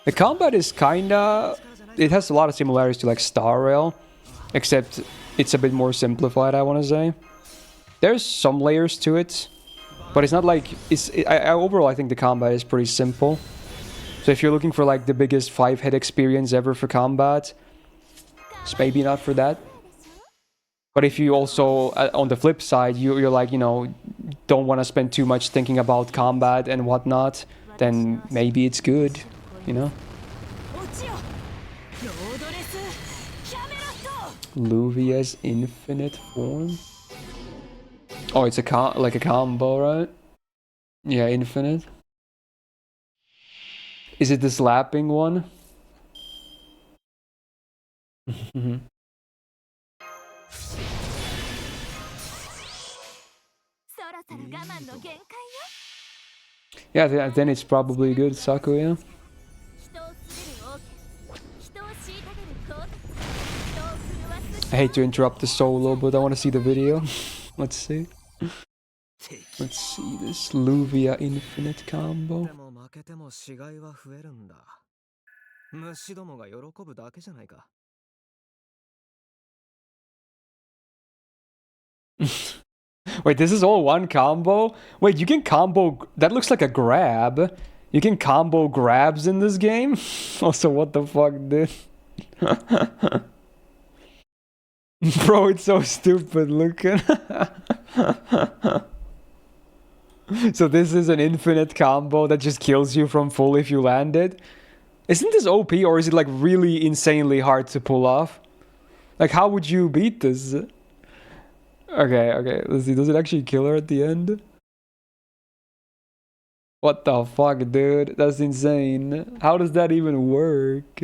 The combat is kinda... It has a lot of similarities to like Star Rail, except it's a bit more simplified, I want to say. There's some layers to it, but it's not like... overall, I think the combat is pretty simple. So if you're looking for like the biggest 5-hit experience ever for combat, it's maybe not for that. But if you also, on the flip side, you're like, you know, don't want to spend too much thinking about combat and whatnot, then maybe it's good, you know? Luvia's infinite form? Oh, it's like a combo, right? Yeah, infinite. Is it the slapping one? Yeah, then it's probably good, Sakuya. I hate to interrupt the solo, but I want to see the video. Let's see. Let's see this Luvia infinite combo. Wait, this is all one combo? Wait, you can combo... That looks like a grab. You can combo grabs in this game? Also, what the fuck, dude? Bro, it's so stupid looking. So this is an infinite combo that just kills you from full if you land it? Isn't this OP, or is it like really insanely hard to pull off? Like, how would you beat this? Okay, let's see. Does it actually kill her at the end? What the fuck, dude? That's insane. How does that even work?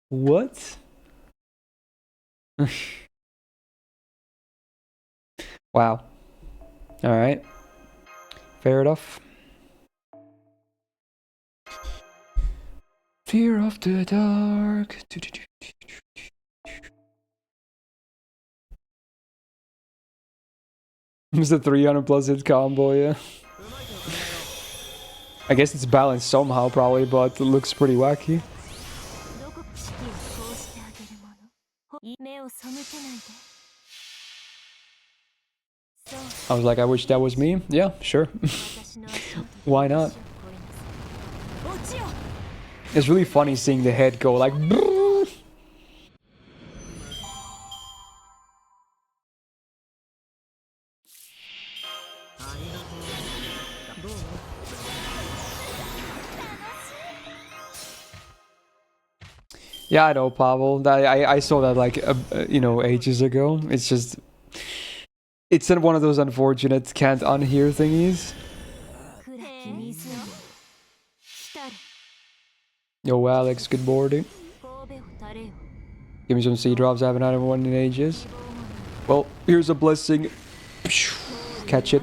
What? Wow. Alright. Fair enough. Fear of the dark. It's a 300 plus hit combo, yeah. I guess it's balanced somehow, probably, but it looks pretty wacky. I was like, I wish that was me. Yeah, sure. Why not? It's really funny seeing the head go like... Yeah, I know, Pavel. I saw that like, you know, ages ago. It's just... It's one of those unfortunate can't unhear thingies. Yo, Alex, good morning. 神戸を垂れよ Give me some sea drops. I haven't had one in ages. Well, here's a blessing. Catch it.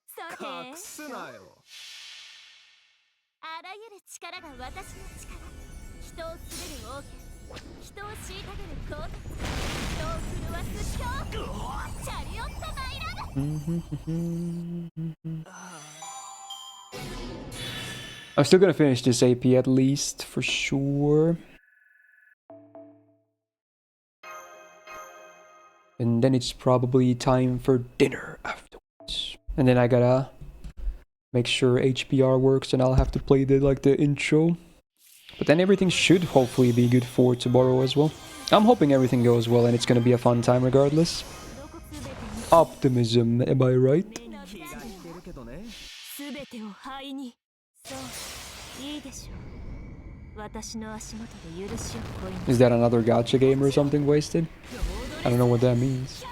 さて隠すなよ。あらゆる力が私の力人を滑る王権人を虐げる鋼鉄人を震わす恐怖チャリオットマイラブ I'm still gonna finish this AP at least, for sure. And then it's probably time for dinner afterwards. And then I gotta make sure HBR works and I'll have to play the intro. But then everything should hopefully be good for tomorrow as well. I'm hoping everything goes well and it's gonna be a fun time regardless. Optimism, am I right? 気がしてるけどね。すべてを灰にそういいでしょう私の足元で許しを乞いに Is that another gacha game or something wasted? I don't know what that means.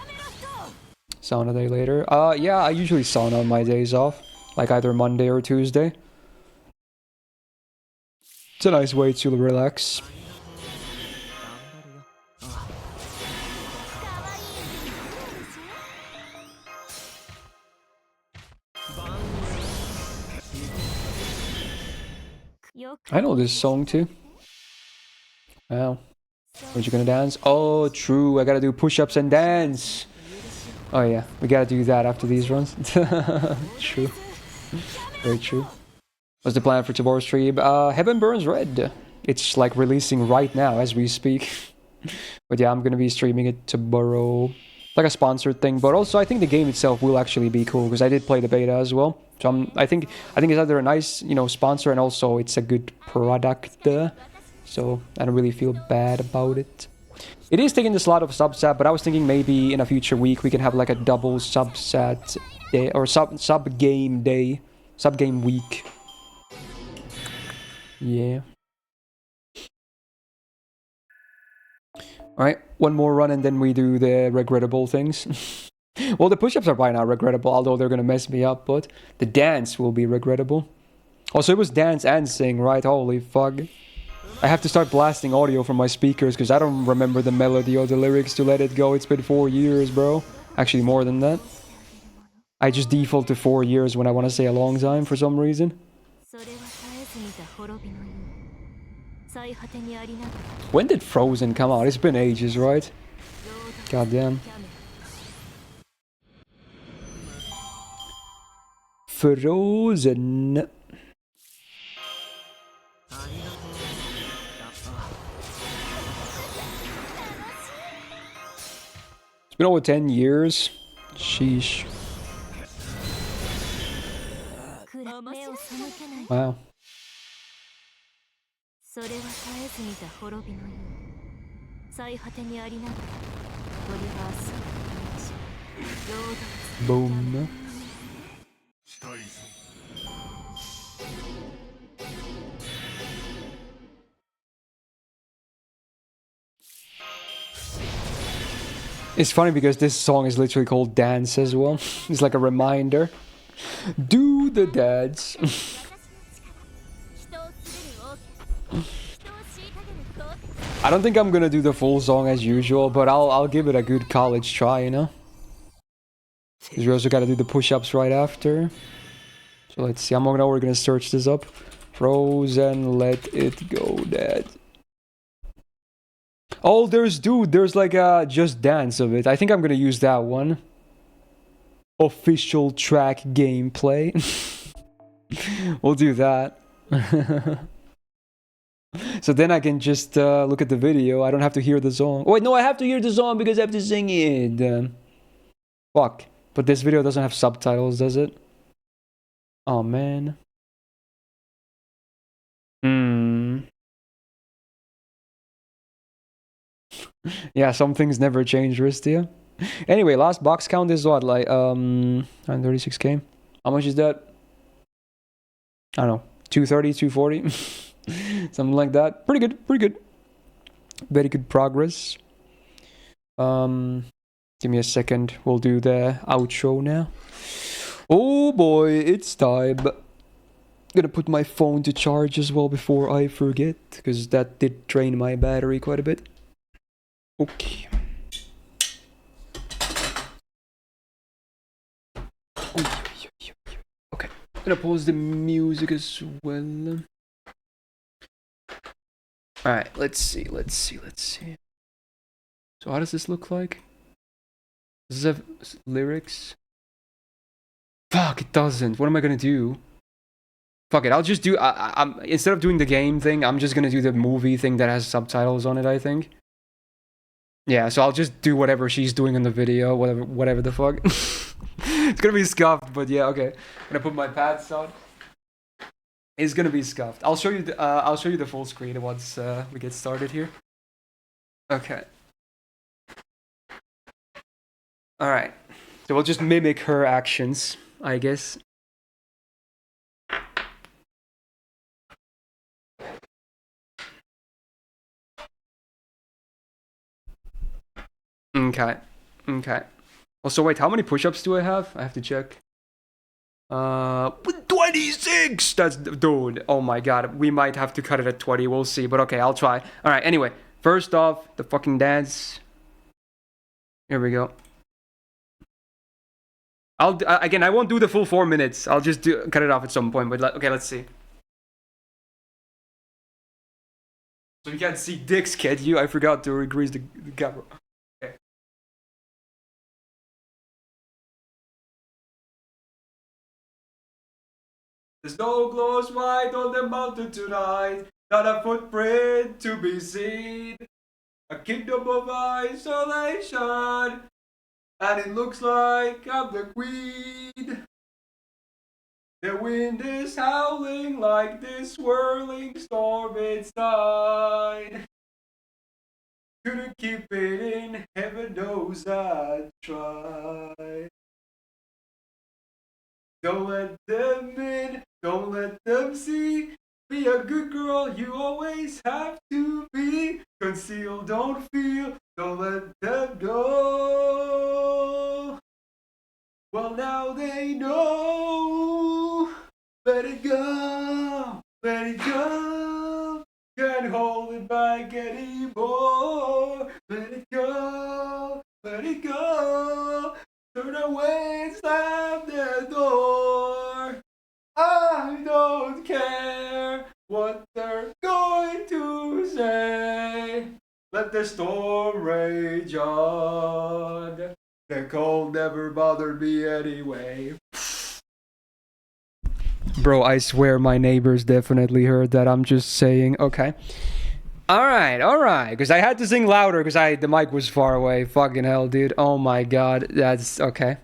Sauna day later. Yeah, I usually sauna on my days off. Like either Monday or Tuesday. It's a nice way to relax. よく I know this song too. Wow. Aren't you gonna dance? Oh, true. I gotta do push-ups and dance. Oh yeah, we gotta do that after these runs. True. Very true. What's the plan for tomorrow's stream? Heaven Burns Red. It's like releasing right now as we speak. But yeah, I'm gonna be streaming it tomorrow. Like a sponsored thing, but also I think the game itself will actually be cool because I did play the beta as well. So I think it's either a nice, sponsor and also it's a good product. So I don't really feel bad about it. It is taking the slot of subsat, but I was thinking maybe in a future week we can have like a double subsat day or sub game day, sub game week. Yeah. Alright, one more run and then we do the regrettable things. Well, the push-ups are by now regrettable, although they're gonna mess me up, but the dance will be regrettable. Also, it was dance and sing, right? Holy fuck. I have to start blasting audio from my speakers because I don't remember the melody or the lyrics to Let It Go. It's been 4 years, bro. Actually, more than that. I just default to 4 years when I want to say a long time for some reason. それは絶えず見た滅びの意最果てにありながら When did Frozen come out? It's been ages, right? Goddamn. Frozen. It's been over 10 years. Sheesh. 目を背けない Wow. それは絶えず見た滅びの意最果てにありながらトリバースロード Boom. It's funny because this song is literally called Dance as well. It's like a reminder. Do the dance. 人を滑る王権人を虐げる鋼鉄 I don't think I'm gonna do the full song as usual, but I'll give it a good college try, you know? Because we also gotta do the push-ups right after. So let's see, we're gonna search this up. Frozen, Let It Go, Dad. Oh, there's like a Just Dance of it. I think I'm gonna use that one. Official track gameplay. We'll do that. So then I can just look at the video. I don't have to hear the song. Oh, wait, no, I have to hear the song because I have to sing it. Fuck. But this video doesn't have subtitles, does it? Oh, man. Yeah, some things never change, Ristia. Anyway, last box count is what? Like, 936k? How much is that? I don't know. 230, 240? Something like that. Pretty good, pretty good. Very good progress. Give me a second. We'll do the outro now. Oh boy, it's time. Gonna put my phone to charge as well before I forget, because that did drain my battery quite a bit. Okay. Okay. Gonna pause the music as well. Alright, let's see. So how does this look like? Does this have lyrics? Fuck, it doesn't. What am I gonna do? Fuck it, I'll just do... I'm instead of doing the game thing, I'm just gonna do the movie thing that has subtitles on it, I think. Yeah, so I'll just do whatever she's doing in the video, whatever the fuck. It's gonna be scuffed, but yeah, okay. I'm gonna put my pads on. It's gonna be scuffed. I'll show you the full screen once we get started here. Okay. Alright. So we'll just mimic her actions, I guess. Okay. Also, wait, how many push-ups do I have? I have to check. 26! That's... Dude, oh my god. We might have to cut it at 20. We'll see, but okay, I'll try. Alright, anyway. First off, the fucking dance. Here we go. Again, I won't do the full 4 minutes. I'll just cut it off at some point, but okay, let's see. So you can't see dicks, can you? I forgot to increase the camera. Okay. There's no glows white on the mountain tonight, not a footprint to be seen. A kingdom of isolation, and it looks like I'm the queen. The wind is howling like this swirling storm inside. Couldn't keep it in, heaven knows I tried. Don't let them in, don't let them see. Be a good girl, you always have to be. Conceal, don't feel, don't let them know. Well, now they know. Let it go, let it go. Can't hold it back anymore. Let it go, let it go. Turn away and slam the door. I don't care what they're going to say. Let the storm rage on. The cold never bothered me anyway. Bro, I swear my neighbors definitely heard that. I'm just saying. Okay. Alright. Because I had to sing louder because the mic was far away. Fucking hell, dude. Oh my god. That's okay.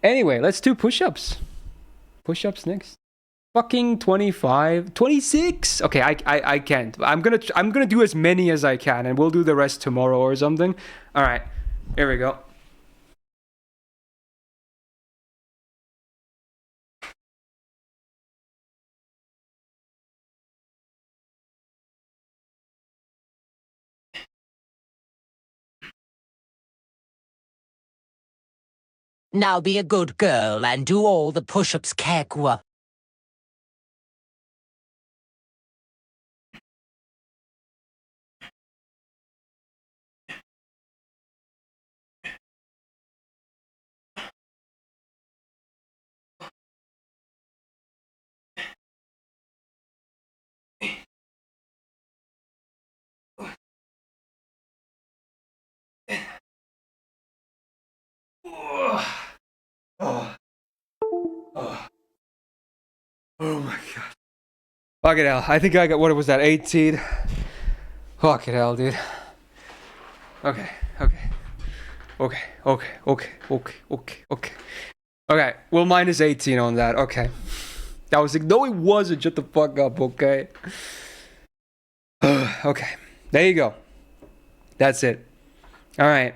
Anyway, let's do push-ups. Push-ups next. Fucking 25, 26. Okay, I can't. I'm gonna do as many as I can, and we'll do the rest tomorrow or something. All right, here we go. Now be a good girl and do all the push-ups, Kekwa. Oh my god. Fucking hell. I think I got, what was that, 18? Fucking hell, dude. Okay. Okay, well, minus 18 on that. Okay. I was like, no, it wasn't. Shut the fuck up, okay? Okay. There you go. That's it. Alright.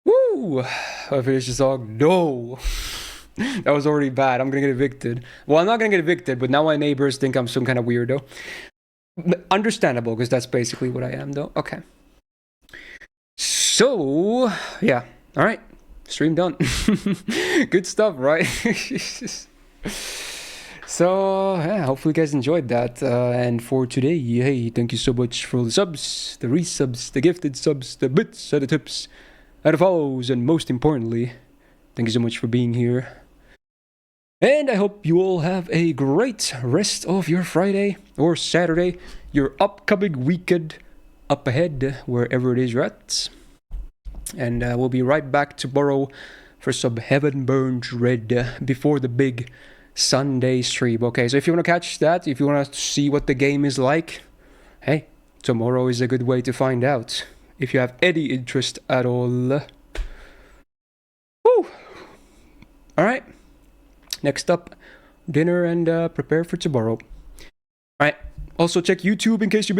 Woo! I finished the song. No! That was already bad. I'm gonna get evicted. Well, I'm not gonna get evicted, but now my neighbors think I'm some kind of weirdo. Understandable, because that's basically what I am, though. Okay. So, yeah. All right. Stream done. Good stuff, right? So, yeah, hopefully you guys enjoyed that. And for today, hey, thank you so much for all the subs, the resubs, the gifted subs, the bits, and the tips, and the follows, and most importantly, thank you so much for being here. And I hope you all have a great rest of your Friday or Saturday, your upcoming weekend up ahead, wherever it is you're at. And we'll be right back tomorrow for some Heaven Burns Red before the big Sunday stream. Okay, so if you want to catch that, if you want to see what the game is like, hey, tomorrow is a good way to find out. If you have any interest at all. Woo! Alright. Next up, dinner and prepare for tomorrow. Alright. Also check YouTube in case you